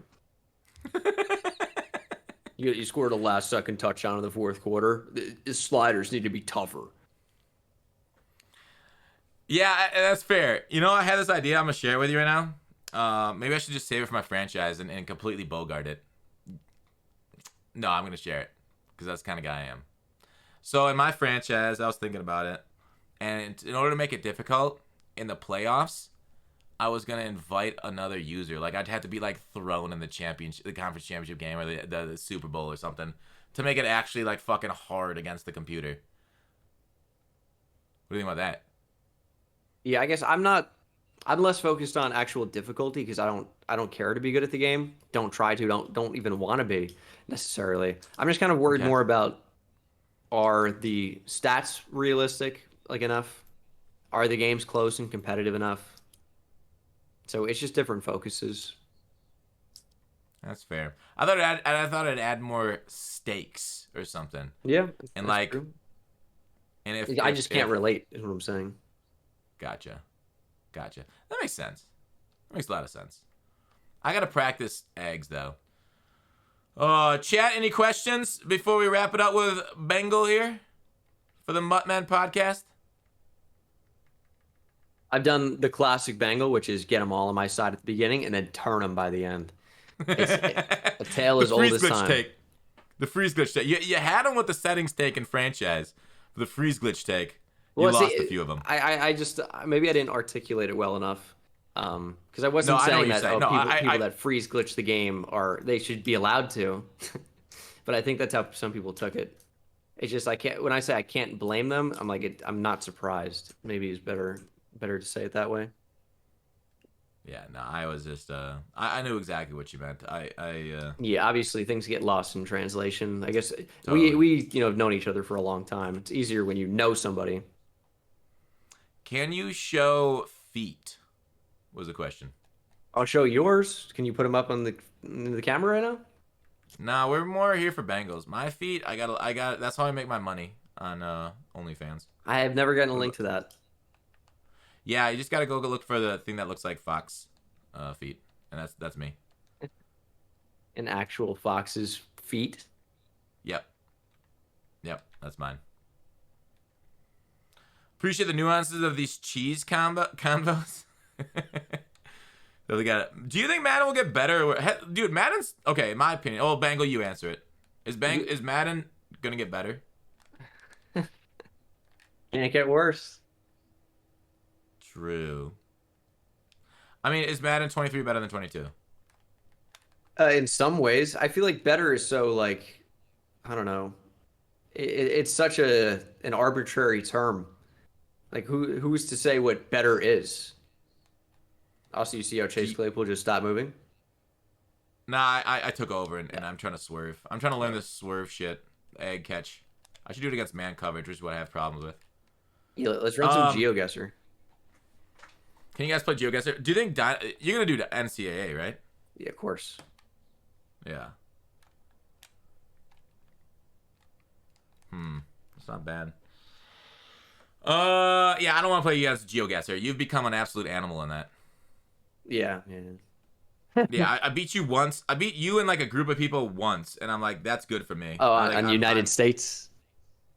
Speaker 2: You scored a last-second touchdown in the fourth quarter. The sliders need to be tougher.
Speaker 1: Yeah, that's fair. You know, I had this idea I'm gonna share with you right now. Maybe I should just save it for my franchise and completely bogart it. No, I'm gonna share it because that's the kind of guy I am. So in my franchise, I was thinking about it, and in order to make it difficult in the playoffs, I was gonna invite another user. Like I'd have to be like thrown in the conference championship game or the Super Bowl or something to make it actually like fucking hard against the computer. What do you think about that?
Speaker 2: Yeah, I guess I'm less focused on actual difficulty because I don't care to be good at the game. Don't try to. Don't even want to be necessarily. I'm just kind of worried more about, are the stats realistic like enough? Are the games close and competitive enough? So it's just different focuses.
Speaker 1: That's fair. I thought it'd add more stakes or something.
Speaker 2: Yeah,
Speaker 1: And
Speaker 2: that's
Speaker 1: like,
Speaker 2: true.
Speaker 1: and
Speaker 2: I just can't relate, is what I'm saying.
Speaker 1: Gotcha. That makes sense. That makes a lot of sense. I gotta practice eggs though. Chat, any questions before we wrap it up with Bengal here for the MUT Men Podcast?
Speaker 2: I've done the classic Bengal, which is get them all on my side at the beginning and then turn them by the end. A tale as old as time.
Speaker 1: The freeze glitch take. You had them with the settings take in franchise. For the freeze glitch take, you
Speaker 2: Well,
Speaker 1: lost
Speaker 2: see,
Speaker 1: a few of them.
Speaker 2: I just maybe I didn't articulate it well enough. Because I wasn't
Speaker 1: No, I know
Speaker 2: saying
Speaker 1: what
Speaker 2: that
Speaker 1: you're saying.
Speaker 2: people that freeze glitch the game they should be allowed to. But I think that's how some people took it. It's just when I say I can't blame them, I'm like I'm not surprised. Maybe it's better to say it that way.
Speaker 1: Yeah, no, I was just I knew exactly what you meant.
Speaker 2: Yeah, obviously things get lost in translation. I guess
Speaker 1: Totally.
Speaker 2: we have known each other for a long time. It's easier when you know somebody.
Speaker 1: Can you show feet? Was the question.
Speaker 2: I'll show yours. Can you put them up on the camera right now?
Speaker 1: Nah, we're more here for Bengals. My feet, I got. That's how I make my money on OnlyFans.
Speaker 2: I have never gotten a link to that.
Speaker 1: Yeah, you just gotta go look for the thing that looks like fox feet, and that's me.
Speaker 2: An actual fox's feet.
Speaker 1: Yep, that's mine. Appreciate the nuances of these cheese combos. So they got it. Do you think Madden will get better? Dude, Madden's okay. In my opinion. Oh, Bengal, you answer it. Is Madden gonna get better?
Speaker 2: Can't get worse.
Speaker 1: True. I mean, is Madden 23 better than 22?
Speaker 2: In some ways, I feel like better is so like I don't know. It's such an arbitrary term. Like who's to say what better is? Also, you see how Chase Claypool just stopped moving?
Speaker 1: Nah, I took over and I'm trying to swerve. I'm trying to learn this swerve shit. Egg catch. I should do it against man coverage, which is what I have problems with.
Speaker 2: Yeah, let's run some GeoGuessr.
Speaker 1: Can you guys play GeoGuessr? Do you think you're gonna do the NCAA, right?
Speaker 2: Yeah, of course.
Speaker 1: Yeah. It's not bad. Yeah, I don't want to play you guys GeoGuessr. You've become an absolute animal in that.
Speaker 2: Yeah.
Speaker 1: Yeah, I beat you once. I beat you and like a group of people once, and I'm like, that's good for me.
Speaker 2: Oh,
Speaker 1: like,
Speaker 2: on United States.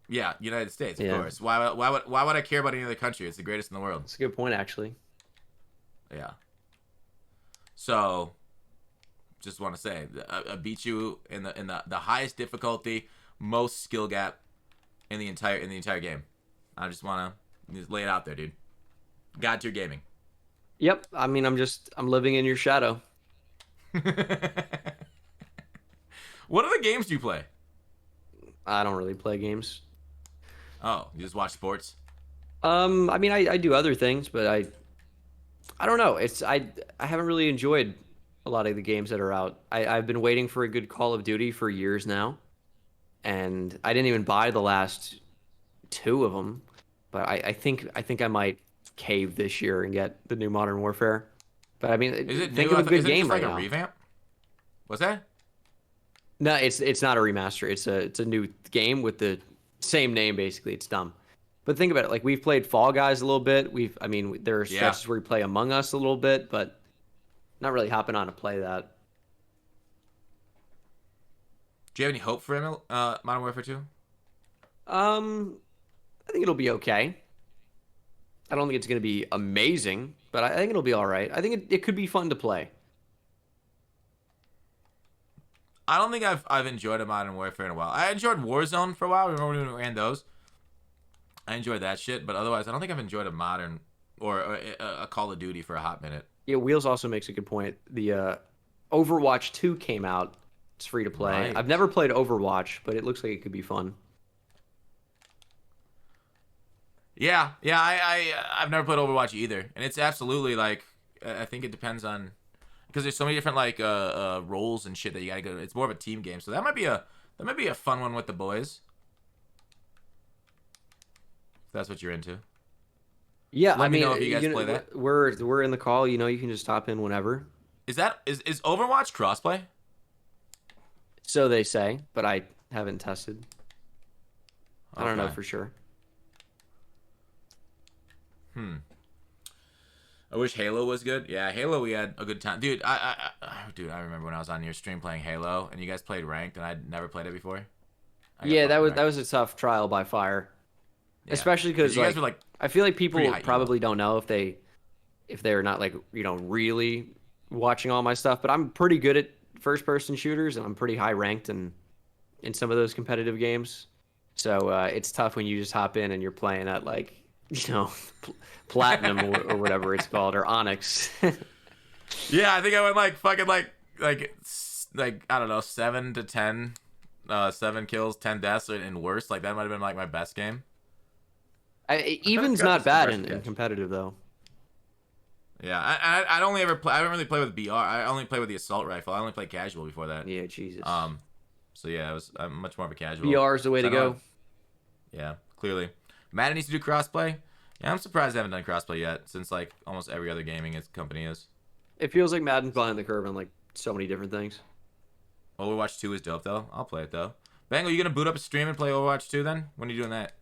Speaker 1: Yeah, United States, of course. Why would I care about any other country? It's the greatest in the world.
Speaker 2: That's a good point, actually.
Speaker 1: Yeah. So, just want to say, I beat you in the highest difficulty, most skill gap in the entire game. I just want to lay it out there, dude. God tier gaming.
Speaker 2: Yep. I mean, I'm living in your shadow.
Speaker 1: What other games do you play?
Speaker 2: I don't really play games.
Speaker 1: Oh, you just watch sports?
Speaker 2: I mean, I do other things, but I don't know. I haven't really enjoyed a lot of the games that are out. I've been waiting for a good Call of Duty for years now, and I didn't even buy the last 2 of them. But I think I might cave this year and get the new Modern Warfare. But I mean, think of a good game right now.
Speaker 1: Is it just like a revamp? What's that?
Speaker 2: No, it's not a remaster. It's a new game with the same name basically. It's dumb. But think about it. Like we've played Fall Guys a little bit. There are stretches where we play Among Us a little bit, but not really hopping on to play that.
Speaker 1: Do you have any hope for Modern Warfare 2?
Speaker 2: I think it'll be okay. I don't think it's going to be amazing, but I think it'll be all right. I think it could be fun to play.
Speaker 1: I don't think I've enjoyed a Modern Warfare in a while. I enjoyed Warzone for a while. Remember when we ran those? I enjoyed that shit, but otherwise, I don't think I've enjoyed a modern or a Call of Duty for a hot minute.
Speaker 2: Yeah, Wheels also makes a good point. The Overwatch 2 came out. It's free to play.
Speaker 1: Right.
Speaker 2: I've never played Overwatch, but it looks like it could be fun.
Speaker 1: Yeah. I've never played Overwatch either, and it's absolutely like I think it depends on because there's so many different like roles and shit that you gotta go. It's more of a team game, so that might be a fun one with the boys. If that's what you're into.
Speaker 2: Yeah,
Speaker 1: Let me know if you guys play that.
Speaker 2: We're in the call. You can just hop in whenever.
Speaker 1: Is Overwatch crossplay?
Speaker 2: So they say, but I haven't tested. I don't know for sure.
Speaker 1: I wish Halo was good. Yeah, Halo we had a good time. Dude, I remember when I was on your stream playing Halo and you guys played ranked and I'd never played it before.
Speaker 2: Yeah, that was a tough trial by fire. Yeah. Especially because
Speaker 1: you guys were like
Speaker 2: I feel like people probably don't know if they're not like, really watching all my stuff, but I'm pretty good at first person shooters and I'm pretty high ranked in some of those competitive games. So it's tough when you just hop in and you're playing at like platinum or whatever it's called, or onyx.
Speaker 1: Yeah, I think I went like fucking like I don't know, 7 to 10, 7 kills, 10 deaths, and worse. Like that might have been like my best game.
Speaker 2: Even's not bad in competitive though.
Speaker 1: Yeah, I only ever play. I don't really play with BR. I only play with the assault rifle. I only played casual before that.
Speaker 2: Yeah, Jesus.
Speaker 1: So yeah, I'm much more of a casual.
Speaker 2: BR is the way to go.
Speaker 1: Yeah, clearly. Madden needs to do crossplay. Yeah, I'm surprised they haven't done crossplay yet, since like almost every other gaming company is.
Speaker 2: It feels like Madden's behind the curve on like so many different things.
Speaker 1: Overwatch 2 is dope though. I'll play it though. Bengal, you gonna boot up a stream and play Overwatch 2 then? When are you doing that?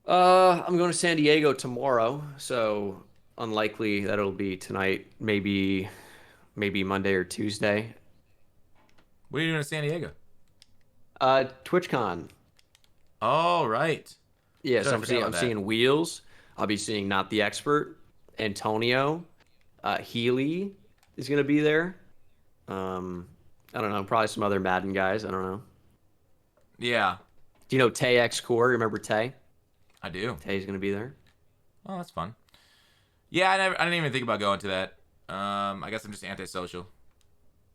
Speaker 2: I'm going to San Diego tomorrow, so unlikely that it'll be tonight. Maybe Monday or Tuesday.
Speaker 1: What are you doing in San Diego?
Speaker 2: TwitchCon.
Speaker 1: Oh, right.
Speaker 2: Yeah, so I'm seeing Wheels. I'll be seeing Not the Expert, Antonio, Healy is going to be there. I don't know, probably some other Madden guys. I don't know.
Speaker 1: Yeah.
Speaker 2: Do you know Tay X Core? Remember Tay?
Speaker 1: I do.
Speaker 2: Tay's going to be there.
Speaker 1: Oh, that's fun. Yeah, I didn't even think about going to that. I guess I'm just antisocial.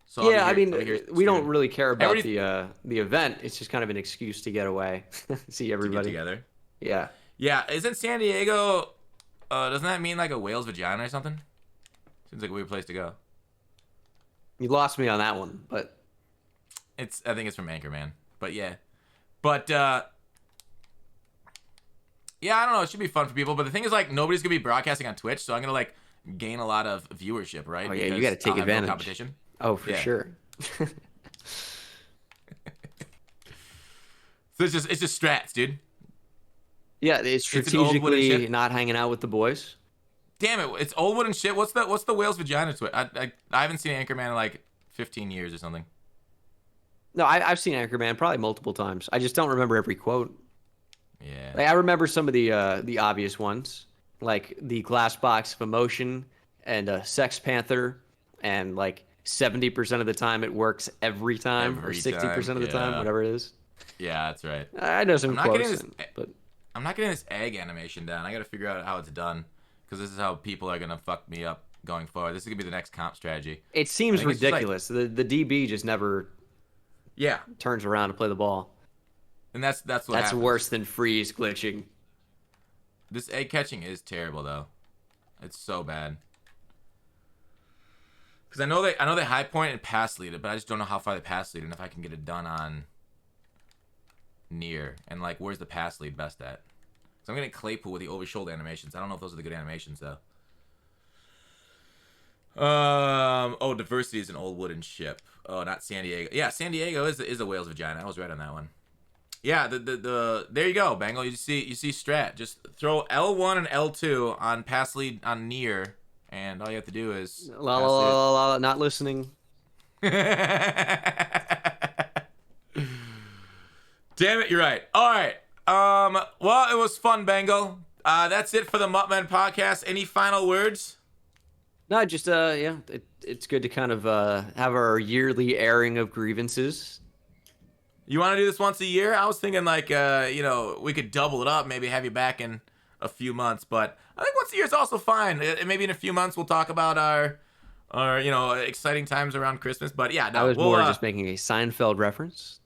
Speaker 1: So
Speaker 2: Yeah, we
Speaker 1: screaming.
Speaker 2: don't really care about the event. It's just kind of an excuse to get away, see everybody
Speaker 1: to get together.
Speaker 2: Yeah.
Speaker 1: Yeah, isn't San Diego? Doesn't that mean like a whale's vagina or something? Seems like a weird place to go.
Speaker 2: You lost me on that one, but
Speaker 1: I think it's from Anchorman. But yeah, yeah, I don't know. It should be fun for people. But the thing is, like, nobody's gonna be broadcasting on Twitch, so I'm gonna like gain a lot of viewership, right?
Speaker 2: Oh yeah, you got to take advantage.
Speaker 1: No competition.
Speaker 2: Oh, for sure.
Speaker 1: So it's just strats, dude.
Speaker 2: Yeah, it's strategically not hanging out with the boys.
Speaker 1: Damn it, it's Oldwood and shit. What's the whale's vagina to it? I haven't seen Anchorman in like 15 years or something.
Speaker 2: No, I've seen Anchorman probably multiple times. I just don't remember every quote.
Speaker 1: Yeah.
Speaker 2: Like I remember some of the obvious ones, like the glass box of emotion and Sex Panther, and like 70% of the time it works every time, or 60% of the time, whatever it is.
Speaker 1: Yeah, that's right.
Speaker 2: I know some quotes, but
Speaker 1: I'm not getting this egg animation down. I got to figure out how it's done, because this is how people are gonna fuck me up going forward. This is gonna be the next comp strategy.
Speaker 2: It seems ridiculous. Like, the DB just never turns around to play the ball.
Speaker 1: And that's what happens.
Speaker 2: Worse than freeze glitching.
Speaker 1: This egg catching is terrible though. It's so bad. Because I know they high point and pass lead it, but I just don't know how far they pass lead and if I can get it done on near, and like where's the pass lead best at. So I'm getting Claypool with the over shoulder animations. I don't know if those are the good animations though. Diversity is an old wooden ship. Oh, not San Diego. Yeah, San Diego is a whale's vagina. I was right on that one. Yeah, the there you go, Bengal. You see strat. Just throw L1 and L2 on pass lead on near, and all you have to do is
Speaker 2: not listening.
Speaker 1: Damn it, you're right. All right. Well, it was fun, Bengal. That's it for the MUT Men Podcast. Any final words?
Speaker 2: No, just it's good to kind of have our yearly airing of grievances.
Speaker 1: You want to do this once a year? I was thinking like we could double it up, maybe have you back in a few months, but I think once a year is also fine. Maybe in a few months we'll talk about our exciting times around Christmas. But yeah, no,
Speaker 2: I was more just making a Seinfeld reference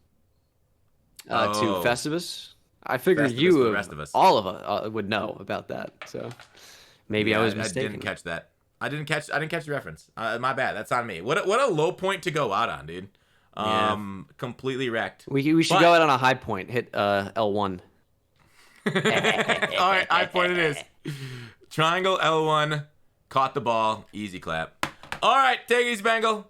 Speaker 2: to Festivus. I figured
Speaker 1: Festivus,
Speaker 2: all of us would know about that, so maybe I was mistaken.
Speaker 1: I didn't catch that. I didn't catch the reference. My bad. That's on me. What a low point to go out on, dude. Completely wrecked.
Speaker 2: We should go out on a high point. Hit L1.
Speaker 1: All right, high point it is. Triangle L1. Caught the ball. Easy clap. All right, take it easy, Bengal.